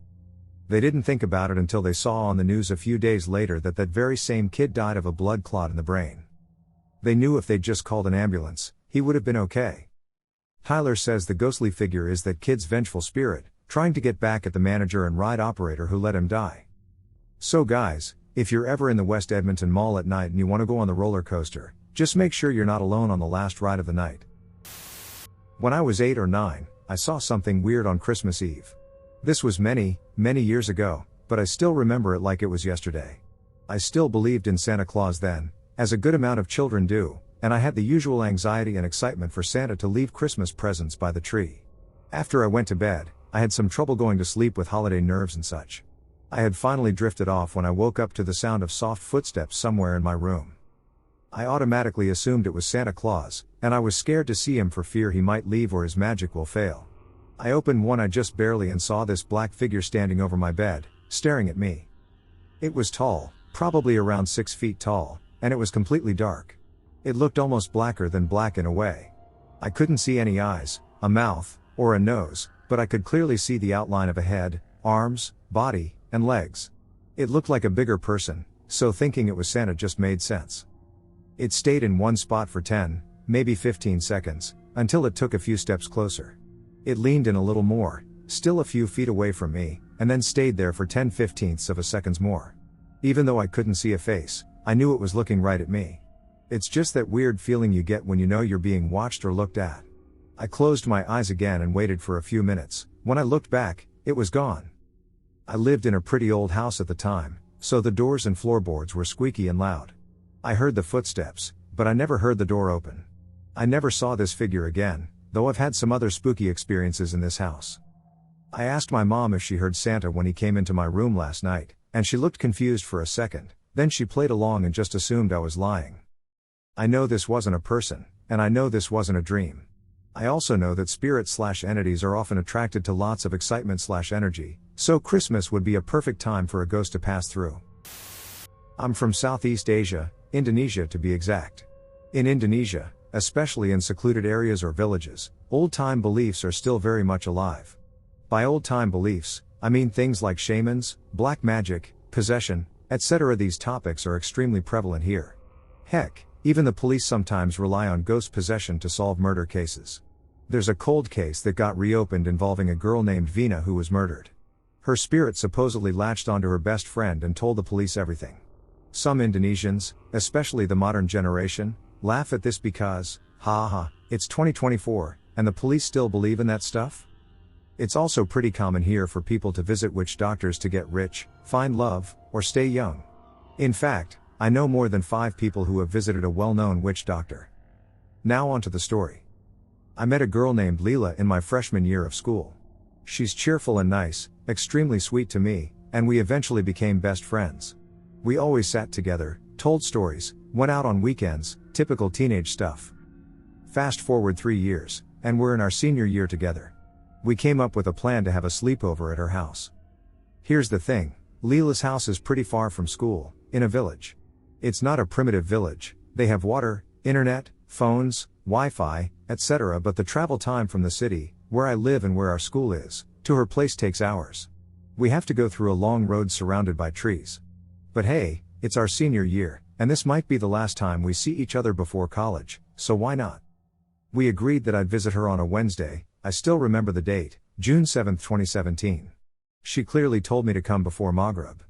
They didn't think about it until they saw on the news a few days later that that very same kid died of a blood clot in the brain. They knew if they'd just called an ambulance, he would have been okay. Tyler says the ghostly figure is that kid's vengeful spirit, trying to get back at the manager and ride operator who let him die. So guys, if you're ever in the West Edmonton Mall at night and you want to go on the roller coaster, just make sure you're not alone on the last ride of the night. When I was 8 or 9, I saw something weird on Christmas Eve. This was many, many years ago, but I still remember it like it was yesterday. I still believed in Santa Claus then, as a good amount of children do, and I had the usual anxiety and excitement for Santa to leave Christmas presents by the tree. After I went to bed, I had some trouble going to sleep with holiday nerves and such. I had finally drifted off when I woke up to the sound of soft footsteps somewhere in my room. I automatically assumed it was Santa Claus, and I was scared to see him for fear he might leave or his magic will fail. I opened one eye just barely and saw this black figure standing over my bed, staring at me. It was tall, probably around 6 feet tall, and it was completely dark. It looked almost blacker than black in a way. I couldn't see any eyes, a mouth, or a nose, but I could clearly see the outline of a head, arms, body, and legs. It looked like a bigger person, so thinking it was Santa just made sense. It stayed in one spot for 10, maybe 15 seconds, until it took a few steps closer. It leaned in a little more, still a few feet away from me, and then stayed there for 10/15ths of a second more. Even though I couldn't see a face, I knew it was looking right at me. It's just that weird feeling you get when you know you're being watched or looked at. I closed my eyes again and waited for a few minutes. When I looked back, it was gone. I lived in a pretty old house at the time, so the doors and floorboards were squeaky and loud. I heard the footsteps, but I never heard the door open. I never saw this figure again, though I've had some other spooky experiences in this house. I asked my mom if she heard Santa when he came into my room last night, and she looked confused for a second, then she played along and just assumed I was lying. I know this wasn't a person, and I know this wasn't a dream. I also know that spirits/entities are often attracted to lots of excitement/energy, so Christmas would be a perfect time for a ghost to pass through. I'm from Southeast Asia, Indonesia to be exact. In Indonesia, especially in secluded areas or villages, old-time beliefs are still very much alive. By old-time beliefs, I mean things like shamans, black magic, possession, etc. These topics are extremely prevalent here. Heck, even the police sometimes rely on ghost possession to solve murder cases. There's a cold case that got reopened involving a girl named Vina who was murdered. Her spirit supposedly latched onto her best friend and told the police everything. Some Indonesians, especially the modern generation, laugh at this because, it's 2024, and the police still believe in that stuff? It's also pretty common here for people to visit witch doctors to get rich, find love, or stay young. In fact, I know more than 5 people who have visited a well-known witch doctor. Now onto the story. I met a girl named Leela in my freshman year of school. She's cheerful and nice, extremely sweet to me, and we eventually became best friends. We always sat together, told stories, went out on weekends, typical teenage stuff. Fast forward 3 years, and we're in our senior year together. We came up with a plan to have a sleepover at her house. Here's the thing, Leela's house is pretty far from school, in a village. It's not a primitive village, they have water, internet, phones, Wi-Fi, etc. but the travel time from the city, where I live and where our school is, to her place takes hours. We have to go through a long road surrounded by trees. But hey, it's our senior year, and this might be the last time we see each other before college, so why not? We agreed that I'd visit her on a Wednesday. I still remember the date, June 7, 2017. She clearly told me to come before Maghrib.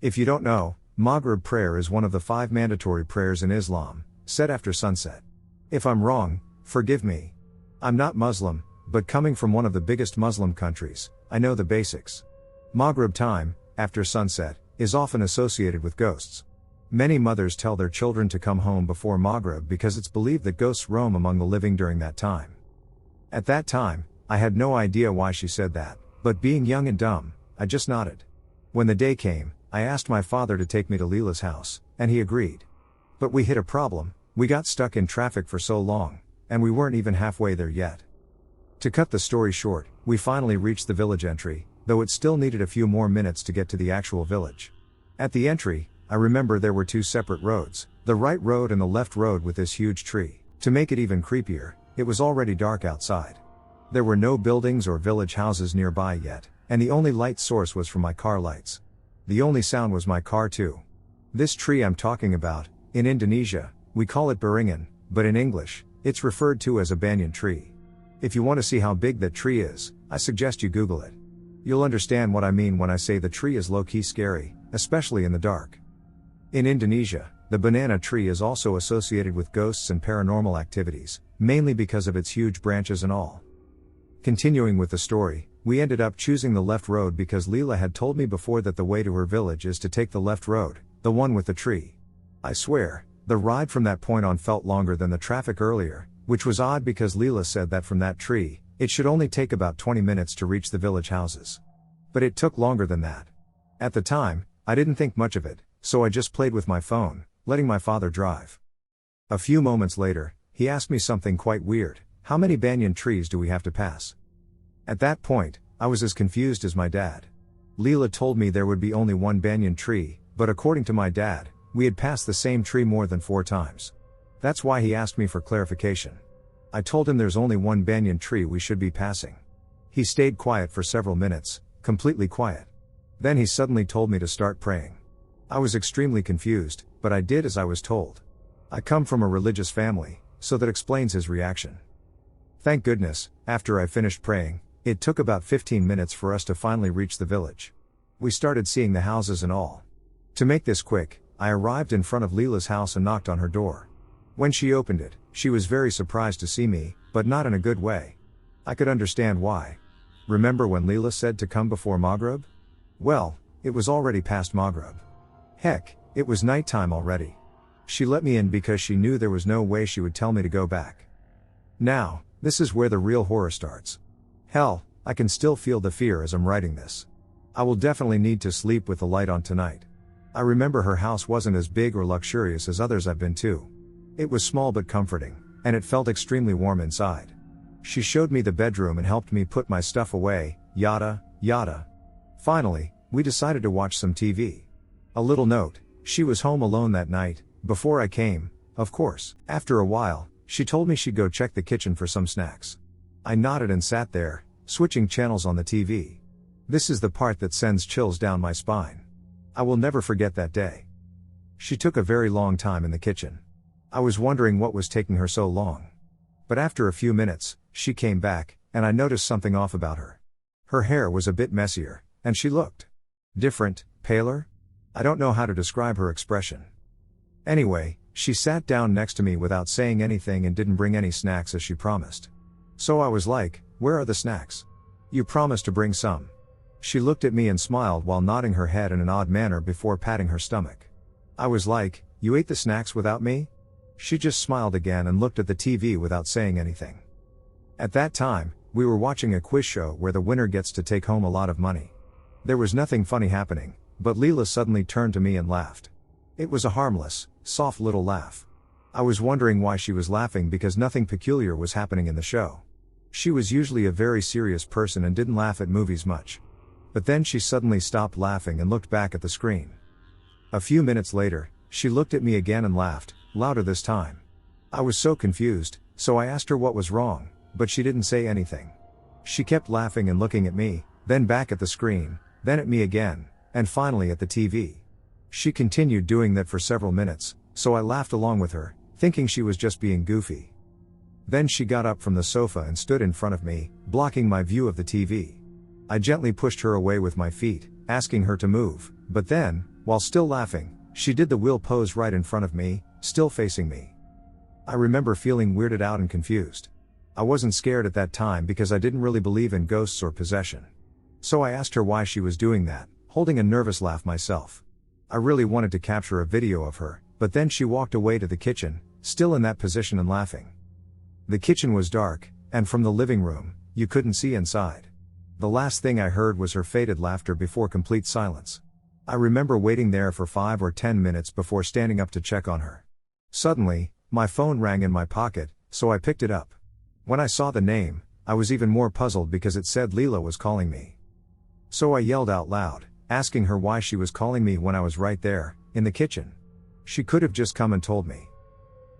If you don't know, Maghrib prayer is one of the 5 mandatory prayers in Islam, said after sunset. If I'm wrong, forgive me. I'm not Muslim, but coming from one of the biggest Muslim countries, I know the basics. Maghrib time, after sunset, is often associated with ghosts. Many mothers tell their children to come home before Maghrib because it's believed that ghosts roam among the living during that time. At that time, I had no idea why she said that, but being young and dumb, I just nodded. When the day came, I asked my father to take me to Leela's house, and he agreed. But we hit a problem, we got stuck in traffic for so long, and we weren't even halfway there yet. To cut the story short, we finally reached the village entry, though it still needed a few more minutes to get to the actual village. At the entry, I remember there were 2 separate roads, the right road and the left road with this huge tree. To make it even creepier, it was already dark outside. There were no buildings or village houses nearby yet, and the only light source was from my car lights. The only sound was my car too. This tree I'm talking about, in Indonesia, we call it beringan, but in English, it's referred to as a banyan tree. If you want to see how big that tree is, I suggest you Google it. You'll understand what I mean when I say the tree is low-key scary, especially in the dark. In Indonesia, the banana tree is also associated with ghosts and paranormal activities, mainly because of its huge branches and all. Continuing with the story, we ended up choosing the left road because Leela had told me before that the way to her village is to take the left road, the one with the tree. I swear, the ride from that point on felt longer than the traffic earlier, which was odd because Leela said that from that tree, it should only take about 20 minutes to reach the village houses. But it took longer than that. At the time, I didn't think much of it, so I just played with my phone, letting my father drive. A few moments later, he asked me something quite weird: how many banyan trees do we have to pass? At that point, I was as confused as my dad. Leela told me there would be only one banyan tree, but according to my dad, we had passed the same tree more than 4 times. That's why he asked me for clarification. I told him there's only one banyan tree we should be passing. He stayed quiet for several minutes, completely quiet. Then he suddenly told me to start praying. I was extremely confused, but I did as I was told. I come from a religious family, so that explains his reaction. Thank goodness, after I finished praying, it took about 15 minutes for us to finally reach the village. We started seeing the houses and all. To make this quick, I arrived in front of Leela's house and knocked on her door. When she opened it, she was very surprised to see me, but not in a good way. I could understand why. Remember when Leela said to come before Maghrib? Well, it was already past Maghrib. Heck, it was nighttime already. She let me in because she knew there was no way she would tell me to go back. Now, this is where the real horror starts. Hell, I can still feel the fear as I'm writing this. I will definitely need to sleep with the light on tonight. I remember her house wasn't as big or luxurious as others I've been to. It was small but comforting, and it felt extremely warm inside. She showed me the bedroom and helped me put my stuff away, yada, yada. Finally, we decided to watch some TV. A little note: she was home alone that night, before I came, of course. After a while, she told me she'd go check the kitchen for some snacks. I nodded and sat there, switching channels on the TV. This is the part that sends chills down my spine. I will never forget that day. She took a very long time in the kitchen. I was wondering what was taking her so long. But after a few minutes, she came back, and I noticed something off about her. Her hair was a bit messier, and she looked different, paler? I don't know how to describe her expression. Anyway, she sat down next to me without saying anything and didn't bring any snacks as she promised. So I was like, where are the snacks? You promised to bring some. She looked at me and smiled while nodding her head in an odd manner before patting her stomach. I was like, you ate the snacks without me? She just smiled again and looked at the TV without saying anything. At that time, we were watching a quiz show where the winner gets to take home a lot of money. There was nothing funny happening, but Leela suddenly turned to me and laughed. It was a harmless, soft little laugh. I was wondering why she was laughing because nothing peculiar was happening in the show. She was usually a very serious person and didn't laugh at movies much. But then she suddenly stopped laughing and looked back at the screen. A few minutes later, she looked at me again and laughed, louder this time. I was so confused, so I asked her what was wrong, but she didn't say anything. She kept laughing and looking at me, then back at the screen, then at me again, and finally at the TV. She continued doing that for several minutes, so I laughed along with her, thinking she was just being goofy. Then she got up from the sofa and stood in front of me, blocking my view of the TV. I gently pushed her away with my feet, asking her to move, but then, while still laughing, she did the wheel pose right in front of me, still facing me. I remember feeling weirded out and confused. I wasn't scared at that time because I didn't really believe in ghosts or possession. So I asked her why she was doing that, holding a nervous laugh myself. I really wanted to capture a video of her, but then she walked away to the kitchen, still in that position and laughing. The kitchen was dark, and from the living room, you couldn't see inside. The last thing I heard was her faded laughter before complete silence. I remember waiting there for 5 or 10 minutes before standing up to check on her. Suddenly, my phone rang in my pocket, so I picked it up. When I saw the name, I was even more puzzled because it said Leela was calling me. So I yelled out loud, asking her why she was calling me when I was right there, in the kitchen. She could have just come and told me.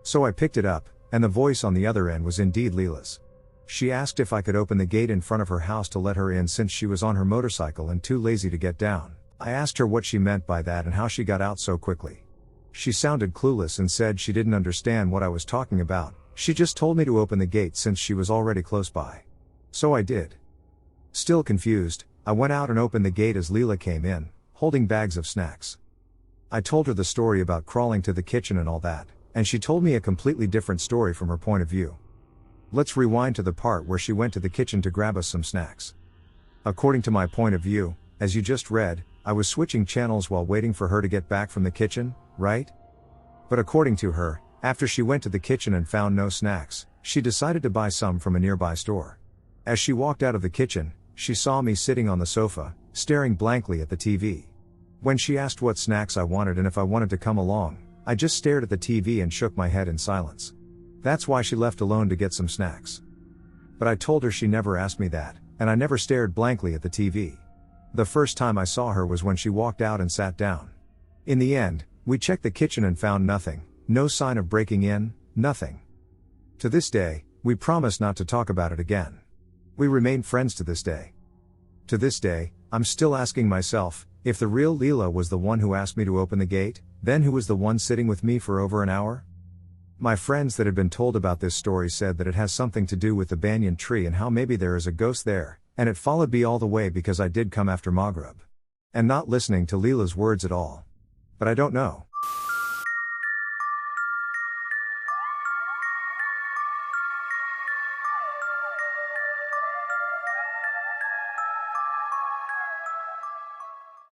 So I picked it up, and the voice on the other end was indeed Leela's. She asked if I could open the gate in front of her house to let her in since she was on her motorcycle and too lazy to get down. I asked her what she meant by that and how she got out so quickly. She sounded clueless and said she didn't understand what I was talking about. She just told me to open the gate since she was already close by. So I did. Still confused, I went out and opened the gate as Leela came in, holding bags of snacks. I told her the story about crawling to the kitchen and all that, and she told me a completely different story from her point of view. Let's rewind to the part where she went to the kitchen to grab us some snacks. According to my point of view, as you just read, I was switching channels while waiting for her to get back from the kitchen, right? But according to her, after she went to the kitchen and found no snacks, she decided to buy some from a nearby store. As she walked out of the kitchen, she saw me sitting on the sofa, staring blankly at the TV. When she asked what snacks I wanted and if I wanted to come along, I just stared at the TV and shook my head in silence. That's why she left alone to get some snacks. But I told her she never asked me that, and I never stared blankly at the TV. The first time I saw her was when she walked out and sat down. In the end, we checked the kitchen and found nothing, no sign of breaking in, nothing. To this day, we promise not to talk about it again. We remain friends to this day. To this day, I'm still asking myself, if the real Leela was the one who asked me to open the gate, then who was the one sitting with me for over an hour? My friends that had been told about this story said that it has something to do with the banyan tree and how maybe there is a ghost there, and it followed me all the way because I did come after Maghrib. And not listening to Leela's words at all. But I don't know.